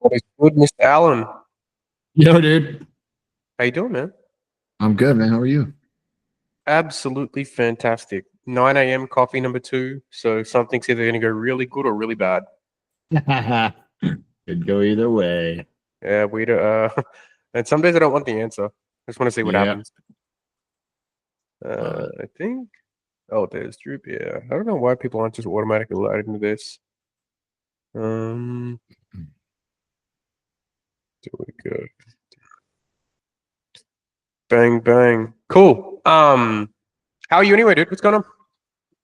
What is good, Mr. Allen? Yo, dude. How you doing, man? I'm good, man. How are you? Absolutely fantastic. 9 a.m. coffee number 2. So something's either going to go really good or really bad. Could go either way. Yeah, and some days I don't want the answer. I just want to see what happens. I think. Oh, there's Droop. Yeah, I don't know why people aren't just automatically loaded into this. There we go. Bang bang. Cool. How are you anyway, dude? What's going on?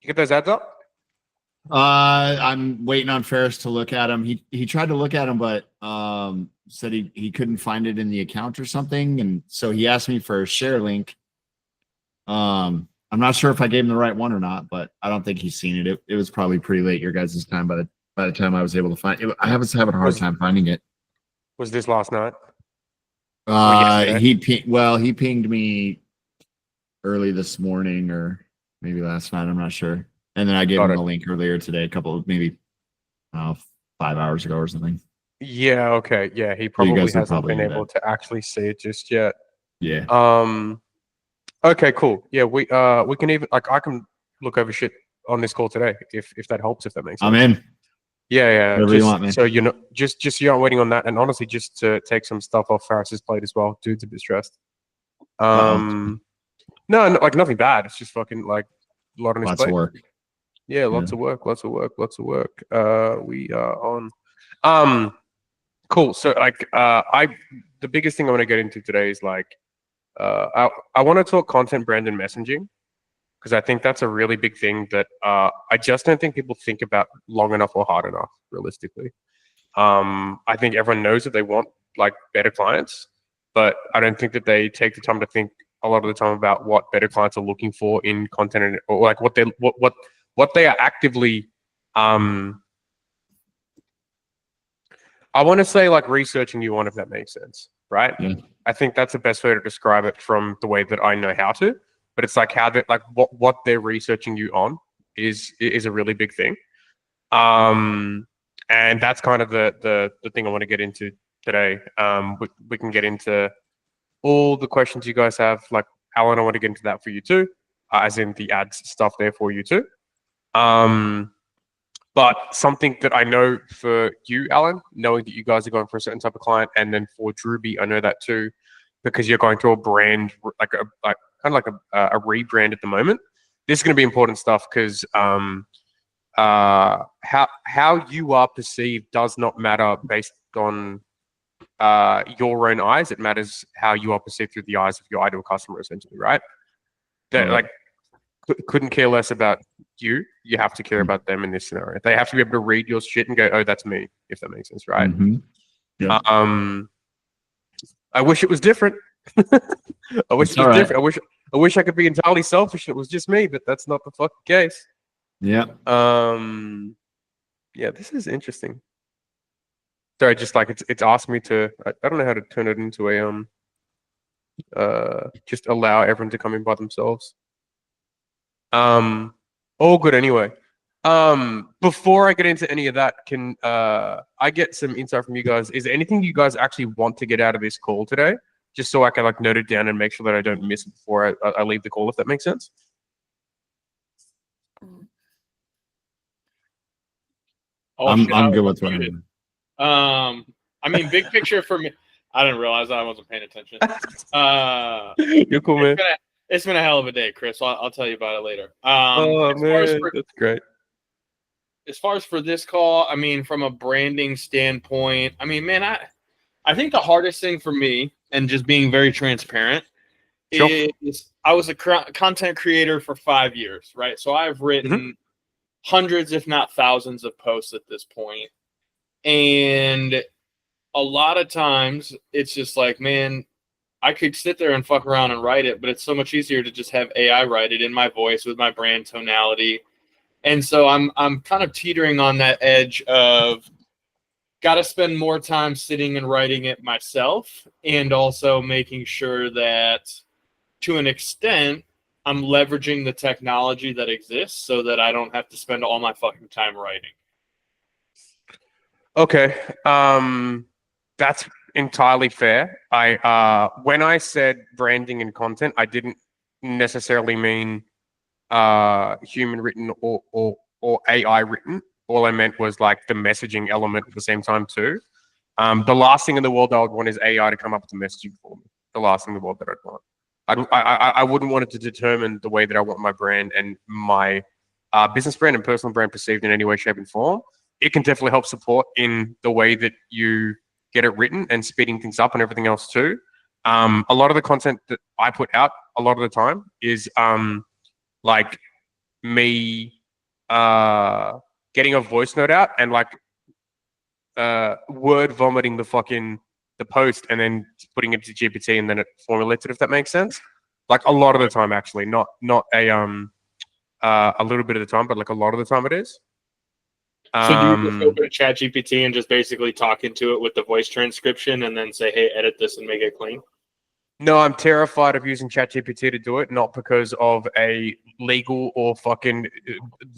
You get those ads up? I'm waiting on Ferris to look at him. He tried to look at him, but said he couldn't find it in the account or something, and so he asked me for a share link. I'm not sure if I gave him the right one or not, but I don't think he's seen it. It was probably pretty late your guys' time by the time I was able to find it. I was having a hard time finding it. Was this last night? He pinged me early this morning or maybe last night. I'm not sure. And then I gave him a link earlier today, maybe 5 hours ago or something. Yeah. Okay. Yeah. He probably hasn't been able to actually see it just yet. Yeah. Okay. Cool. Yeah. We can even I can look over shit on this call today if that helps. If that makes sense. I'm in. Yeah. Whatever you want, man. So just you aren't waiting on that, and honestly, just to take some stuff off Ferris's plate as well. Dude's a bit stressed. No, like nothing bad. It's just fucking like a lot on his plate. Lots of work. Yeah, lots of work. We are on. Cool. So the biggest thing I want to get into today is I want to talk content brand and messaging, because I think that's a really big thing that I just don't think people think about long enough or hard enough, realistically. I think everyone knows that they want like better clients, but I don't think that they take the time to think a lot of the time about what better clients are looking for in content, or like what they are actively I want to say like researching you on, if that makes sense, right? Yeah. I think that's the best way to describe it from the way that I know how to. But it's like how they like what they're researching you on is a really big thing. And that's kind of the thing I want to get into today. We can get into all the questions you guys have. Like Alan, I want to get into that for you too, as in the ads stuff there for you too. But something that I know for you, Alan, knowing that you guys are going for a certain type of client, and then for Drewby, I know that too, because you're going through a brand, like a rebrand at the moment. This is going to be important stuff, because how you are perceived does not matter based on your own eyes. It matters how you are perceived through the eyes of your ideal customer, essentially, right? That couldn't care less about you. You have to care about them in this scenario. They have to be able to read your shit and go, "Oh, that's me," if that makes sense, right? Mm-hmm. Yeah. I wish it was different. I wish it was different. I wish I could be entirely selfish and it was just me, but that's not the fucking case. Yeah. Yeah, this is interesting. Sorry, just like it's asked me to. I don't know how to turn it into a just allow everyone to come in by themselves. All good anyway. Before I get into any of that, can I get some insight from you guys? Is there anything you guys actually want to get out of this call today? Just so I can like note it down and make sure that I don't miss it before I leave the call, if that makes sense. I'm good with what I mean, big picture for me. I didn't realize I wasn't paying attention. You're cool, man. It's been a hell of a day, Chris. I'll tell you about it later. That's great. As far as for this call, I mean, from a branding standpoint, I mean, man, I think the hardest thing for me, and just being very transparent, is I was a content creator for 5 years, right? So I've written hundreds, if not thousands, of posts at this point. And a lot of times it's just like, man, I could sit there and fuck around and write it, but it's so much easier to just have AI write it in my voice with my brand tonality. And so I'm kind of teetering on that edge of got to spend more time sitting and writing it myself, and also making sure that to an extent I'm leveraging the technology that exists so that I don't have to spend all my fucking time writing. Okay. That's entirely fair. When I said branding and content, I didn't necessarily mean human written or AI written. All I meant was like the messaging element at the same time too. The last thing in the world I would want is AI to come up with the messaging for me. The last thing in the world that I'd want. I wouldn't want it to determine the way that I want my brand and my business brand and personal brand perceived in any way, shape, and form. It can definitely help support in the way that you get it written and speeding things up and everything else too. A lot of the content that I put out a lot of the time is like me getting a voice note out and like word vomiting the post and then putting it to GPT and then it formulates it, if that makes sense. Like a lot of the time, actually, not a little bit of the time, but like a lot of the time it is. So do you just open ChatGPT and just basically talk into it with the voice transcription and then say, hey, edit this and make it clean? No, I'm terrified of using ChatGPT to do it, not because of a legal or fucking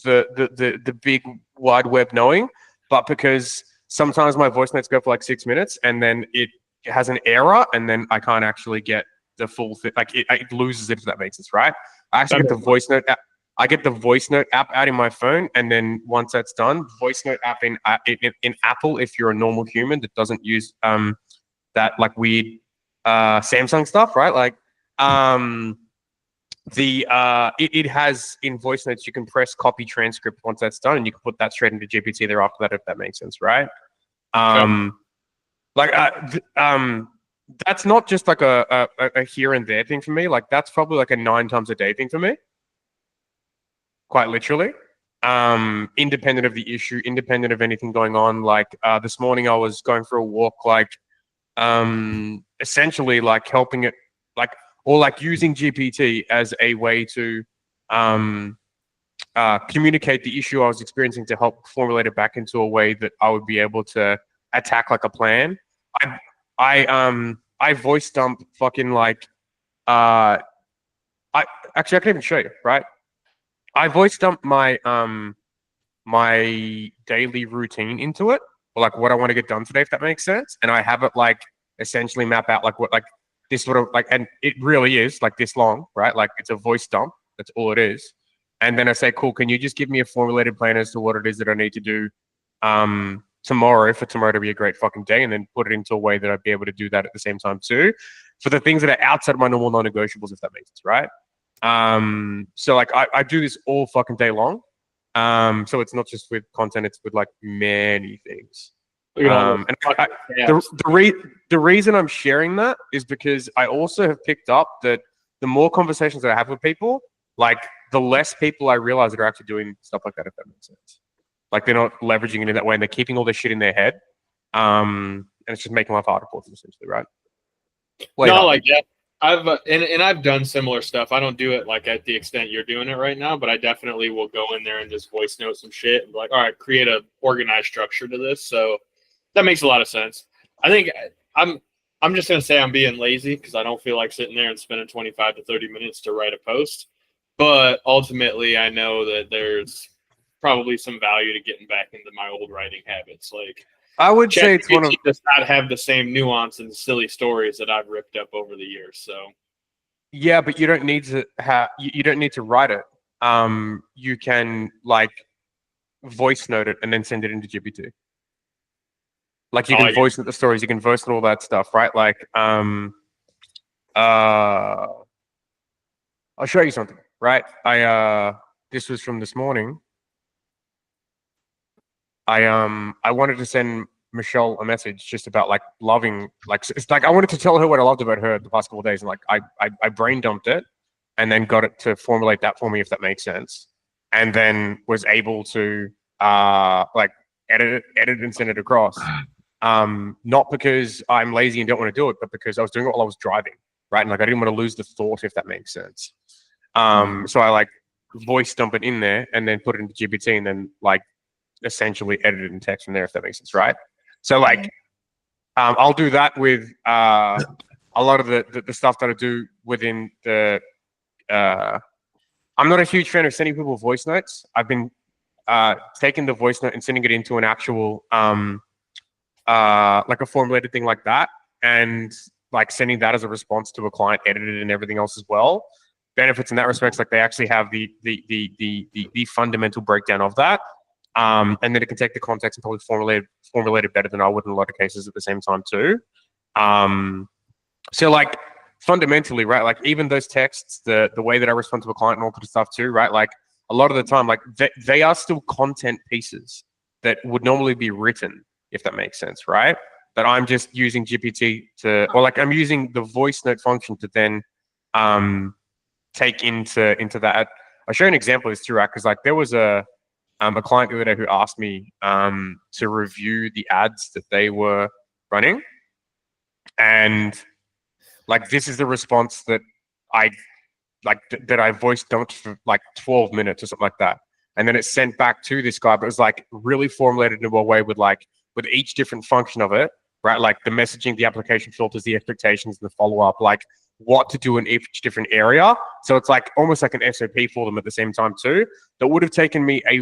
the big wide web knowing, but because sometimes my voice notes go for like 6 minutes and then it has an error and then I can't actually get the full thing. Like it loses it, if that makes sense, right? I actually get the voice note. I get the voice note app out in my phone, and then once that's done, voice note app in Apple, if you're a normal human that doesn't use that like weird Samsung stuff, right? Like it has in voice notes you can press copy transcript once that's done, and you can put that straight into GPT there after that, if that makes sense, right? That's not just like a here and there thing for me. Like that's probably like a 9 times a day thing for me. Quite literally, independent of the issue, independent of anything going on. Like this morning, I was going for a walk, like essentially like helping it, like or like using GPT as a way to communicate the issue I was experiencing to help formulate it back into a way that I would be able to attack like a plan. I voice dump fucking like I can even show you, right? I voice dump my my daily routine into it, or like what I want to get done today, if that makes sense. And I have it like essentially map out like what like this sort of like, and it really is like this long, right? Like it's a voice dump. That's all it is. And then I say, cool, can you just give me a formulated plan as to what it is that I need to do tomorrow for tomorrow to be a great fucking day, and then put it into a way that I'd be able to do that at the same time too, for the things that are outside of my normal non-negotiables, if that makes sense, right? So like I do this all fucking day long. So it's not just with content, it's with like many things. And the reason I'm sharing that is because I also have picked up that the more conversations that I have with people, like the less people I realize that are actually doing stuff like that, if that makes sense. Like they're not leveraging it in that way and they're keeping all this shit in their head. And it's just making life harder for them, essentially, right? Like yeah. I've done similar stuff. I don't do it like at the extent you're doing it right now, but I definitely will go in there and just voice note some shit and be like, all right, create a organized structure to this. So that makes a lot of sense. I think I'm just gonna say I'm being lazy because I don't feel like sitting there and spending 25 to 30 minutes to write a post. But ultimately, I know that there's probably some value to getting back into my old writing habits. Like I would say it's one of does not have the same nuance and silly stories that I've ripped up over the years. So yeah, but you don't need to have you don't need to write it. You can like voice note it and then send it into GPT. Like you can voice note the stories, you can voice note all that stuff, right? Like I'll show you something, right? This was from this morning. I wanted to send Michelle a message just about like loving, like it's like I wanted to tell her what I loved about her the past couple of days, and like I brain dumped it and then got it to formulate that for me, if that makes sense, and then was able to like edit and send it across. Not because I'm lazy and don't want to do it, but because I was doing it while I was driving, right? And like I didn't want to lose the thought, if that makes sense. So I like voice dump it in there and then put it into GPT and then like essentially edited in text from there, if that makes sense, right? So like I'll do that with a lot of the stuff that I do within the I'm not a huge fan of sending people voice notes. I've been taking the voice note and sending it into an actual like a formulated thing like that, and like sending that as a response to a client, edited and everything else as well. Benefits in that respect, like they actually have the fundamental breakdown of that, and then it can take the context and probably formulate it better than I would in a lot of cases at the same time too. So like fundamentally, right, like even those texts, the way that I respond to a client and all that stuff too, right, like a lot of the time, like they are still content pieces that would normally be written, if that makes sense, right? That I'm just using GPT to, or like I'm using the voice note function to then take into that. I'll show you an example of this too, right? Because like there was a client the other day who asked me to review the ads that they were running, and like this is the response that I that I voice dumped for like 12 minutes or something like that, and then it's sent back to this guy, but it was like really formulated in a way with each different function of it, right? Like the messaging, the application filters, the expectations, the follow-up, like what to do in each different area. So it's like almost like an SOP for them at the same time too. That would have taken me I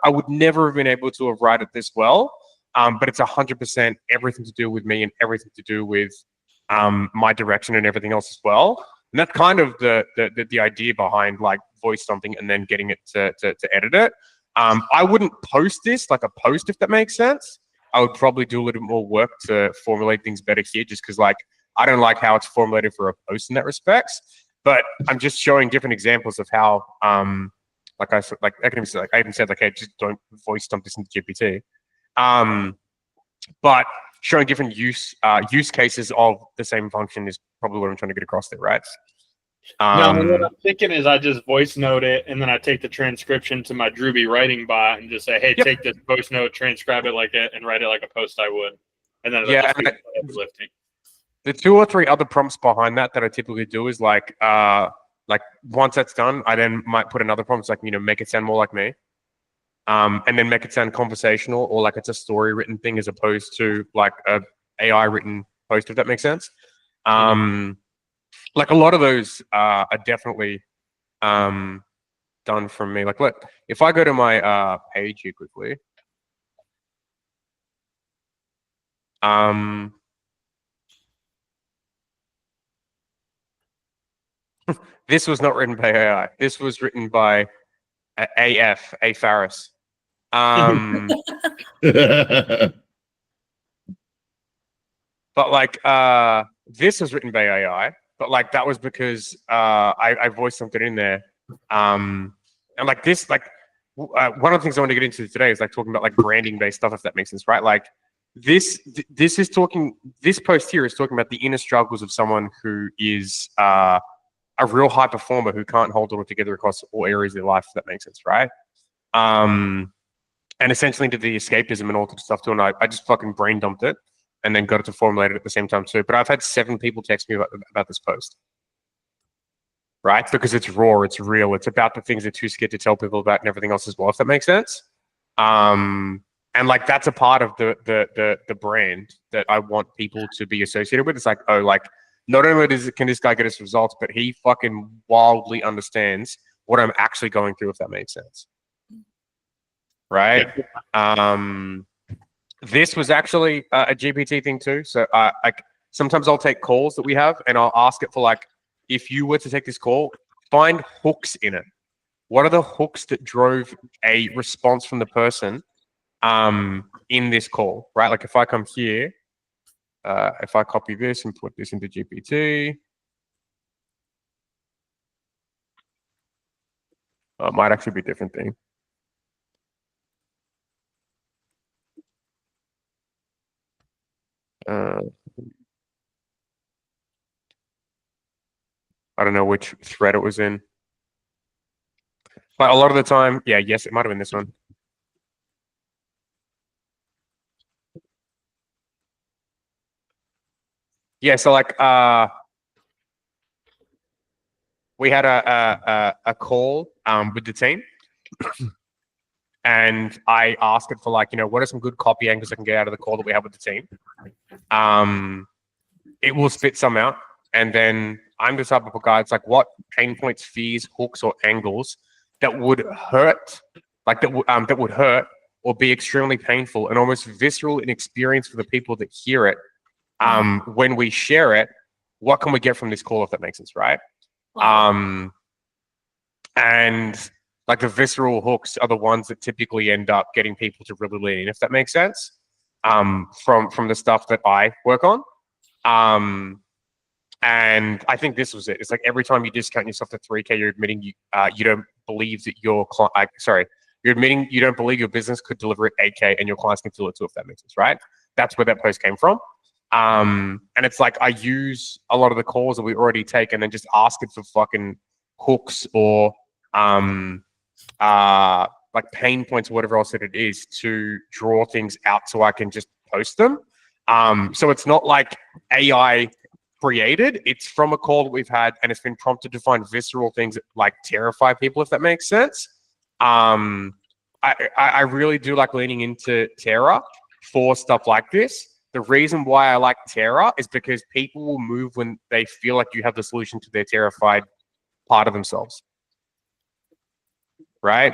would never have been able to have written it this well. But it's 100% everything to do with me and everything to do with my direction and everything else as well. And that's kind of the idea behind like voice something and then getting it to edit it. I wouldn't post this like a post, if that makes sense. I would probably do a little bit more work to formulate things better here, just because like I don't like how it's formulated for a post in that respect. But I'm just showing different examples of how, like I even said like, hey, just don't voice dump this into GPT. But showing different use cases of the same function is probably what I'm trying to get across there, right? No, what I'm thinking is I just voice note it, and then I take the transcription to my Drewby writing bot and just say, hey, Yep. take this voice note, transcribe it like it, and write it like a post I would. And then lifting. The 2 or 3 other prompts behind that I typically do is like once that's done, I then might put another prompt, like, make it sound more like me. And then make it sound conversational, or like it's a story written thing as opposed to like a AI written post, if that makes sense. Like a lot of those are definitely done from me. Like, look, if I go to my page here quickly, this was not written by AI. This was written by A Faris. But like this was written by AI, but like that was because I voiced something in there. And like this, like one of the things I want to get into today is like talking about like branding based stuff, if that makes sense, right? Like this post here is talking about the inner struggles of someone who is a real high performer who can't hold it all together across all areas of their life, if that makes sense, right? And essentially into the escapism and all that stuff too. And I just fucking brain dumped it and then got it to formulate it at the same time too. But I've had 7 people text me about this post, right? Because it's raw, it's real, it's about the things they're too scared to tell people about and everything else as well, if that makes sense. And like that's a part of the brand that I want people to be associated with. It's like, oh, like not only can this guy get us results, but he fucking wildly understands what I'm actually going through, if that makes sense. Right? This was actually a GPT thing too. So like sometimes I'll take calls that we have and I'll ask it for like, if you were to take this call, find hooks in it. What are the hooks that drove a response from the person in this call, right? Like if I come here, if I copy this and put this into GPT, it might actually be a different thing. I don't know which thread it was in. But a lot of the time, yeah, yes, it might have been this one. Yeah, so like we had a call with the team. And I asked it for like, what are some good copy angles I can get out of the call that we have with the team? It will spit some out. And then I'm the type of guy, it's like what pain points, fears, hooks, or angles that would hurt, like that would hurt or be extremely painful and almost visceral in experience for the people that hear it. When we share it, what can we get from this call, if that makes sense, right? And like the visceral hooks are the ones that typically end up getting people to really lean in, if that makes sense. From the stuff that I work on. And I think this was it. It's like every time you discount yourself to 3K, you're admitting you don't believe that your client, you're admitting you don't believe your business could deliver at 8K and your clients can feel it too, if that makes sense, right? That's where that post came from. And it's like I use a lot of the calls that we already take and then just ask it for fucking hooks or like pain points or whatever else that it is to draw things out so I can just post them. So it's not like AI created, it's from a call that we've had and it's been prompted to find visceral things that like terrify people, if that makes sense. I really do like leaning into terror for stuff like this. The reason why I like terror is because people will move when they feel like you have the solution to their terrified part of themselves. Right?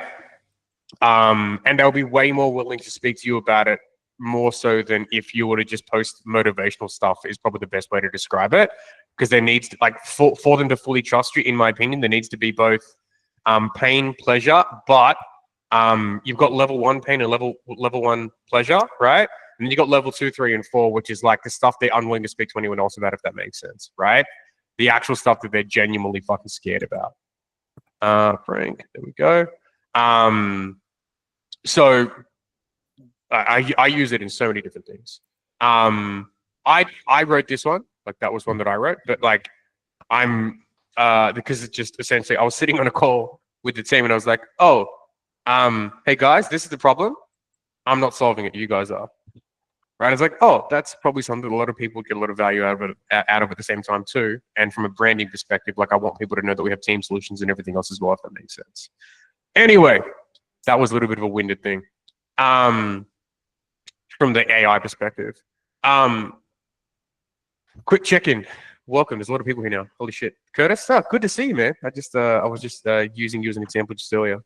And they'll be way more willing to speak to you about it more so than if you were to just post motivational stuff is probably the best way to describe it. Because there needs to, like, for them to fully trust you, in my opinion, there needs to be both pain, pleasure, but you've got level 1 pain and level 1 pleasure, right? And then you got level 2, 3, and 4, which is like the stuff they're unwilling to speak to anyone else about, if that makes sense, right? The actual stuff that they're genuinely fucking scared about. Frank, there we go. So I use it in so many different things. I wrote this one, like that was one that I wrote, but like because it's just essentially I was sitting on a call with the team and I was like, oh, hey guys, this is the problem. I'm not solving it, you guys are. Right? It's like, oh, that's probably something that a lot of people get a lot of value out of at the same time too. And from a branding perspective, like I want people to know that we have team solutions and everything else as well, if that makes sense. Anyway, that was a little bit of a winded thing. From the AI perspective. Quick check-in. Welcome. There's a lot of people here now. Holy shit. Curtis, good to see you, man. I was just using you as an example just earlier.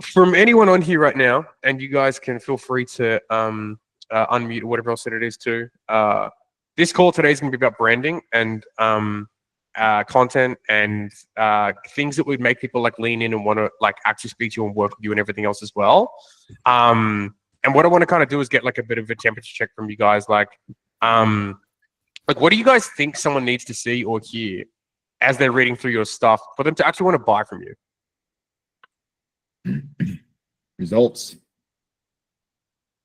From anyone on here right now, and you guys can feel free to unmute or whatever else that it is too. This call today is going to be about branding and content and things that would make people like lean in and want to like actually speak to you and work with you and everything else as well. And what I want to kind of do is get like a bit of a temperature check from you guys, like what do you guys think someone needs to see or hear as they're reading through your stuff for them to actually want to buy from you? Results.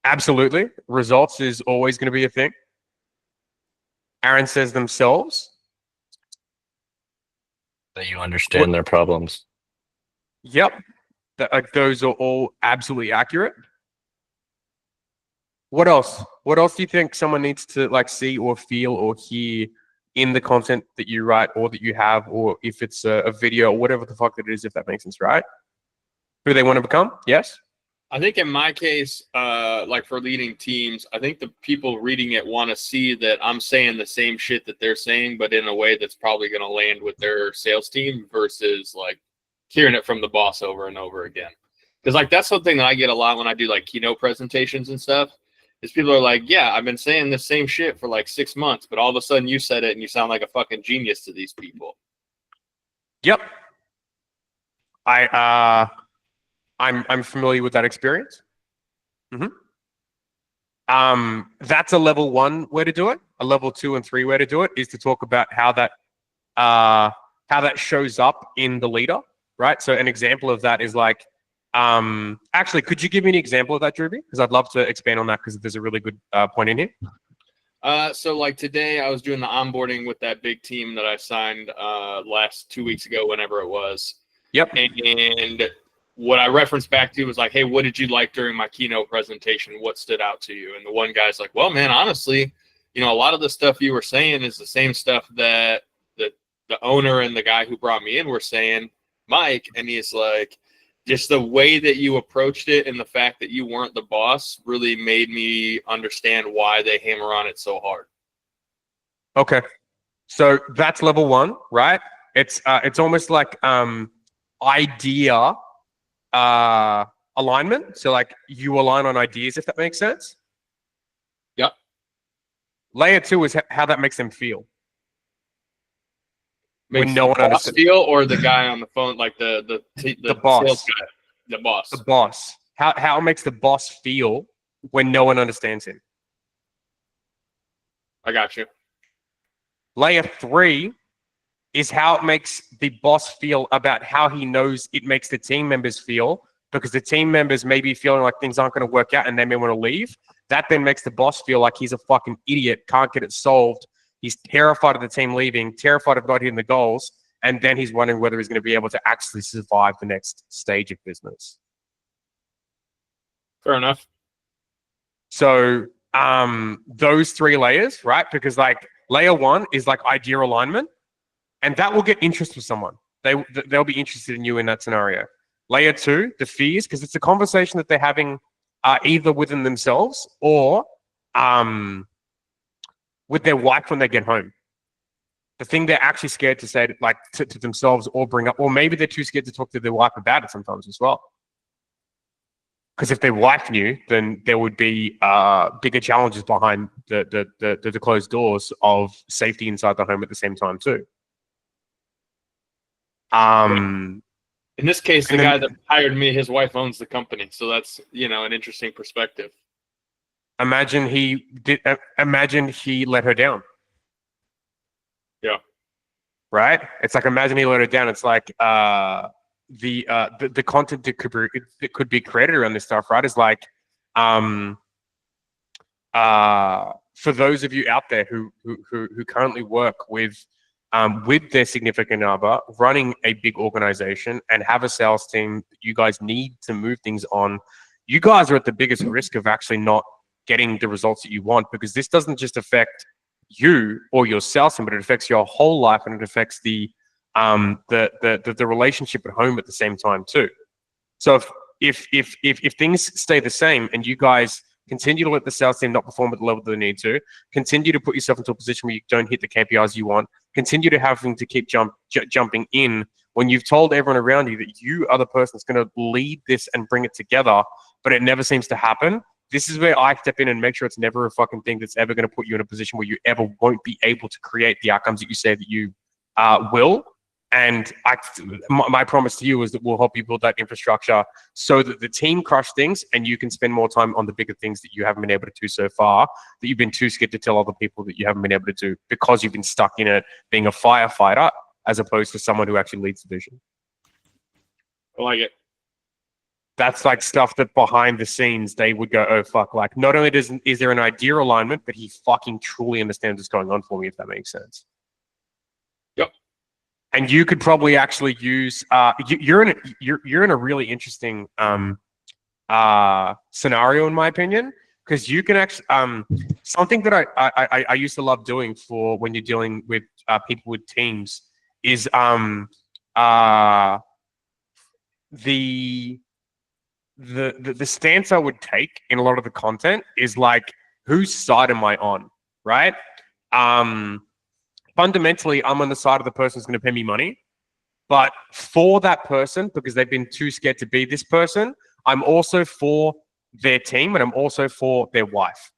Absolutely. Results is always going to be a thing. Aaron says themselves. That you understand their problems. Yep. Like those are all absolutely accurate. What else? What else do you think someone needs to like see or feel or hear in the content that you write or that you have, or if it's a video or whatever the fuck it is, if that makes sense, right? Who they want to become? Yes? I think in my case, like for leading teams, I think the people reading it want to see that I'm saying the same shit that they're saying, but in a way that's probably going to land with their sales team versus like hearing it from the boss over and over again. Because like that's something that I get a lot when I do like keynote presentations and stuff, is people are like, yeah, I've been saying the same shit for like 6 months, but all of a sudden you said it and you sound like a fucking genius to these people. Yep. I'm familiar with that experience. That's a level 1 way to do it. A level 2 and 3 way to do it is to talk about how that shows up in the leader, right? So an example of that is like, actually, could you give me an example of that, Drewby? Because I'd love to expand on that because there's a really good point in here. So like today I was doing the onboarding with that big team that I signed last 2 weeks ago, whenever it was. Yep. And what I referenced back to was like, hey, what did you like during my keynote presentation? What stood out to you? And the one guy's like, well, man, honestly, you know, a lot of the stuff you were saying is the same stuff that the owner and the guy who brought me in were saying, Mike. And he's like, just the way that you approached it and the fact that you weren't the boss really made me understand why they hammer on it so hard. Okay. So that's level 1, right? It's almost like idea alignment. So like you align on ideas, if that makes sense. Yep. Layer 2 is how that makes them feel. Makes when no one the boss understands. feel, or the guy on the phone, like the boss. sales guy, the boss. The boss. How it makes the boss feel when no one understands him. I got you. Layer 3 is how it makes the boss feel about how he knows it makes the team members feel, because the team members may be feeling like things aren't going to work out and they may want to leave. That then makes the boss feel like he's a fucking idiot, can't get it solved. He's terrified of the team leaving, terrified of not hitting the goals, and then he's wondering whether he's going to be able to actually survive the next stage of business. Fair enough. So those 3 layers, right? Because like layer 1 is like idea alignment, and that will get interest for someone. They'll be interested in you in that scenario. Layer 2, the fears, because it's a conversation that they're having either within themselves or with their wife when they get home. The thing they're actually scared to say to themselves or bring up, or maybe they're too scared to talk to their wife about it sometimes as well. Because if their wife knew, then there would be bigger challenges behind the closed doors of safety inside the home at the same time too. In this case, the guy that hired me, his wife owns the company, so that's an interesting perspective. Imagine he let her down. Yeah. Right? It's like, imagine he let her down. It's like the content that could be created around this stuff, right? Is like for those of you out there who currently work with their significant other, running a big organization and have a sales team that you guys need to move things on, you guys are at the biggest risk of actually not getting the results that you want, because this doesn't just affect you or your sales team, but it affects your whole life, and it affects the relationship at home at the same time too. So if things stay the same and you guys continue to let the sales team not perform at the level that they need to, continue to put yourself into a position where you don't hit the KPIs you want, continue to having to keep jumping in when you've told everyone around you that you are the person that's going to lead this and bring it together, but it never seems to happen. This is where I step in and make sure it's never a fucking thing that's ever going to put you in a position where you ever won't be able to create the outcomes that you say that you will. And my promise to you is that we'll help you build that infrastructure so that the team crush things and you can spend more time on the bigger things that you haven't been able to do so far, that you've been too scared to tell other people that you haven't been able to do because you've been stuck in it being a firefighter as opposed to someone who actually leads the vision. I like it. That's like stuff that behind the scenes they would go, oh fuck, like not only is there an idea alignment, but he fucking truly understands what's going on for me, if that makes sense. Yep. And you could probably actually use you're in a really interesting scenario in my opinion, because you can actually something that I used to love doing for when you're dealing with people with teams is the stance I would take in a lot of the content is like, whose side am I on, right? Fundamentally, I'm on the side of the person who's going to pay me money, but for that person, because they've been too scared to be this person, I'm also for their team and I'm also for their wife.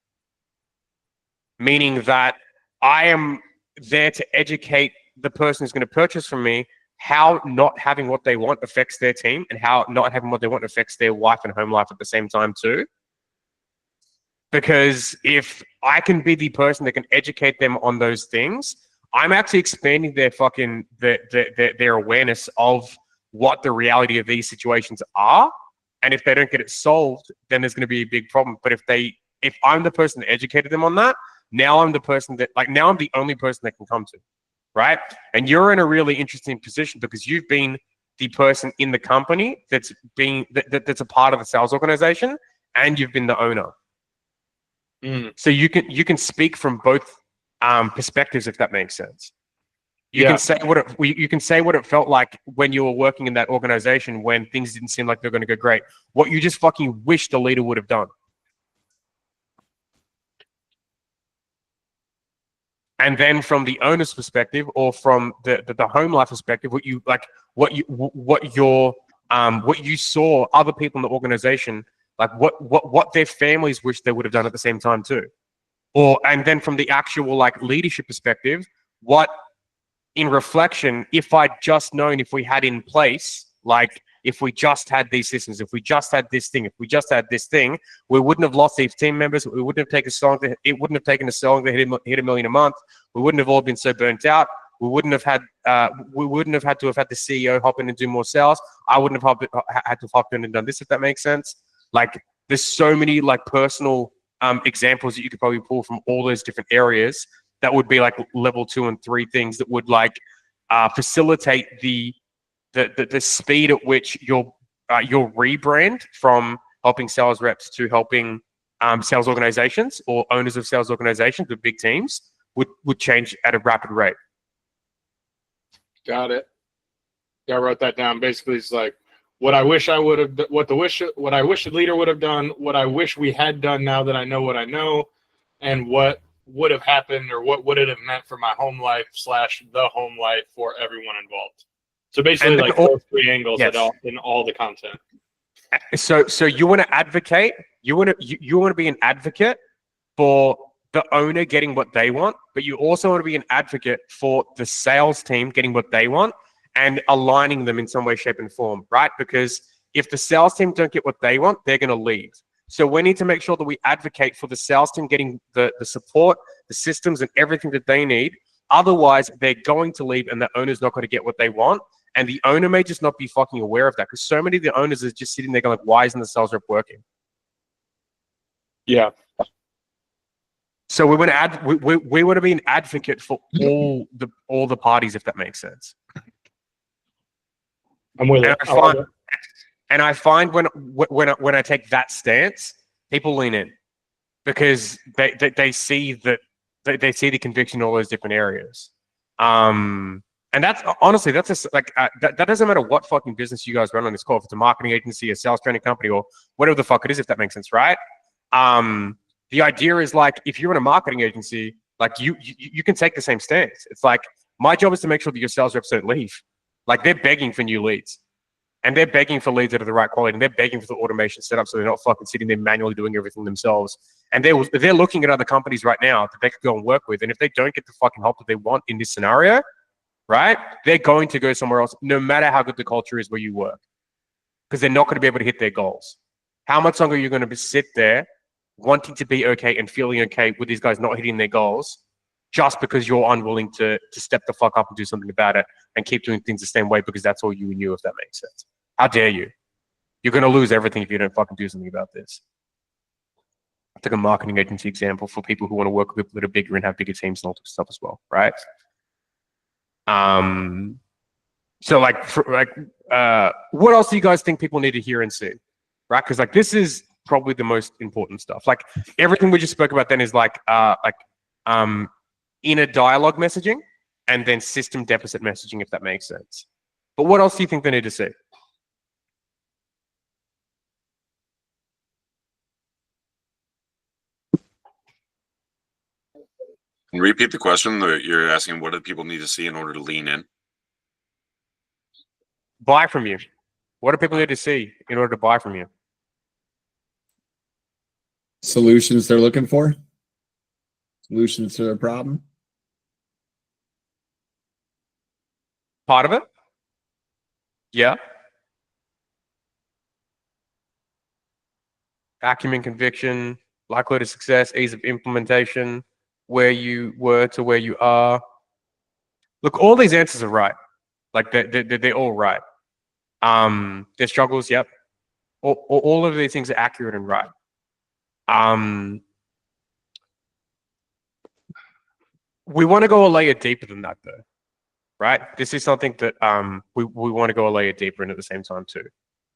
Meaning that I am there to educate the person who's going to purchase from me how not having what they want affects their team and how not having what they want affects their wife and home life at the same time too. Because if I can be the person that can educate them on those things, I'm actually expanding their fucking their awareness of what the reality of these situations are. And if they don't get it solved, then there's going to be a big problem. But if I'm the person that educated them on that, now I'm the person that now I'm the only person they can come to. Right? And you're in a really interesting position because you've been the person in the company that's a part of the sales organization, and you've been the owner. So you can speak from both perspectives, if that makes sense. You can say what it felt like when you were working in that organization when things didn't seem like they're going to go great. What you just fucking wish the leader would have done. And then from the owner's perspective, or from the home life perspective, what your what you saw other people in the organization, like what their families wish they would have done at the same time too. And then from the actual like leadership perspective, what in reflection, if I'd just known, if we had in place, like if we just had these systems, if we just had this thing, if we just had this thing, we wouldn't have lost these team members. We wouldn't have taken it wouldn't have taken a song to hit $1 million a month. We wouldn't have all been so burnt out. We wouldn't have had to have had the CEO hop in and do more sales. I wouldn't have had to hop in and done this, if that makes sense. Like there's so many like personal examples that you could probably pull from all those different areas that would be like level 2 and 3 things that would like facilitate the speed at which your rebrand from helping sales reps to helping sales organizations or owners of sales organizations with big teams would change at a rapid rate. Got it. Yeah, I wrote that down. Basically, it's like what I wish I would have, what I wish the leader would have done, what I wish we had done now that I know what I know, and what would have happened or what would it have meant for my home life / the home life for everyone involved. So basically, like those 3 angles in all the content. So you want to advocate, you want to be an advocate for the owner getting what they want, but you also want to be an advocate for the sales team getting what they want and aligning them in some way, shape, and form, right? Because if the sales team don't get what they want, they're going to leave. So we need to make sure that we advocate for the sales team getting the support, the systems, and everything that they need. Otherwise, they're going to leave and the owner's not going to get what they want. And the owner may just not be fucking aware of that because so many of the owners are just sitting there going like, why isn't the sales rep working? Yeah. So we want to we want to be an advocate for all the parties, if that makes sense. I'm with it. And I find when I take that stance, people lean in because they see that they see the conviction in all those different areas. And that's honestly that doesn't matter what fucking business you guys run on this call. If it's a marketing agency, a sales training company, or whatever the fuck it is, if that makes sense, right? The idea is like if you're in a marketing agency, like you can take the same stance. It's like my job is to make sure that your sales reps don't leave. Like they're begging for new leads. And they're begging for leads that are the right quality, and they're begging for the automation set up so they're not fucking sitting there manually doing everything themselves. And they're looking at other companies right now that they could go and work with. And if they don't get the fucking help that they want in this scenario, right, they're going to go somewhere else, no matter how good the culture is where you work, because they're not going to be able to hit their goals. How much longer are you going to sit there wanting to be okay and feeling okay with these guys not hitting their goals just because you're unwilling to step the fuck up and do something about it and keep doing things the same way because that's all you knew, if that makes sense? How dare you? You're going to lose everything if you don't fucking do something about this. I took a marketing agency example for people who want to work with people that are bigger and have bigger teams and all that stuff as well, right? So what else do you guys think people need to hear and see, right? Because like this is probably the most important stuff. Like everything we just spoke about then is inner dialogue messaging and then system deficit messaging, if that makes sense. But what else do you think they need to see? Can you repeat the question that you're asking? What do people need to see in order to lean in? Buy from you. What do people need to see in order to buy from you? Solutions they're looking for. Solutions to their problem. Part of it? Yeah. Acumen, conviction, likelihood of success, ease of implementation, where you were to where you are. Look, all these answers are right. Like they're all right. Their struggles, yep. All of these things are accurate and right. We want to go a layer deeper than that, though, right? This is something that we want to go a layer deeper in at the same time too.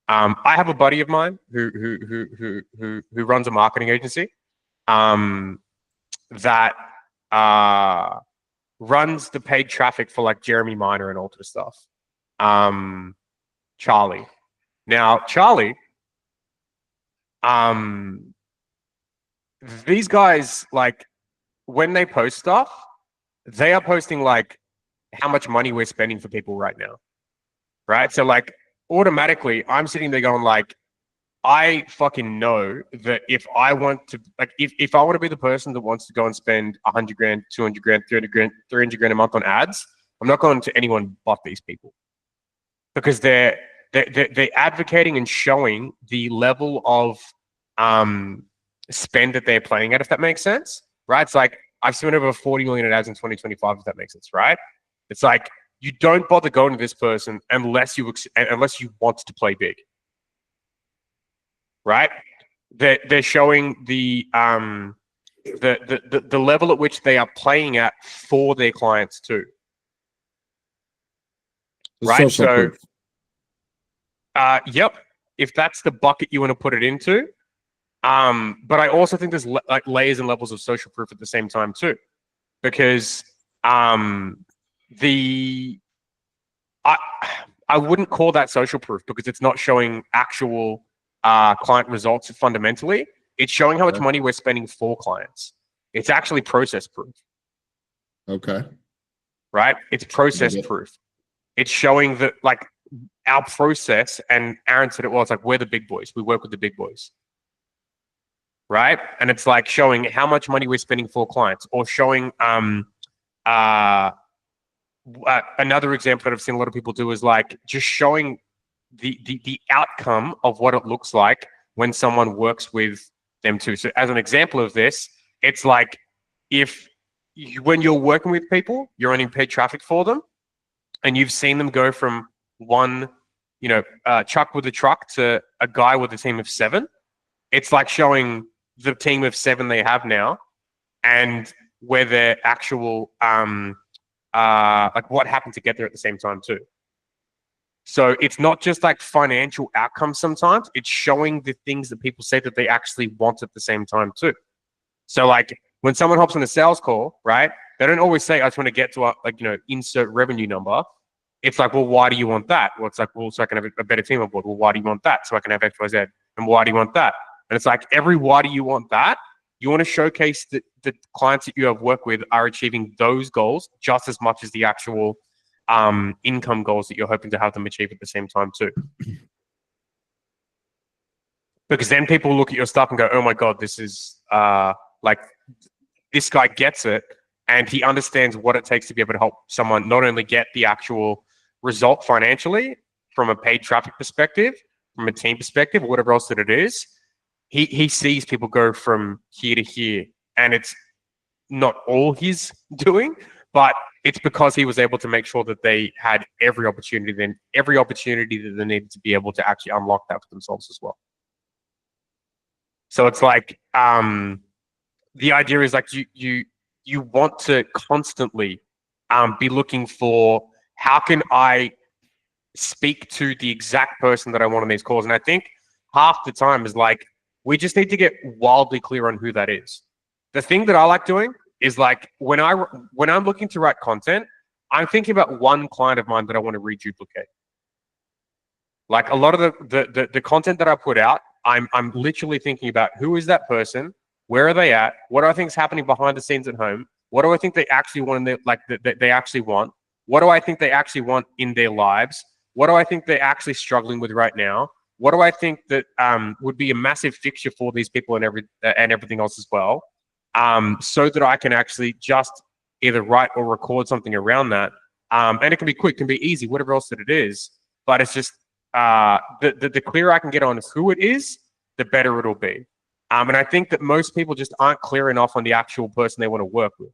I have a buddy of mine who runs a marketing agency that runs the paid traffic for like Jeremy Miner and all this stuff. Charlie. Now, Charlie, these guys, like, when they post stuff, they are posting like how much money we're spending for people right now, right? So like automatically I'm sitting there going like, I fucking know that if I want to, like, if I want to be the person that wants to go and spend 100 grand, 200 grand, 300 grand, 300 grand a month on ads, I'm not going to anyone but these people, because they're advocating and showing the level of spend that they're playing at, if that makes sense, right? It's like, I've spent over 40 million in ads in 2025, if that makes sense, right? It's like, you don't bother going to this person unless you want to play big, right? They're showing the level at which they are playing at for their clients too, right? So, yep, if that's the bucket you want to put it into. But I also think there's like layers and levels of social proof at the same time too, because I wouldn't call that social proof, because it's not showing actual client results fundamentally. It's showing how much money we're spending for clients. It's actually process proof. Okay. Right? It's process proof. It's showing that like our process, and Aaron said it well, it's like, we're the big boys. We work with the big boys. Right? And it's like showing how much money we're spending for clients, or showing another example that I've seen a lot of people do is like just showing the outcome of what it looks like when someone works with them too. So as an example of this, it's like when you're working with people, you're running paid traffic for them, and you've seen them go from one, Chuck with a truck to a guy with a team of 7. It's like showing the team of 7 they have now, and where their actual like what happened to get there at the same time too. So it's not just like financial outcomes sometimes, it's showing the things that people say that they actually want at the same time too. So like when someone hops on a sales call, right, they don't always say, I just want to get to a, insert revenue number. It's like, well, why do you want that? Well, it's like, well, so I can have a better team on board. Well, why do you want that? So I can have X, Y, Z. And why do you want that? And it's like, every why do you want that? You want to showcase that the clients that you have worked with are achieving those goals just as much as the actual income goals that you're hoping to have them achieve at the same time too. Because then people look at your stuff and go, oh my God, this is like, this guy gets it, and he understands what it takes to be able to help someone not only get the actual result financially from a paid traffic perspective, from a team perspective, or whatever else that it is. He sees people go from here to here, and it's not all he's doing, but it's because he was able to make sure that they had every opportunity that they needed to be able to actually unlock that for themselves as well. So it's like the idea is like you want to constantly be looking for, how can I speak to the exact person that I want on these calls? And I think half the time is like, we just need to get wildly clear on who that is. The thing that I like doing is like, when I'm looking to write content, I'm thinking about one client of mine that I want to reduplicate. Like a lot of the content that I put out, I'm literally thinking about, who is that person? Where are they at? What do I think is happening behind the scenes at home? What do I think they actually want in their, they actually want? What do I think they actually want in their lives? What do I think they're actually struggling with right now? What do I think that would be a massive fixture for these people and everything else as well, so that I can actually just either write or record something around that. And it can be quick, can be easy, whatever else that it is. But it's just the clearer I can get on who it is, the better it'll be. And I think that most people just aren't clear enough on the actual person they want to work with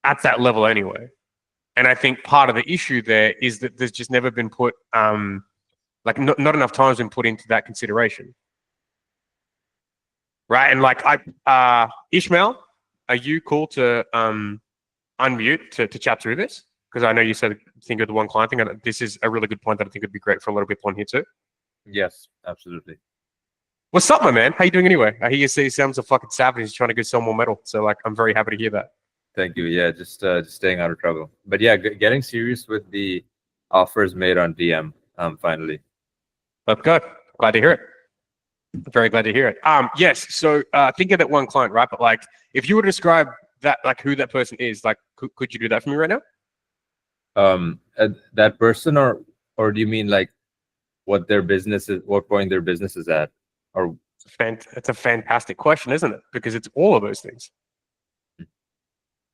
at that level anyway. And I think part of the issue there is that there's just never been put, not enough time has been put into that consideration. Right? And like, Ishmael, are you cool to unmute to chat through this? Because I know you said think of the one client thing, and this is a really good point that I think would be great for a lot of people on here too. Yes, absolutely. What's up, my man? How you doing anyway? I hear you say he sounds a fucking savage. He's trying to go sell more metal. So like, I'm very happy to hear that. Thank you. Yeah, just staying out of trouble. But yeah, getting serious with the offers made on DM. Finally. Let's go. Glad to hear it. Very glad to hear it. Yes. So think of that one client, right? But like, if you were to describe that, like who that person is, like, could you do that for me right now? That person, or Or do you mean like what their business is, what point their business is at? Or It's a fantastic question, isn't it? Because it's all of those things.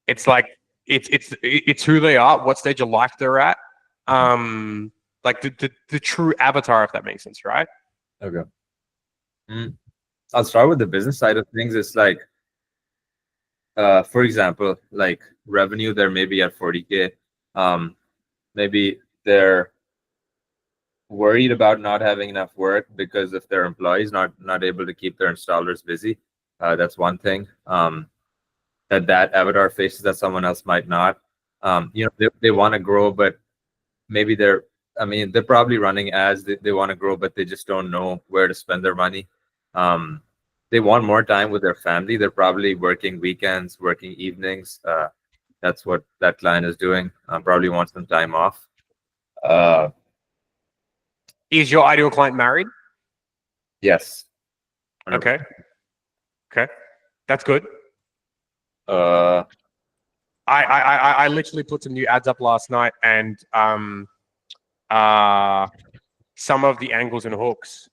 It's like it's who they are, what stage of life they're at, like the true avatar, if that makes sense, right? okay. I'll start with the business side of things. It's like, for example, like revenue, they're maybe at 40K. Maybe they're worried about not having enough work because of their employees not able to keep their installers busy. That's one thing. That avatar faces that someone else might not. They want to grow, but maybe they're probably running ads. They want to grow, but they just don't know where to spend their money. They want more time with their family. They're probably working weekends, working evenings. That's what that client is doing. Probably wants some time off. Is your ideal client married? Yes. Okay. That's good. I literally put some new ads up last night, and some of the angles and hooks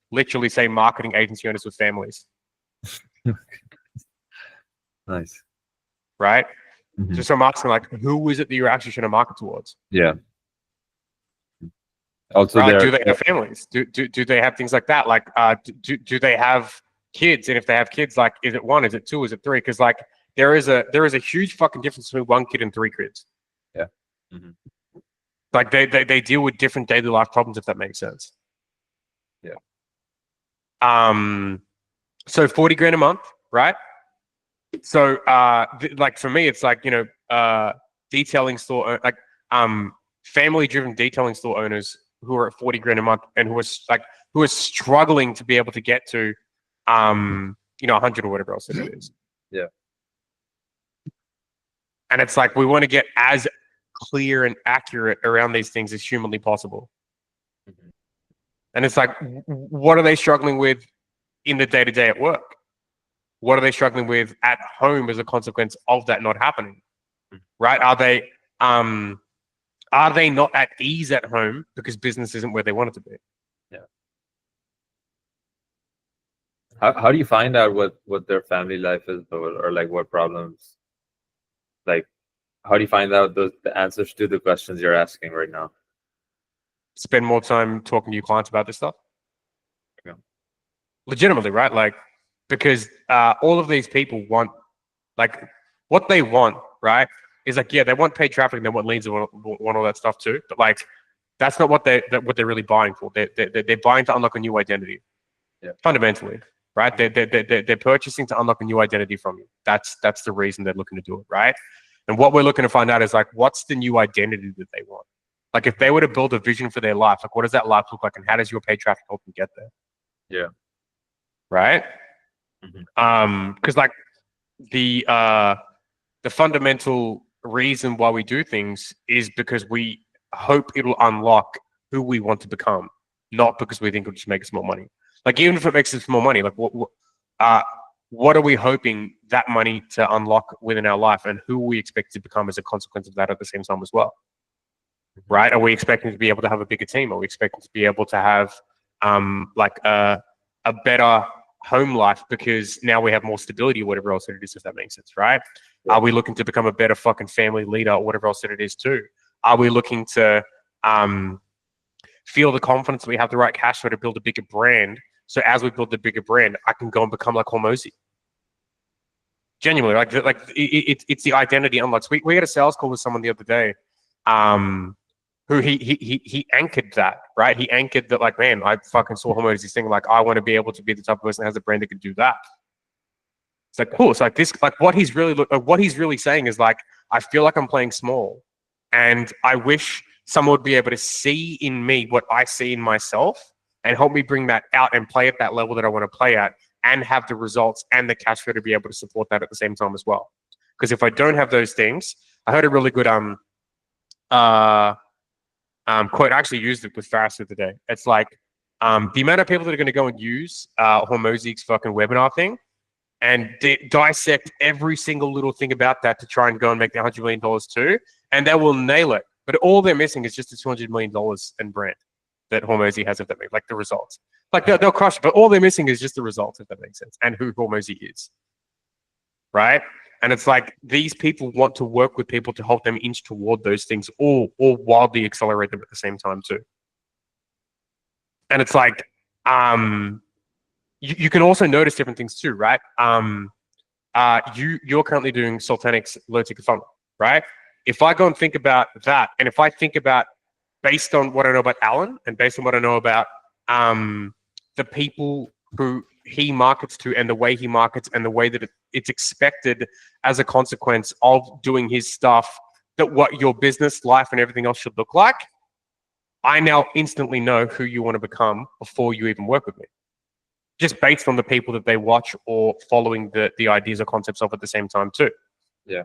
literally say marketing agency owners with families. Nice. Right? Mhm. So I'm asking, like, who is it that you're actually trying to market towards? Yeah. Also, Right? Do they have families? Do they have things like that? Like, do they have kids? And if they have kids, like, is it one? Is it two? Is it three? Because like there is a huge fucking difference between one kid and three kids. Yeah. Mm-hmm. Like they deal with different daily life problems, if that makes sense. Yeah. So 40 grand a month, right? So like for me, it's like, detailing store, like family driven detailing store owners who are at 40 grand a month and who are struggling to be able to get to 100 or whatever else it is. Yeah. And it's like we want to get as clear and accurate around these things as humanly possible. Mm-hmm. And it's like, what are they struggling with in the day-to-day at work? What are they struggling with at home as a consequence of that not happening? Right? Are they not at ease at home because business isn't where they want it to be? Yeah. How do you find out what their family life is, or like what problems? Like, how do you find out the answers to the questions you're asking right now? Spend more time talking to your clients about this stuff. Yeah. Legitimately, right? Like, because all of these people want, like, what they want, right, is like, yeah, they want paid traffic and they want leads and want all that stuff too. But like, that's not what they're really buying for. They're buying to unlock a new identity. Yeah. Fundamentally, right? They're purchasing to unlock a new identity from you. That's the reason they're looking to do it, right? And what we're looking to find out is like, what's the new identity that they want? Like, if they were to build a vision for their life, like, what does that life look like, and how does your paid traffic help them get there? Yeah. Right. Mm-hmm. Because like the fundamental reason why we do things is because we hope it'll unlock who we want to become, not because we think it'll just make us more money. Like, even if it makes us more money, like what are we hoping that money to unlock within our life, and who we expect to become as a consequence of that at the same time as well? Mm-hmm. Right? Are we expecting to be able to have a bigger team? Are we expecting to be able to have like a better home life because now we have more stability or whatever else that it is, if that makes sense, right? Yeah. Are we looking to become a better fucking family leader or whatever else that it is too? Are we looking to feel the confidence that we have the right cash flow to build a bigger brand? So as we build the bigger brand, I can go and become like Hormozy. Genuinely, like it's the identity unlocks. We had a sales call with someone the other day, who he anchored that, right? He anchored that, like, man, I fucking saw Hormozy's thing. Like, I want to be able to be the type of person that has a brand that can do that. It's like, cool. It's like this, like what he's really saying is like, I feel like I'm playing small, and I wish someone would be able to see in me what I see in myself and help me bring that out and play at that level that I want to play at, and have the results and the cash flow to be able to support that at the same time as well. Because if I don't have those things, I heard a really good quote. I actually used it with Faris the other day. It's like the amount of people that are going to go and use Hormozy's fucking webinar thing and dissect every single little thing about that to try and go and make the $100 million too, and they will nail it. but all they're missing is just the $200 million in brand that Hormozy has, if that makes, like the results. Like they'll crush it, but all they're missing is just the results, if that makes sense, and who Hormozy is, right? And it's like these people want to work with people to help them inch toward those things, or wildly accelerate them at the same time too. And it's like, you can also notice different things too, right? You're currently doing Sultanic's low ticket funnel, right? If I go and think about that, and if I think about based on what I know about Alan and based on what I know about the people who he markets to and the way he markets and the way that it's expected as a consequence of doing his stuff, that what your business life and everything else should look like, I now instantly know who you want to become before you even work with me. Just based on the people that they watch or following the ideas or concepts of at the same time too. Yeah.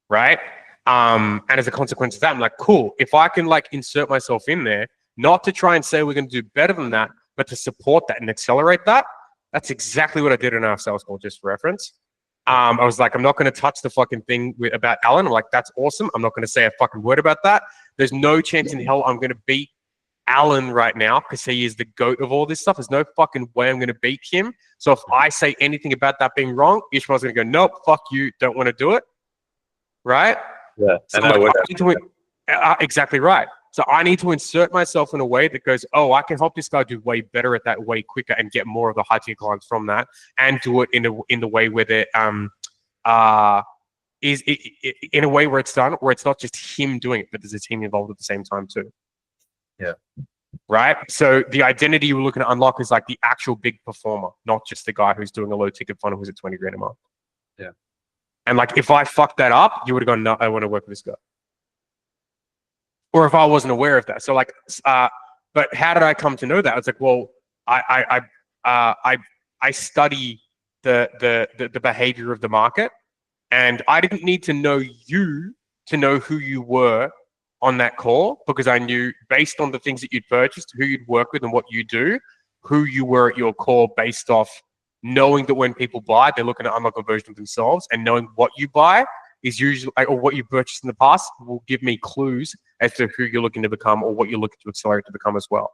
Right? And as a consequence of that, I'm like, cool, if I can like insert myself in there, not to try and say we're going to do better than that, but to support that and accelerate that, that's exactly what I did in our sales call, just for reference. I was like, I'm not going to touch the fucking thing about Alan. I'm like, that's awesome. I'm not going to say a fucking word about that. There's no chance in hell I'm going to beat Alan right now because he is the GOAT of all this stuff. There's no fucking way I'm going to beat him. So if I say anything about that being wrong, Ishmael's going to go, nope, fuck you, don't want to do it. Right? Yeah. So And I would exactly right. So I need to insert myself in a way that goes, oh, I can help this guy do way better at that way quicker and get more of the high tier clients from that, and do it in the way where they is in a way where it's done, where it's not just him doing it, but there's a team involved at the same time too. Yeah. Right. So the identity we're looking to unlock is like the actual big performer, not just the guy who's doing a low ticket funnel who's at 20 grand a month. Yeah. And like if I fucked that up, you would have gone, no, I want to work with this guy. Or if I wasn't aware of that. So like, but how did I come to know that? I was like, well, I study the behavior of the market, and I didn't need to know you to know who you were on that call, because I knew based on the things that you'd purchased, who you'd work with and what you do, who you were at your core, based off knowing that when people buy, they're looking to unlock a version of themselves, and knowing what you buy is usually, or what you purchased in the past will give me clues as to who you're looking to become or what you're looking to accelerate to become as well.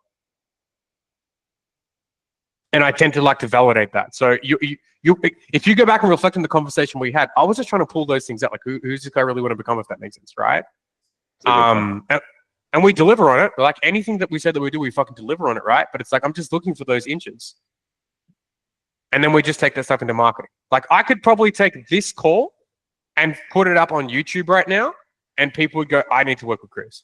And I tend to like to validate that. So if you go back and reflect on the conversation we had, I was just trying to pull those things out. Like, who's this guy really want to become, if that makes sense, right? And we deliver on it. Like anything that we said that we do, we fucking deliver on it, right? But it's like, I'm just looking for those inches. And then we just take that stuff into marketing. Like I could probably take this call and put it up on YouTube right now, and people would go, I need to work with Chris.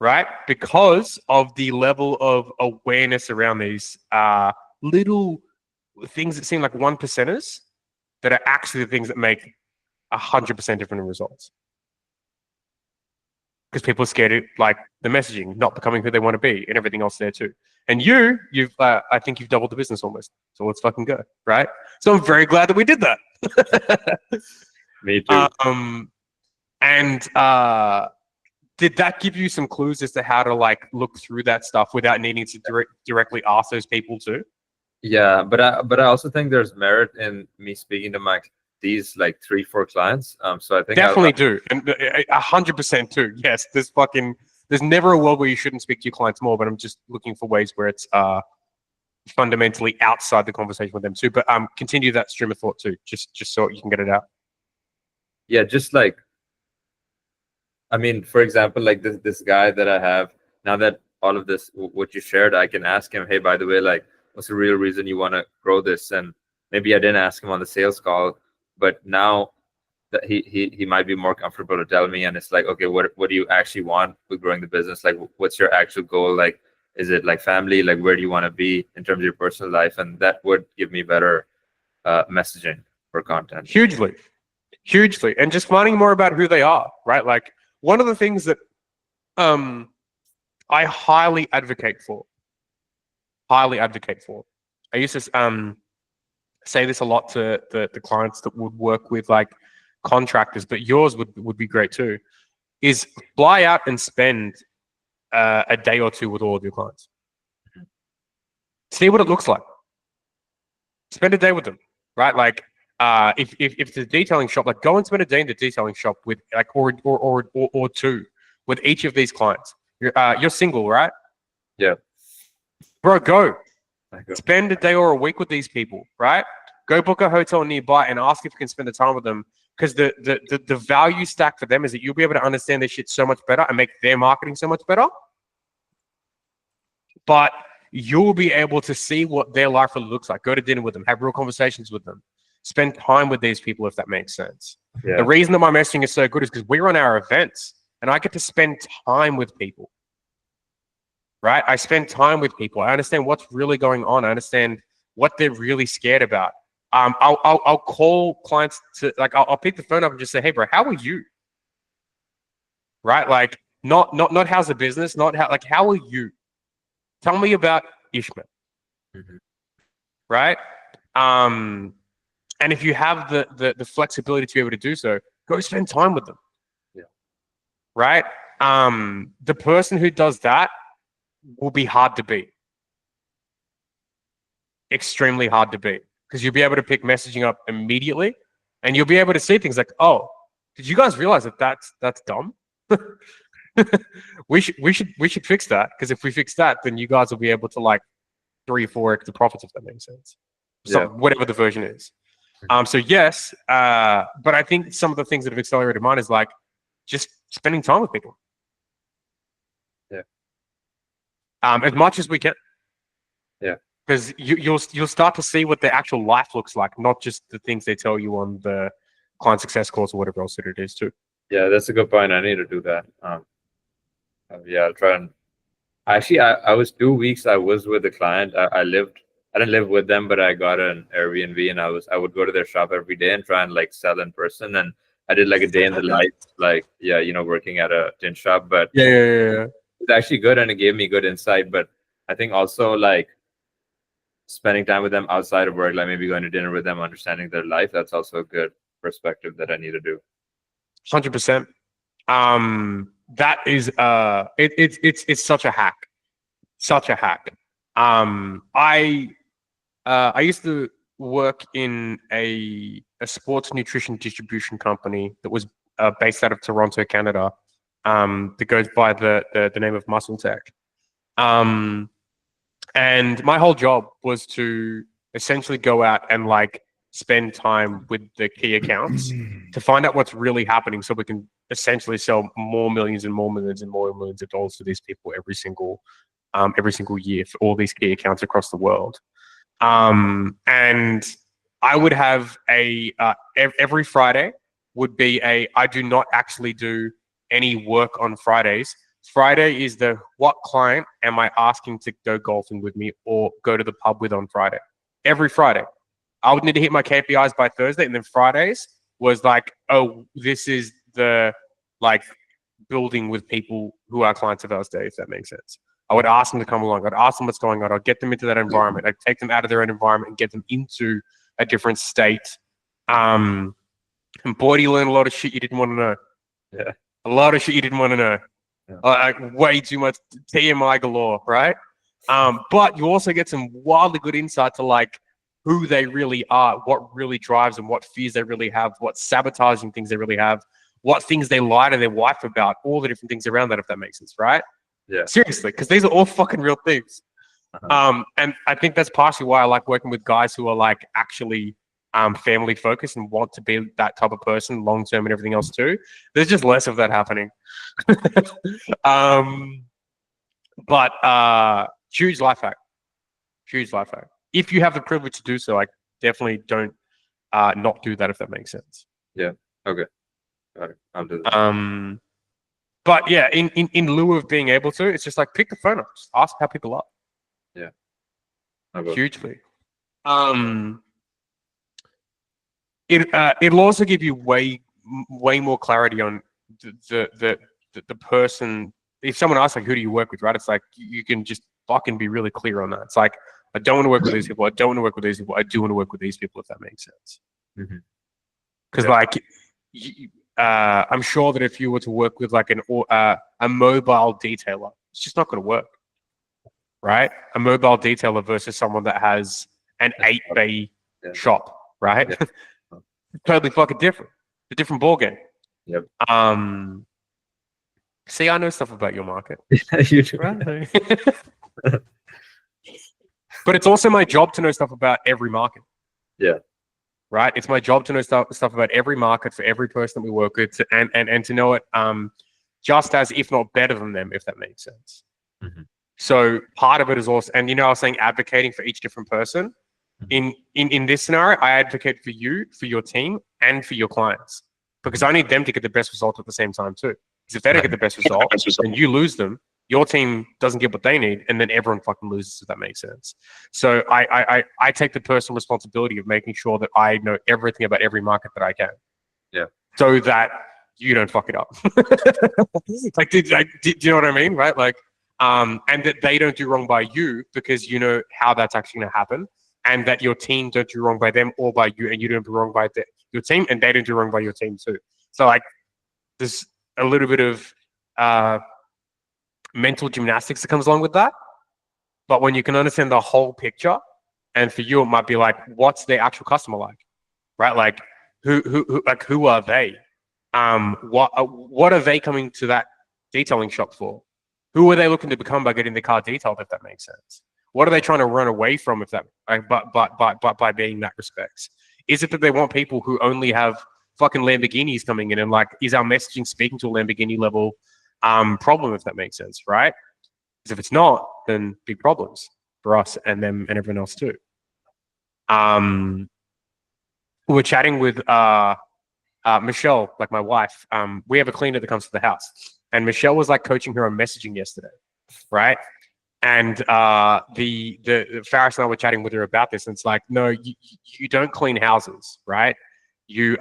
Right? Because of the level of awareness around these little things that seem like 1%ers that are actually the things that make 100% different results. Because people are scared of like the messaging, not becoming who they want to be, and everything else there too. And you've I think you've doubled the business almost. So let's fucking go, right? So I'm very glad that we did that. Me too. Did that give you some clues as to how to like look through that stuff without needing to directly ask those people too? Yeah, but I also think there's merit in me speaking to these like 3-4 clients. So I think definitely do, and 100% too. Yes, there's never a world where you shouldn't speak to your clients more, but I'm just looking for ways where it's fundamentally outside the conversation with them too. But continue that stream of thought too, just so you can get it out. Yeah, just like, I mean, for example, like this guy that I have now, that all of this what you shared, I can ask him, hey, by the way, like, what's the real reason you want to grow this? And maybe I didn't ask him on the sales call, but now that he might be more comfortable to tell me, and it's like, okay, what do you actually want with growing the business? Like, what's your actual goal? Like, is it like family? Like, where do you want to be in terms of your personal life? And that would give me better messaging for content. Hugely. And just finding more about who they are, right? Like one of the things that I highly advocate for. I used to say this a lot to the clients that would work with like contractors, but yours would be great too, is fly out and spend a day or two with all of your clients. See what it looks like. Spend a day with them, right? Like if it's a detailing shop, like go and spend a day in the detailing shop with like or two with each of these clients. You're single, right? Yeah. Bro, go. I go. Spend a day or a week with these people, right? Go book a hotel nearby and ask if you can spend the time with them. Because the value stack for them is that you'll be able to understand their shit so much better and make their marketing so much better. But you'll be able to see what their life really looks like. Go to dinner with them, have real conversations with them, spend time with these people, if that makes sense. Yeah. The reason that my messaging is so good is because we run our events and I get to spend time with people. Right? I spend time with people. I understand what's really going on. I understand what they're really scared about. I'll call clients to like I'll pick the phone up and just say, hey bro, how are you? Right? Like not how's the business, not how like how are you? Tell me about Ishmael. Mhm. Right? And if you have the flexibility to be able to do so, go spend time with them. Yeah. Right? The person who does that will be hard to beat. Extremely hard to beat. Because you'll be able to pick messaging up immediately and you'll be able to see things like, oh, did you guys realize that that's dumb? we should fix that, because if we fix that, then you guys will be able to like 3 or 4x the profits, if that makes sense. So Yeah. whatever the version is. So yes, but I think some of the things that have accelerated mine is like just spending time with people. Yeah. As much as we can. Yeah. Because you'll start to see what their actual life looks like, not just the things they tell you on the client success course or whatever else that it is too. Yeah, that's a good point. I need to do that. Yeah, I'll try and actually I was 2 weeks I was with the client. I didn't live with them, but I got an Airbnb and I would go to their shop every day and try and like sell in person. And I did like a day in the life, like working at a tin shop. But Yeah. it's actually good and it gave me good insight. But I think also like spending time with them outside of work, like maybe going to dinner with them, understanding their life, that's also a good perspective that I need to do. 100%. That is it's such a hack. Such a hack. I used to work in a sports nutrition distribution company that was based out of Toronto, Canada. That goes by the name of Muscle Tech. And my whole job was to essentially go out and like spend time with the key accounts to find out what's really happening, so we can essentially sell more millions and more millions and more millions of dollars to these people every single year for all these key accounts across the world. And I would have every Friday would be I do not actually do any work on Fridays. Friday is what client am I asking to go golfing with me or go to the pub with on Friday? Every Friday. I would need to hit my KPIs by Thursday, and then Fridays was like, oh, this is the like building with people who are clients of ours day, if that makes sense. I would ask them to come along. I'd ask them what's going on. I'd get them into that environment. I'd take them out of their own environment and get them into a different state. And boy, do you learn a lot of shit you didn't want to know. Yeah. A lot of shit you didn't want to know. Yeah. Like way too much TMI galore, right? But you also get some wildly good insight to like who they really are, what really drives them, what fears they really have, what sabotaging things they really have, what things they lie to their wife about, all the different things around that, if that makes sense, right? Yeah. Seriously, because these are all fucking real things. And I think that's partially why I like working with guys who are like actually family focused and want to be that type of person long term and everything else too. There's just less of that happening. But huge life hack. Huge life hack. If you have the privilege to do so, I definitely don't not do that, if that makes sense. Yeah. Okay. Got it. I'll do that. But yeah, in lieu of being able to, it's just like pick the phone up, just ask how people are. Yeah. I will. Hugely. It'll also give you way more clarity on the person. If someone asks like, who do you work with, right? It's like you can just fucking be really clear on that. It's like, I don't want to work with these people. I don't want to work with these people. I do want to work with these people, if that makes sense. Because like, I'm sure that if you were to work with like a mobile detailer, it's just not going to work, right? A mobile detailer versus someone that has an 8 bay shop, right? totally fucking different. It's a different ballgame. Yep. See, I know stuff about your market. You do. Right? But it's also my job to know stuff about every market. Yeah. Right? It's my job to know stuff about every market for every person that we work with, and to know it just as, if not better than them, if that makes sense. Mm-hmm. So part of it is also, and I was saying advocating for each different person. In this scenario, I advocate for you, for your team, and for your clients, because I need them to get the best result at the same time too. Because if they don't get the best result, then you lose them. Your team doesn't get what they need, and then everyone fucking loses, if that makes sense. So I take the personal responsibility of making sure that I know everything about every market that I can. Yeah. So that you don't fuck it up. Like, do you know what I mean? Right? Like, and that they don't do wrong by you, because you know how that's actually going to happen, and that your team don't do wrong by them or by you, and you don't do wrong by your team, and they don't do wrong by your team too. So like, there's a little bit of mental gymnastics that comes along with that. But when you can understand the whole picture, and for you, it might be like, what's their actual customer like, right? Like, who are they? What are they coming to that detailing shop for? Who are they looking to become by getting the car detailed, if that makes sense? What are they trying to run away from, if that, but by being that respects? Is it that they want people who only have fucking Lamborghinis coming in, and like, is our messaging speaking to a Lamborghini level problem, if that makes sense, right? Because if it's not, then big problems for us and them and everyone else too. We were chatting with Michelle, like my wife. We have a cleaner that comes to the house, and Michelle was like coaching her on messaging yesterday, right? And the Faris and I were chatting with her about this, and it's like, no, you don't clean houses, right? You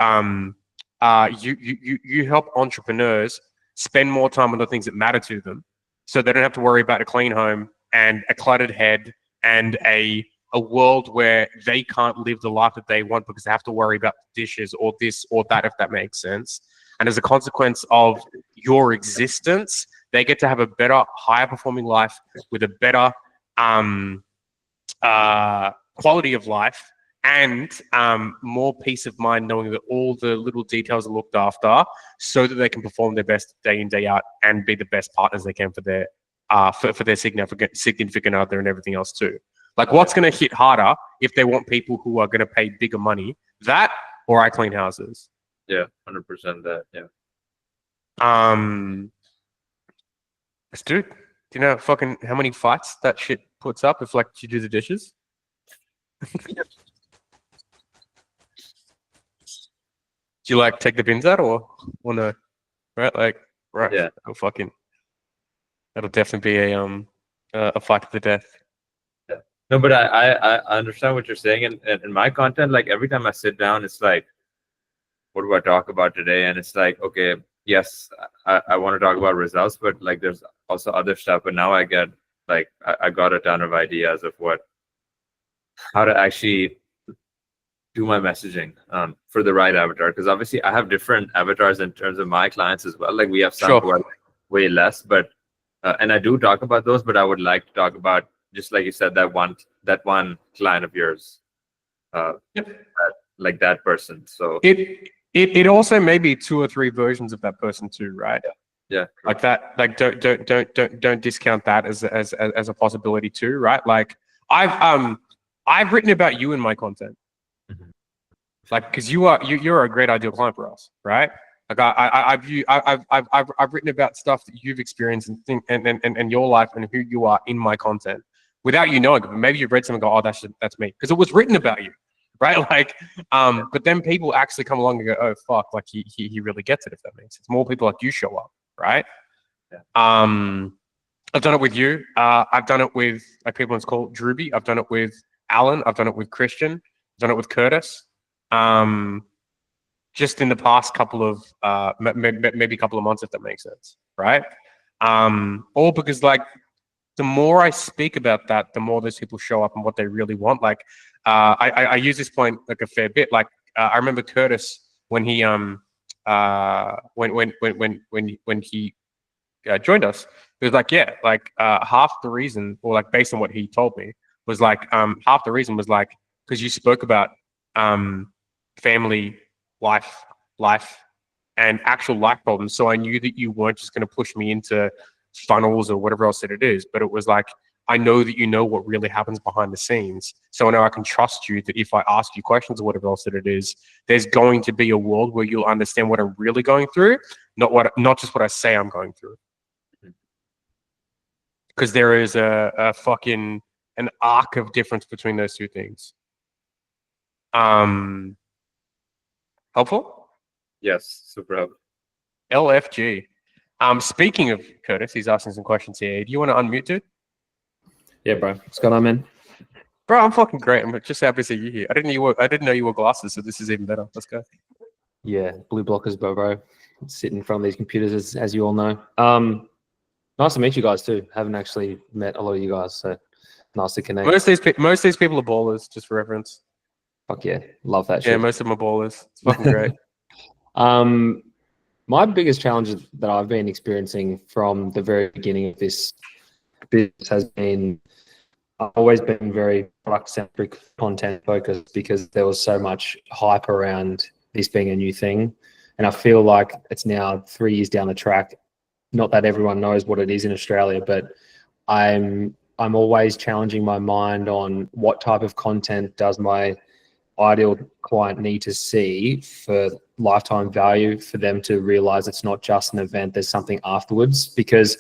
help entrepreneurs spend more time on the things that matter to them, so they don't have to worry about a clean home and a cluttered head and a world where they can't live the life that they want because they have to worry about dishes or this or that, if that makes sense. And as a consequence of your existence, they get to have a better, higher performing life with a better quality of life, and more peace of mind, knowing that all the little details are looked after, so that they can perform their best day in, day out, and be the best partners they can for their significant other and everything else too. Like, what's going to hit harder if they want people who are going to pay bigger money? That, or I clean houses? Yeah, 100% that. Yeah. Dude, do you know fucking how many fights that shit puts up if like you do the dishes? Do you like take the bins out or no? Right, like, right? Yeah. Oh, fucking, that'll definitely be a fight to the death. Yeah. No, but I understand what you're saying, and in my content, like every time I sit down, it's like, what do I talk about today? And it's like, okay, yes, I want to talk about results, but like there's also other stuff. But now I get like I got a ton of ideas of how to actually do my messaging for the right avatar, because obviously I have different avatars in terms of my clients as well. Like we have some Sure. who are way less, but and I do talk about those, but I would like to talk about, just like you said, that one client of yours, like that person. So it also may be 2 or 3 versions of that person too, right? Yeah. Like that. Like don't discount that as a possibility too, right? Like I've written about you in my content. Mhm. Like, because you're a great ideal client for us, right? Like I've written about stuff that you've experienced and your life and who you are in my content without you knowing it. But maybe you've read something and go, oh, that's me, because it was written about you, right? Like, but then people actually come along and go, oh fuck, like he really gets it, if that makes sense. More people like you show up, right? Yeah. I've done it with you. I've done it with like people it's called Drewby. I've done it with Alan. I've done it with Christian. I've done it with Curtis. Just in the past couple of maybe a couple of months, if that makes sense, right? All because like the more I speak about that, the more those people show up and what they really want. Like I use this point like a fair bit. Like I remember Curtis when he when he joined us. It was like, yeah, like half the reason, or like based on what he told me, was like half the reason was like because you spoke about family life, and actual life problems. So I knew that you weren't just going to push me into funnels or whatever else that it is, but it was like, I know that you know what really happens behind the scenes. So now I can trust you that if I ask you questions or whatever else that it is, there's going to be a world where you'll understand what I'm really going through, not just what I say I'm going through. Because there is a fucking an arc of difference between those two things. Helpful? Yes, super helpful. LFG. Speaking of Curtis, he's asking some questions here. Do you want to unmute, dude? Yeah, bro. What's going on, man? Bro, I'm fucking great. I'm just happy to see you here. I didn't know you wore glasses, so this is even better. Let's go. Yeah, blue blockers, bro. Sit in front of these computers, as you all know. Nice to meet you guys too. Haven't actually met a lot of you guys, so nice to connect. Most of these people are ballers, just for reference. Fuck yeah, love that shit. Yeah, most of them are ballers. It's fucking great. My biggest challenge that I've been experiencing from the very beginning of this business has been, I've always been very product-centric, content-focused, because there was so much hype around this being a new thing. And I feel like it's now 3 years down the track. Not that everyone knows what it is in Australia, but I'm always challenging my mind on what type of content does my ideal client need to see for lifetime value, for them to realize it's not just an event, there's something afterwards. Because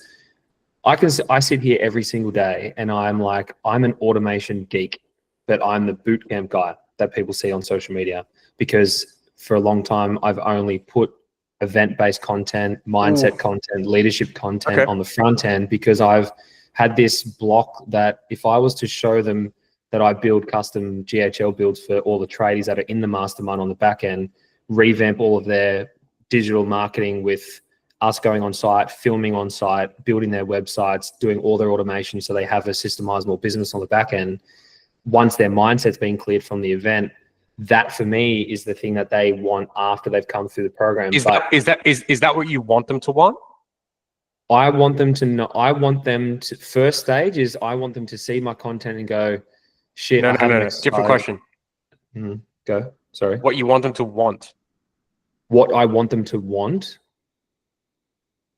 I sit here every single day and I'm like, I'm an automation geek, but I'm the bootcamp guy that people see on social media, because for a long time I've only put event-based content, mindset content, leadership content on the front end, because I've had this block that if I was to show them that I build custom GHL builds for all the tradies that are in the mastermind on the back end, revamp all of their digital marketing with us going on site, filming on site, building their websites, doing all their automation so they have a systemizable business on the back end. Once their mindset's been cleared from the event, that for me is the thing that they want after they've come through the program. Is that what you want them to want? I want them to know. I want them to, first stage is I want them to see my content and go, shit. No. Different question. Go. Sorry. What you want them to want? What I want them to want?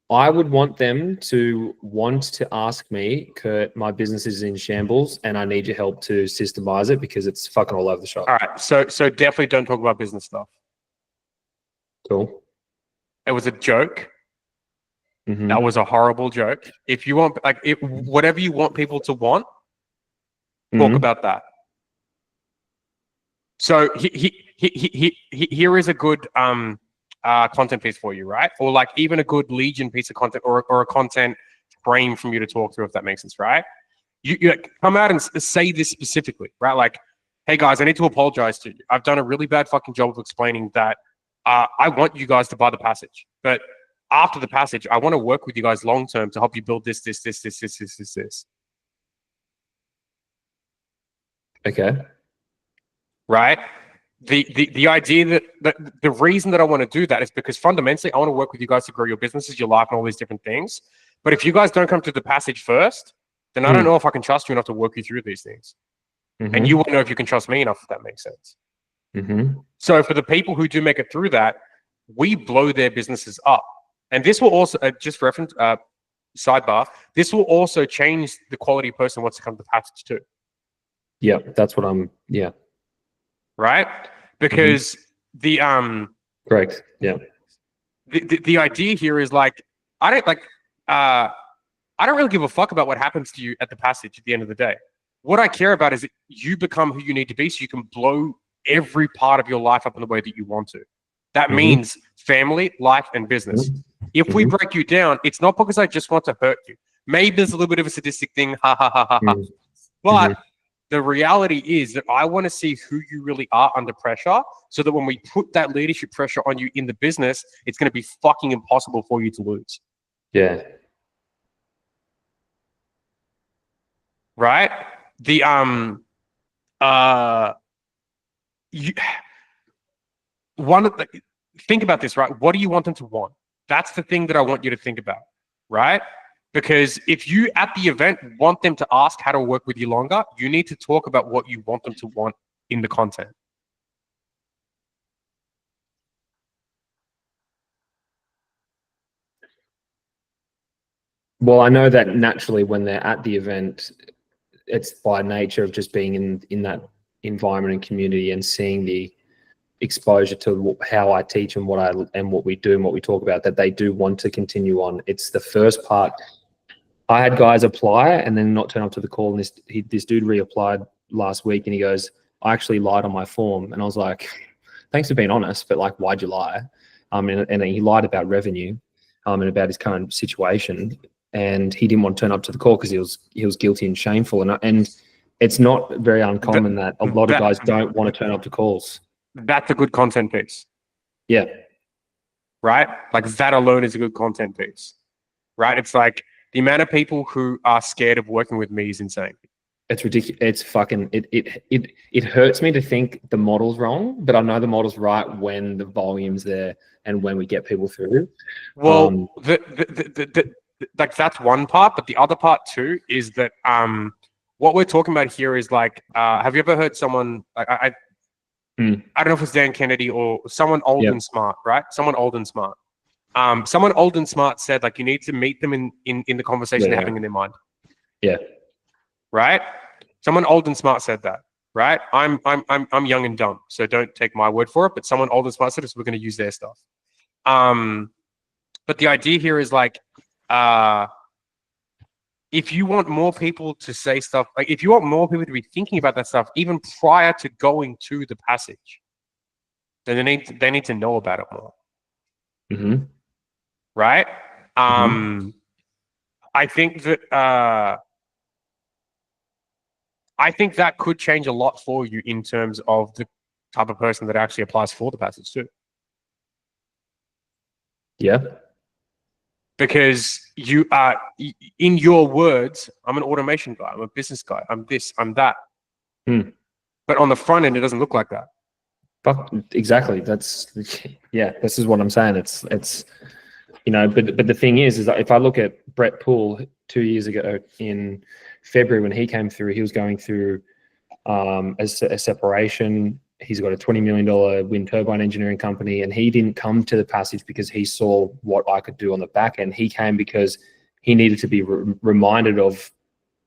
I would want them to want to ask me, Kurt, my business is in shambles and I need your help to systemize it because it's fucking all over the shop. All right. So definitely don't talk about business stuff. Cool. It was a joke. That was a horrible joke. If you want, whatever you want people to want, talk about that. So here is a good content piece for you, right? Or like even a good Legion piece of content, or a content frame from you to talk through, if that makes sense, right? You come out and say this specifically, right? Like, hey guys, I need to apologize to you. I've done a really bad fucking job of explaining that I want you guys to buy the passage, but after the passage, I want to work with you guys long term to help you build this. Okay. Right? The idea that the reason that I want to do that is because fundamentally I want to work with you guys to grow your businesses, your life, and all these different things. But if you guys don't come to the passage first, then I don't know if I can trust you enough to work you through these things. And you won't know if you can trust me enough, if that makes sense. So for the people who do make it through that, we blow their businesses up. And this will also, just for reference, sidebar, this will also change the quality of person who wants to come to the passage too. Yeah, that's what right? Because the correct. Yeah. The idea here is like, I don't really give a fuck about what happens to you at the passage at the end of the day. What I care about is that you become who you need to be so you can blow every part of your life up in the way that you want to. That means family, life, and business. If we break you down, it's not because I just want to hurt you. Maybe there's a little bit of a sadistic thing, but the reality is that I want to see who you really are under pressure, so that when we put that leadership pressure on you in the business, it's going to be fucking impossible for you to lose. Yeah. Right? Think about this, right? What do you want them to want? That's the thing that I want you to think about, right? Because if you at the event want them to ask how to work with you longer, you need to talk about what you want them to want in the content. Well, I know that naturally when they're at the event, it's by nature of just being in that environment and community and seeing the exposure to how I teach and what we do and what we talk about, that they do want to continue on. It's the first part. I had guys apply and then not turn up to the call, and this dude reapplied last week, and he goes, I actually lied on my form. And I was like, thanks for being honest, but like, why'd you lie? And he lied about revenue and about his current situation, and he didn't want to turn up to the call because he was guilty and shameful. And it's not very uncommon that a lot of guys don't want to turn up to calls. That's a good content piece. Yeah. Right? Like that alone is a good content piece. Right? It's like the amount of people who are scared of working with me is insane. It's ridiculous. It's fucking, it hurts me to think the model's wrong, but I know the model's right when the volume's there and when we get people through. Well, like that's one part, but the other part too is that what we're talking about here is like, have you ever heard someone like I don't know if it's Dan Kennedy or someone old and smart, right? Someone old and smart. Someone old and smart said like you need to meet them in the conversation they're having in their mind. Yeah. Right? Someone old and smart said that, right? I'm young and dumb, so don't take my word for it. But someone old and smart said it, so we're going to use their stuff. But the idea here is like, if you want more people to say stuff, like if you want more people to be thinking about that stuff, even prior to going to the passage, then they need to know about it more. Mm-hmm. Right? I think that. I think that could change a lot for you in terms of the type of person that actually applies for the passage too. Yeah. Because you are, in your words, I'm an automation guy, I'm a business guy, I'm this, I'm that. But on the front end, it doesn't look like that. Fuck, exactly. That's, yeah, this is what I'm saying. It's you know, but the thing is that if I look at Brett Poole 2 years ago in February when he came through, he was going through a separation. He's got a $20 million wind turbine engineering company, and he didn't come to the passage because he saw what I could do on the back end. He came because he needed to be reminded of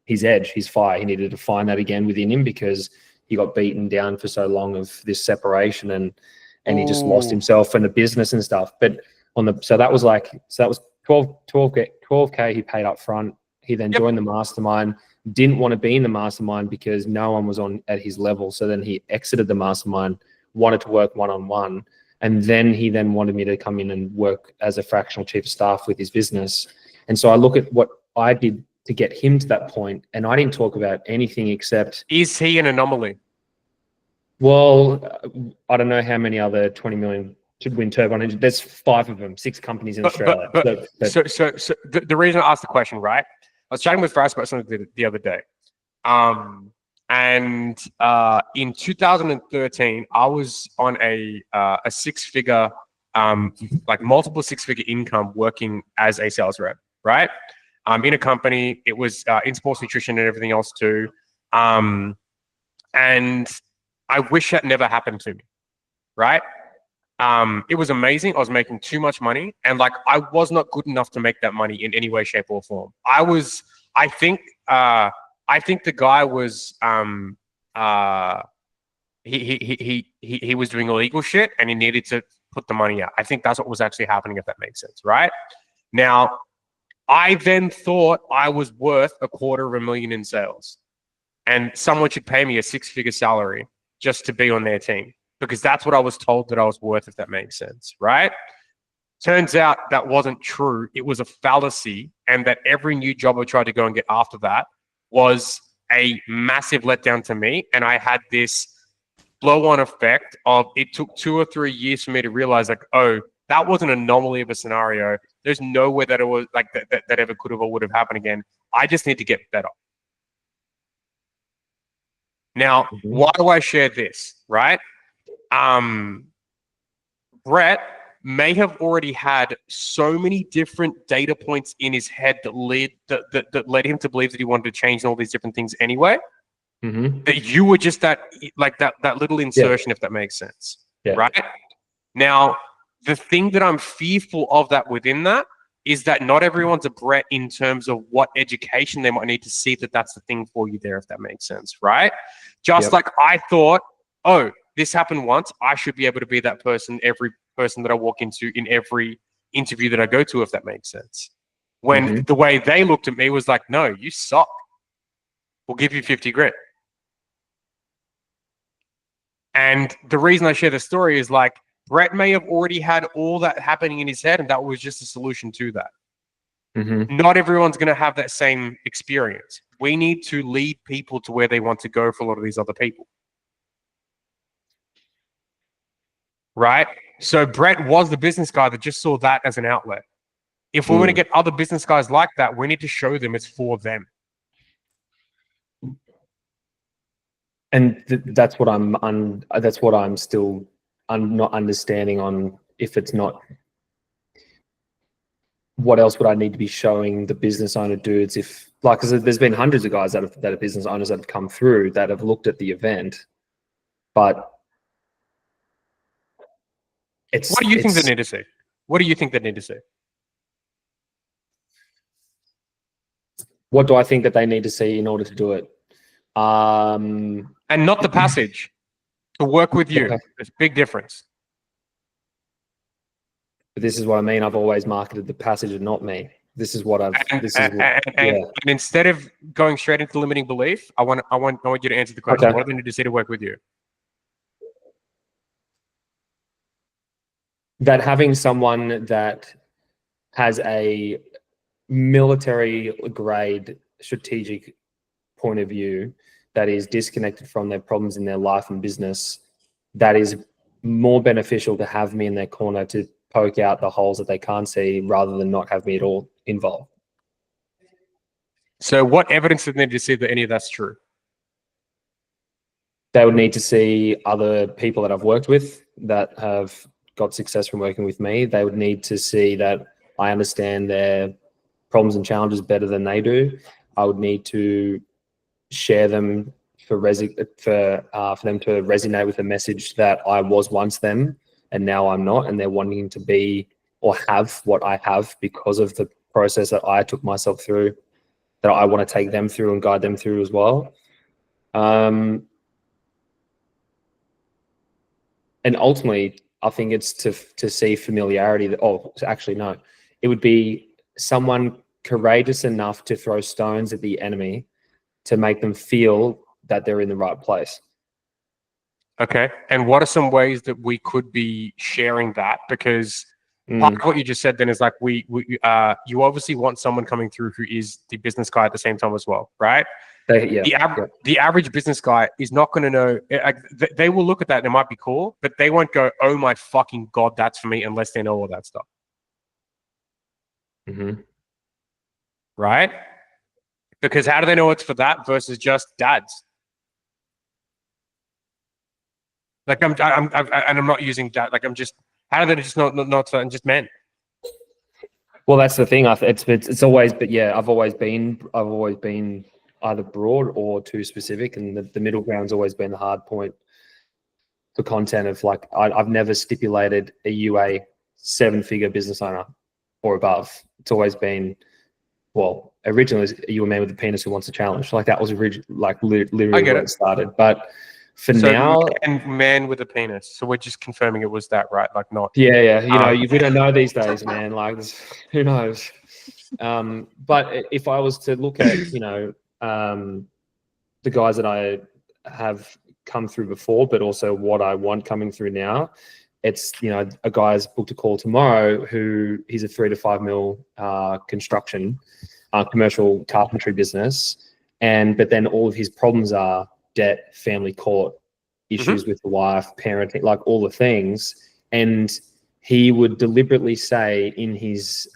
his edge, his fire. He needed to find that again within him because he got beaten down for so long of this separation, and he just lost himself in the business and stuff. But so that was 12K he paid up front. He then joined the mastermind, didn't want to be in the mastermind because no one was at his level. So then he exited the mastermind, wanted to work one-on-one. And then he wanted me to come in and work as a fractional chief of staff with his business. And so I look at what I did to get him to that point, and I didn't talk about anything except... Is he an anomaly? Well, I don't know how many other 20 million wind turbine engines. There's 5 of them, 6 companies in Australia. So the reason I asked the question, right? I was chatting with Faris about something the other day. And in 2013, I was on a 6-figure, like multiple 6-figure income working as a sales rep, right? In a company. It was in sports nutrition and everything else too. And I wish that never happened to me, right? It was amazing. I was making too much money, and like I was not good enough to make that money in any way, shape, or form. I think the guy was he was doing illegal shit, and he needed to put the money out. I think that's what was actually happening, if that makes sense, right? Now, I then thought I was worth $250,000 in sales, and someone should pay me a 6-figure salary just to be on their team, because that's what I was told that I was worth, if that makes sense, right? Turns out that wasn't true. It was a fallacy, and that every new job I tried to go and get after that was a massive letdown to me. And I had this blow-on effect of it took 2 or 3 years for me to realize, like, oh, that was an anomaly of a scenario. There's no way that it was like that ever could have or would have happened again. I just need to get better. Now, why do I share this, right? Brett may have already had so many different data points in his head that led him to believe that he wanted to change all these different things anyway. That you were just that little insertion, if that makes sense, right? Now, the thing that I'm fearful of that within that is that not everyone's a Brett in terms of what education they might need to see that that's the thing for you there, if that makes sense, right? Just like I thought, oh, this happened once, I should be able to be that person, every person that I walk into in every interview that I go to, if that makes sense. When the way they looked at me was like, no, you suck. We'll give you 50 grand. And the reason I share the story is like, Brett may have already had all that happening in his head, and that was just a solution to that. Not everyone's going to have that same experience. We need to lead people to where they want to go for a lot of these other people. Right? So Brett was the business guy that just saw that as an outlet. If we want to get other business guys like that, we need to show them it's for them. And that's what I'm not understanding on if it's not. What else would I need to be showing the business owner dudes if, like, because there's been hundreds of guys that are business owners that have come through that have looked at the event, but it's. What do you think they need to see? What do you think they need to see? What do I think that they need to see in order to do it? And not the passage. To work with you. There's a big difference. But this is what I mean. I've always marketed the passage and not me. This is what I've. And instead of going straight into limiting belief, I want you to answer the question. What do they need to see to work with you? That having someone that has a military grade strategic point of view that is disconnected from their problems in their life and business, that is more beneficial to have me in their corner to poke out the holes that they can't see rather than not have me at all involved. So what evidence do they need to see that any of that's true? They would need to see other people that I've worked with that have got success from working with me. They would need to see that I understand their problems and challenges better than they do. I would need to share them for them to resonate with the message that I was once them and now I'm not, and they're wanting to be or have what I have because of the process that I took myself through, that I want to take them through and guide them through as well. And ultimately, I think it's to see familiarity. No, it would be someone courageous enough to throw stones at the enemy to make them feel that they're in the right place. Okay. And what are some ways that we could be sharing that? Because part of what you just said then is like you obviously want someone coming through who is the business guy at the same time as well, right? The average business guy is not going to know. They will look at that and it might be cool, but they won't go, "Oh my fucking God, that's for me," unless they know all that stuff. Right? Because how do they know it's for that versus just dads? Like I'm not using dad. Like how do they just not just men? Well, that's the thing. It's always, but yeah, I've always been either broad or too specific, and the middle ground's always been the hard point for content. Of like, I've never stipulated a UA 7-figure business owner or above. It's always been, well, originally are you a man with a penis who wants a challenge? Like that was literally where it started. But for now, and man with a penis. So we're just confirming it was that, right? Like not. Yeah. We don't know these days, man. Like who knows? But if I was to look at, the guys that I have come through before, but also what I want coming through now, it's, a guy's booked a call tomorrow who he's a 3 to 5 mil construction, commercial carpentry business. But then all of his problems are debt, family court, issues with the wife, parenting, like all the things. And he would deliberately say in his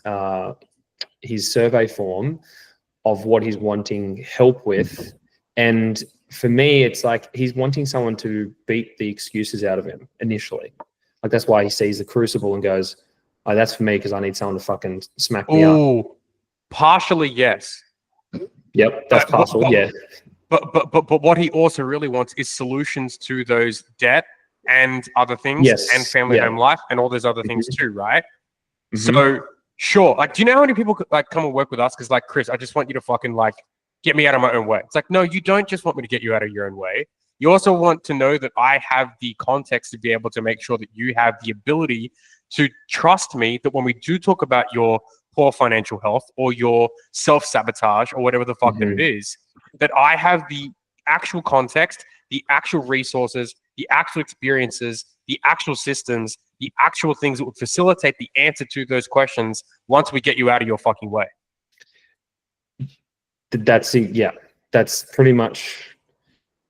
survey form of what he's wanting help with. And for me, it's like he's wanting someone to beat the excuses out of him initially. Like that's why he sees the crucible and goes, "Oh, that's for me because I need someone to fucking smack me up." Partially, yes. Yep, that's partial, yeah. But what he also really wants is solutions to those debt and other things, and family home life and all those other things too, right? So Sure. Like, do you know how many people like come and work with us? Because like, Chris, I just want you to fucking like get me out of my own way. It's like, no, you don't just want me to get you out of your own way. You also want to know that I have the context to be able to make sure that you have the ability to trust me that when we do talk about your poor financial health or your self-sabotage or whatever the fuck that it is, that I have the actual context, the actual resources, the actual experiences, the actual systems, the actual things that would facilitate the answer to those questions once we get you out of your fucking way. That's pretty much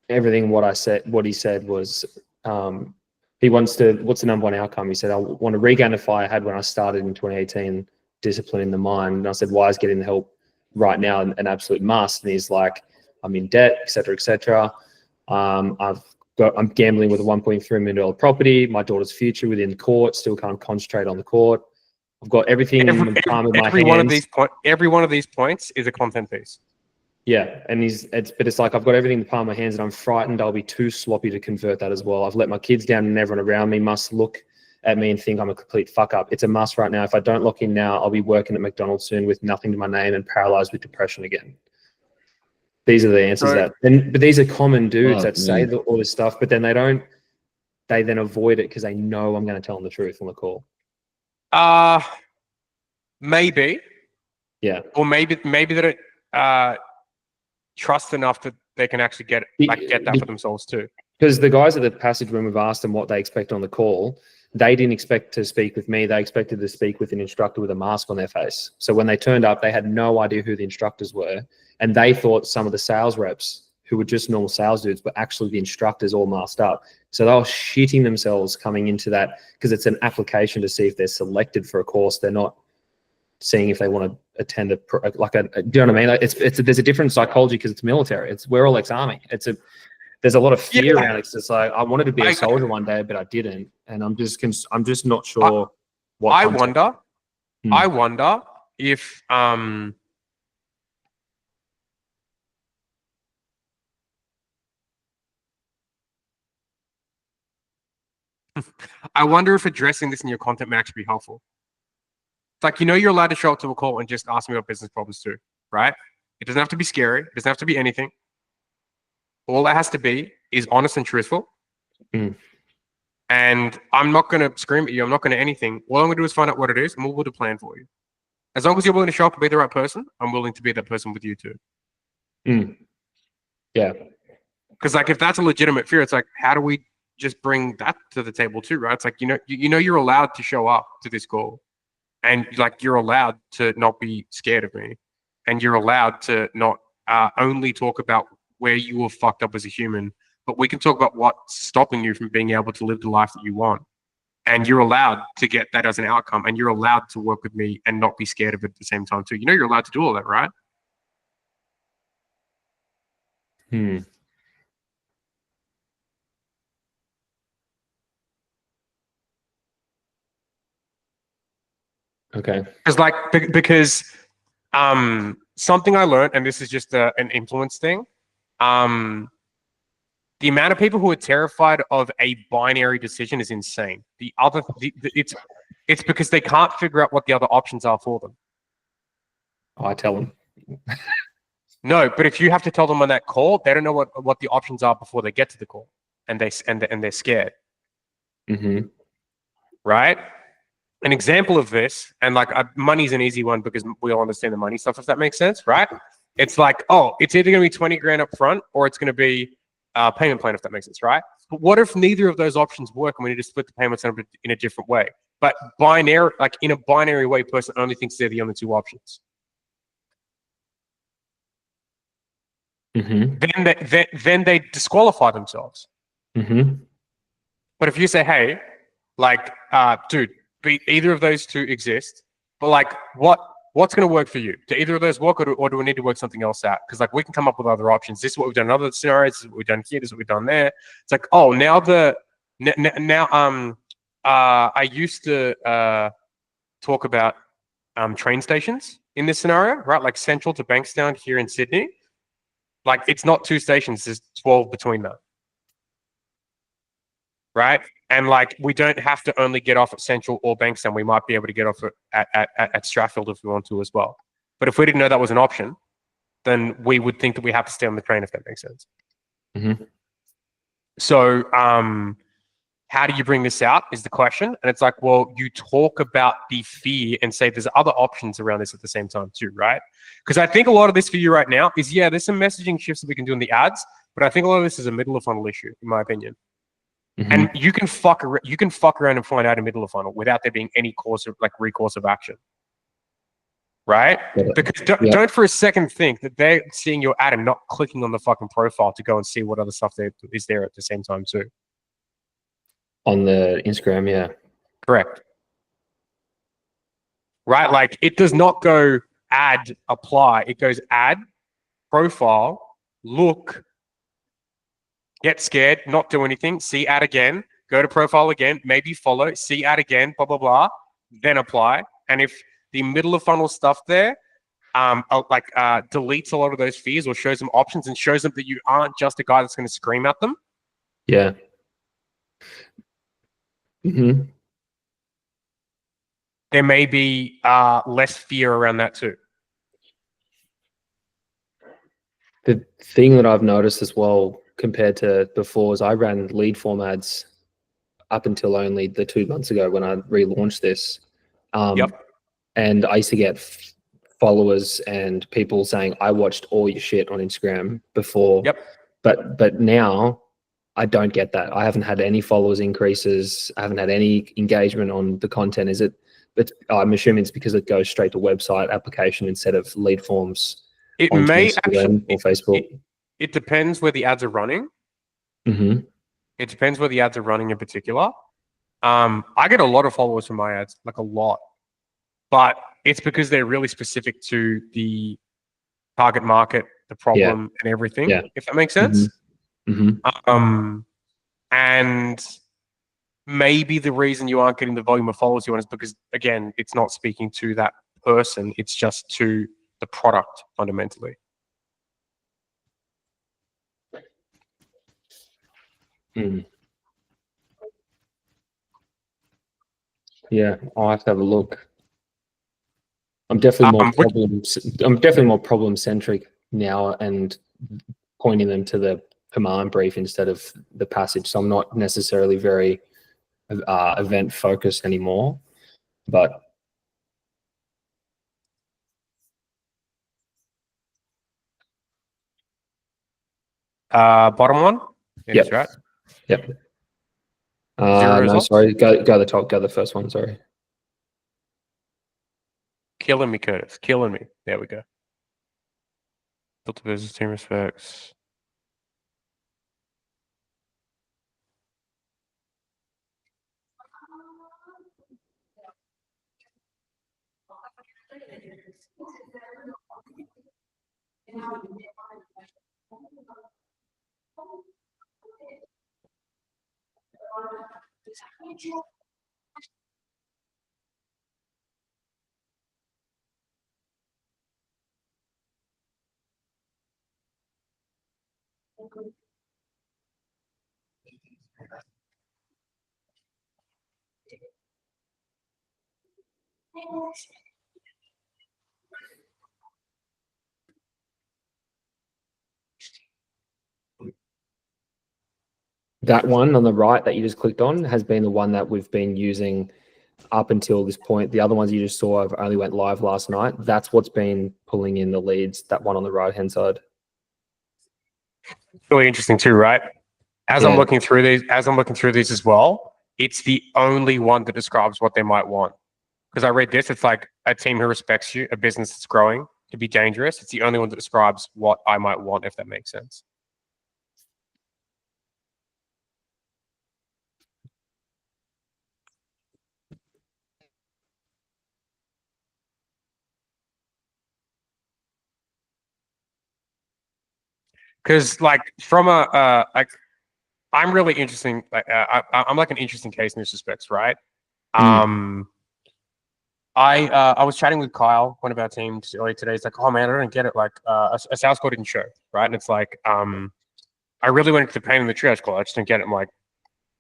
everything what I said. What he said was he wants to, what's the number one outcome? He said, I want to regain the fire I had when I started in 2018, discipline in the mind. And I said, why is getting the help right now an absolute must? And he's like, I'm in debt, et cetera, et cetera. I'm gambling with a $1.3 million property, my daughter's future within court, still can't concentrate on the court. I've got everything in the palm of my hands. Every one of these points is a content piece. Yeah, and it's like I've got everything in the palm of my hands, and I'm frightened I'll be too sloppy to convert that as well. I've let my kids down, and everyone around me must look at me and think I'm a complete fuck up. It's a must right now. If I don't lock in now, I'll be working at McDonald's soon with nothing to my name and paralyzed with depression again. These are the answers but these are common dudes that say all this stuff, but then they then avoid it because they know I'm going to tell them the truth on the call. Maybe. Yeah. Or maybe they don't trust enough that they can actually get that for themselves too. Because the guys at the passage, when we've asked them what they expect on the call, they didn't expect to speak with me. They expected to speak with an instructor with a mask on their face. So when they turned up, they had no idea who the instructors were. And they thought some of the sales reps who were just normal sales dudes were actually the instructors all masked up. So they were shitting themselves coming into that because it's an application to see if they're selected for a course. They're not seeing if they want to attend do you know what I mean? Like there's a different psychology because it's military. We're all ex-army. There's a lot of fear around it. It's just like, I wanted to be a soldier one day, but I didn't. And I'm just not sure what I wonder if I wonder if addressing this in your content may actually be helpful. It's like, you're allowed to show up to a call and just ask me about business problems too, right? It doesn't have to be scary. It doesn't have to be anything. All it has to be is honest and truthful. And I'm not going to scream at you. I'm not going to anything. All I'm going to do is find out what it is, and we'll build a plan for you. As long as you're willing to show up and be the right person, I'm willing to be that person with you too. Yeah. Because like, if that's a legitimate fear, it's like, how do we just bring that to the table too, right? It's like, you're allowed to show up to this call, and like, you're allowed to not be scared of me, and you're allowed to not only talk about where you were fucked up as a human, but we can talk about what's stopping you from being able to live the life that you want. And you're allowed to get that as an outcome, and you're allowed to work with me and not be scared of it at the same time too. You're allowed to do all that, right? Okay. Because something I learned, and this is just an influence thing, the amount of people who are terrified of a binary decision is insane. It's because they can't figure out what the other options are for them. I tell them. No, but if you have to tell them on that call, they don't know what the options are before they get to the call, and they're scared. Right? An example of this, and like money's an easy one because we all understand the money stuff, if that makes sense, right? It's like, it's either going to be 20 grand up front or it's going to be a payment plan, if that makes sense, right? But what if neither of those options work and we need to split the payments in a different way? But in a binary way, person only thinks they're the only two options. Then they disqualify themselves. But if you say, hey, like, dude, either of those two exist, but like, what's going to work for you? Do either of those work, or do we need to work something else out? Because like, we can come up with other options. This is what we've done in other scenarios. This is what we've done here. This is what we've done there. It's like, I used to talk about train stations in this scenario, right? Like Central to Bankstown here in Sydney. Like, it's not 2 stations. There's 12 between them. right? And like, we don't have to only get off at Central or Bankstown. We might be able to get off at Strathfield if we want to as well. But if we didn't know that was an option, then we would think that we have to stay on the train, if that makes sense. Mhm. So, how do you bring this out is the question. And it's like, well, you talk about the fear and say there's other options around this at the same time too, right? Because I think a lot of this for you right now is, yeah, there's some messaging shifts that we can do in the ads, but I think a lot of this is a middle of funnel issue, in my opinion. Mhm. And you can fuck around and find out a middle of funnel without there being any recourse of action, right? Got it. Because Yeah. don't for a second think that they're seeing your ad and not clicking on the fucking profile to go and see what other stuff there is there at the same time too. On the Instagram, yeah. Correct. Right? Like, it does not go add, apply. It goes add, profile, look, get scared, not do anything, see ad again, go to profile again, maybe follow, see ad again, blah, blah, blah, then apply. And if the middle of funnel stuff there deletes a lot of those fears or shows them options and shows them that you aren't just a guy that's going to scream at them. Yeah. Hmm. There may be less fear around that too. The thing that I've noticed as well compared to before is I ran lead form ads up until only the 2 months ago when I relaunched this. Yep. And I used to get followers and people saying, I watched all your shit on Instagram before. Yep. But now I don't get that. I haven't had any followers increases. I haven't had any engagement on the content. Is it? But I'm assuming it's because it goes straight to website application instead of lead forms. It onto may Instagram actually, or Facebook. it depends where the ads are running. Mm-hmm. It depends where the ads are running in particular. I get a lot of followers from my ads, like a lot. But it's because they're really specific to the target market, the problem, and everything, if that makes sense. Mm-hmm. And maybe the reason you aren't getting the volume of followers you want is because, again, it's not speaking to that person. It's just to the product fundamentally. Mm. Yeah, I'll have to have a look. I'm definitely more problem centric now and pointing them to the command brief instead of the passage. So I'm not necessarily very event focused anymore, but Bottom one? Yep. Right. Yep. Zero no, results? sorry. Go the top. Go the first one. Sorry. Killing me, Curtis. Killing me. There we go. Built a business team respects. That one on the right that you just clicked on has been the one that we've been using up until this point. The other ones you just saw have only went live last night. That's what's been pulling in the leads, that one on the right-hand side. Really interesting too, right? As I'm looking through these as well, it's the only one that describes what they might want. Because I read this, it's like a team who respects you, a business that's growing, to be dangerous. It's the only one that describes what I might want, if that makes sense. Because like from I'm really interesting. I'm like an interesting case in this respects, right? I was chatting with Kyle, one of our teams earlier today. He's like, "Oh man, I don't get it. Like a sales call didn't show, right?" And it's like, I really went into the pain in the triage call. I just didn't get it. I'm like,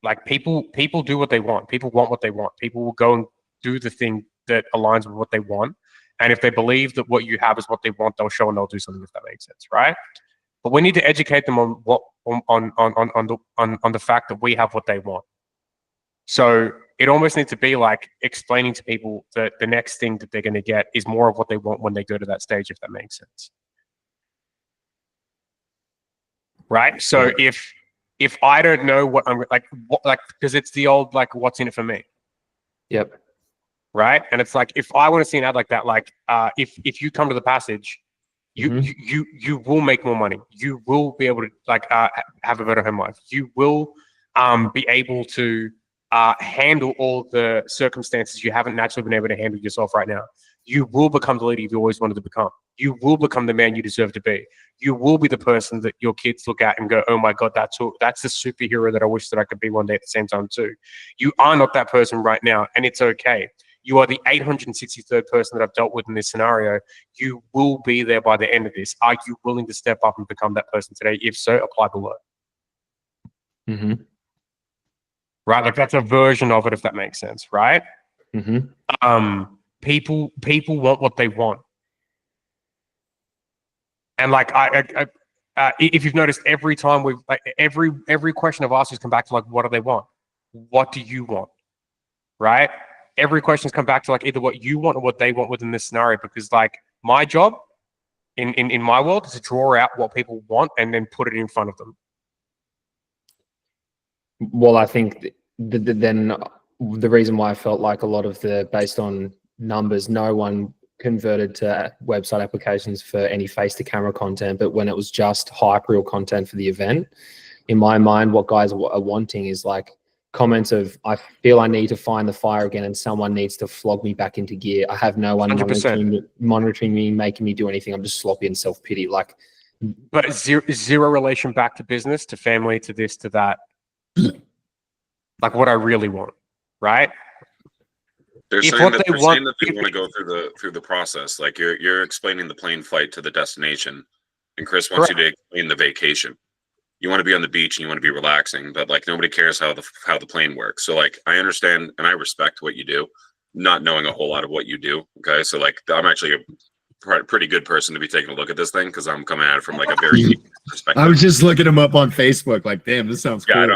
Like people do what they want. People want what they want. People will go and do the thing that aligns with what they want. And if they believe that what you have is what they want, they'll show and they'll do something, if that makes sense, right? But we need to educate them on what on the fact that we have what they want. So it almost needs to be like explaining to people that the next thing that they're going to get is more of what they want when they go to that stage, if that makes sense. Right? So if I don't know what I'm like, because it's the old like, what's in it for me? Yep. Right? And it's like, if I want to see an ad like that, like if you come to the passage, you will make more money. You will be able to like have a better home life. You will be able to handle all the circumstances you haven't naturally been able to handle yourself right now. You will become the leader you've always wanted to become. You will become the man you deserve to be. You will be the person that your kids look at and go, oh my God, that's the superhero that I wish that I could be one day at the same time too. You are not that person right now, and it's okay. You are the 863rd person that I've dealt with in this scenario. You will be there by the end of this. Are you willing to step up and become that person today? If so, apply below. Right? Like that's a version of it, if that makes sense, right? People want what they want. And like if you've noticed, every time we've like every question I've asked has come back to like, what do they want? What do you want? Right? Every question's come back to like either what you want or what they want within this scenario, because like my job in my world is to draw out what people want and then put it in front of them. Well, I think then the reason why I felt like a lot of the, based on numbers, no one converted to website applications for any face-to-camera content, but when it was just hype-reel content for the event, in my mind, what guys are wanting is like comments of, I feel I need to find the fire again and someone needs to flog me back into gear. I have no one monitoring me, making me do anything. I'm just sloppy and self-pity. Like, but zero relation back to business, to family, to this, to that. Like what I really want, right? They're saying that they want to go through the process. Like you're explaining the plane flight to the destination, and Chris wants you to explain the vacation. You want to be on the beach and you want to be relaxing, but like nobody cares how the plane works. So like I understand and I respect what you do, not knowing a whole lot of what you do. Okay, so like I'm actually a pretty good person to be taking a look at this thing because I'm coming at it from like a very unique perspective. I was just looking him up on Facebook. Like, damn, this sounds cool. I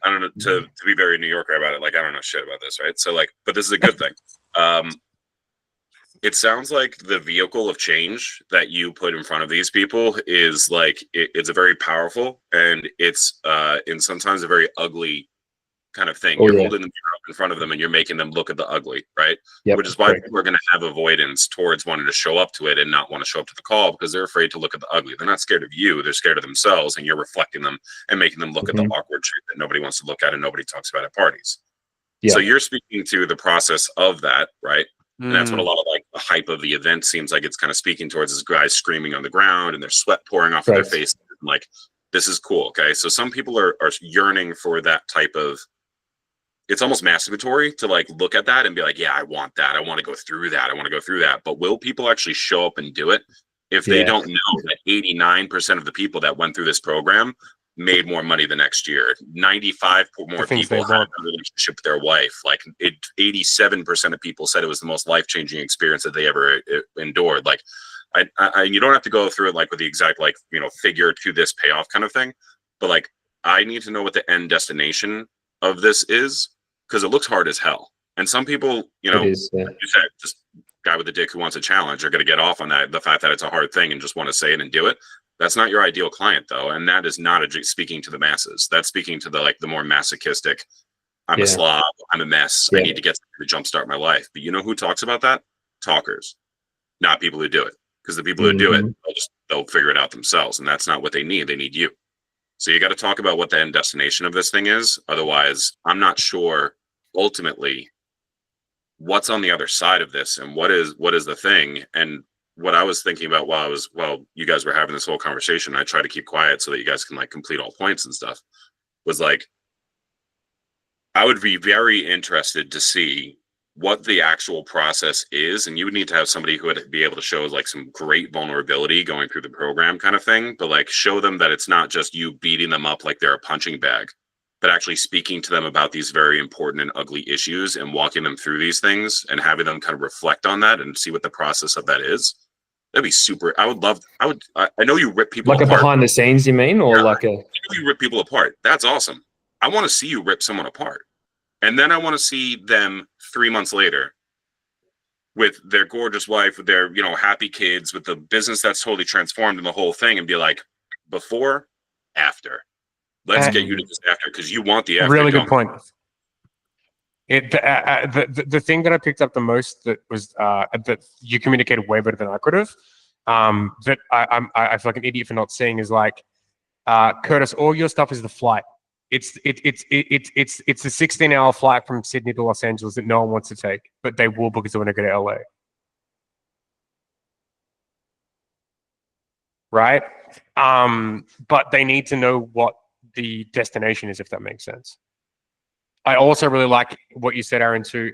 don't know. To be very New Yorker about it, like I don't know shit about this, right? So like, but this is a good thing. It sounds like the vehicle of change that you put in front of these people is like it's a very powerful and it's in sometimes a very ugly kind of thing. You're holding the mirror up in front of them and you're making them look at the ugly, right? Which is why people are going to have avoidance towards wanting to show up to it and not want to show up to the call because they're afraid to look at the ugly. They're not scared of you. They're scared of themselves, and you're reflecting them and making them look at the awkward truth that nobody wants to look at and nobody talks about at parties. So you're speaking to the process of that, right? And that's what a lot of like the hype of the event seems like it's kind of speaking towards, is guys screaming on the ground and their sweat pouring off of their face. Like, this is cool. Okay. So some people are yearning for that type of, it's almost masturbatory to like look at that and be like, yeah, I want that. I want to go through that. I want to go through that. But will people actually show up and do it if they don't know that 89% of the people that went through this program made more money the next year? 95 more people had a relationship with their wife. Like 87% of people said it was the most life-changing experience that they ever endured. Like I you don't have to go through it like with the exact like, you know, figure to this payoff kind of thing. But like, I need to know what the end destination of this is, because it looks hard as hell. And some people, you know, like you said, just guy with a dick who wants a challenge are going to get off on that, the fact that it's a hard thing and just want to say it and do it. That's not your ideal client though. And that is not speaking to the masses. That's speaking to the, like the more masochistic, I'm a slob, I'm a mess. I need to get something to jumpstart my life. But you know who talks about that? Talkers, not people who do it. Because the people who do it, they'll figure it out themselves. And that's not what they need. They need you. So you got to talk about what the end destination of this thing is. Otherwise, I'm not sure ultimately what's on the other side of this and what is the thing. And what I was thinking about while you guys were having this whole conversation, I try to keep quiet so that you guys can like complete all points and stuff, was like, I would be very interested to see what the actual process is. And you would need to have somebody who would be able to show like some great vulnerability going through the program kind of thing, but like show them that it's not just you beating them up like they're a punching bag. but actually speaking to them about these very important and ugly issues and walking them through these things and having them kind of reflect on that and see what the process of that is. That'd be super. I know you rip people Like apart. a behind the scenes, you mean, or like a? I know you rip people apart. That's awesome. I want to see you rip someone apart. And then I want to see them 3 months later with their gorgeous wife, with their, happy kids, with the business that's totally transformed and the whole thing, and be like, before, after. Let's get you to this after, because you want the after. Really good point. The thing that I picked up the most that was that you communicated way better than I could have. That I feel like an idiot for not seeing is like, Curtis, all your stuff is the flight. It's a 16-hour flight from Sydney to Los Angeles that no one wants to take, but they will because they want to go to LA. Right? But they need to know what the destination is, if that makes sense. I also really like what you said, Aaron, too,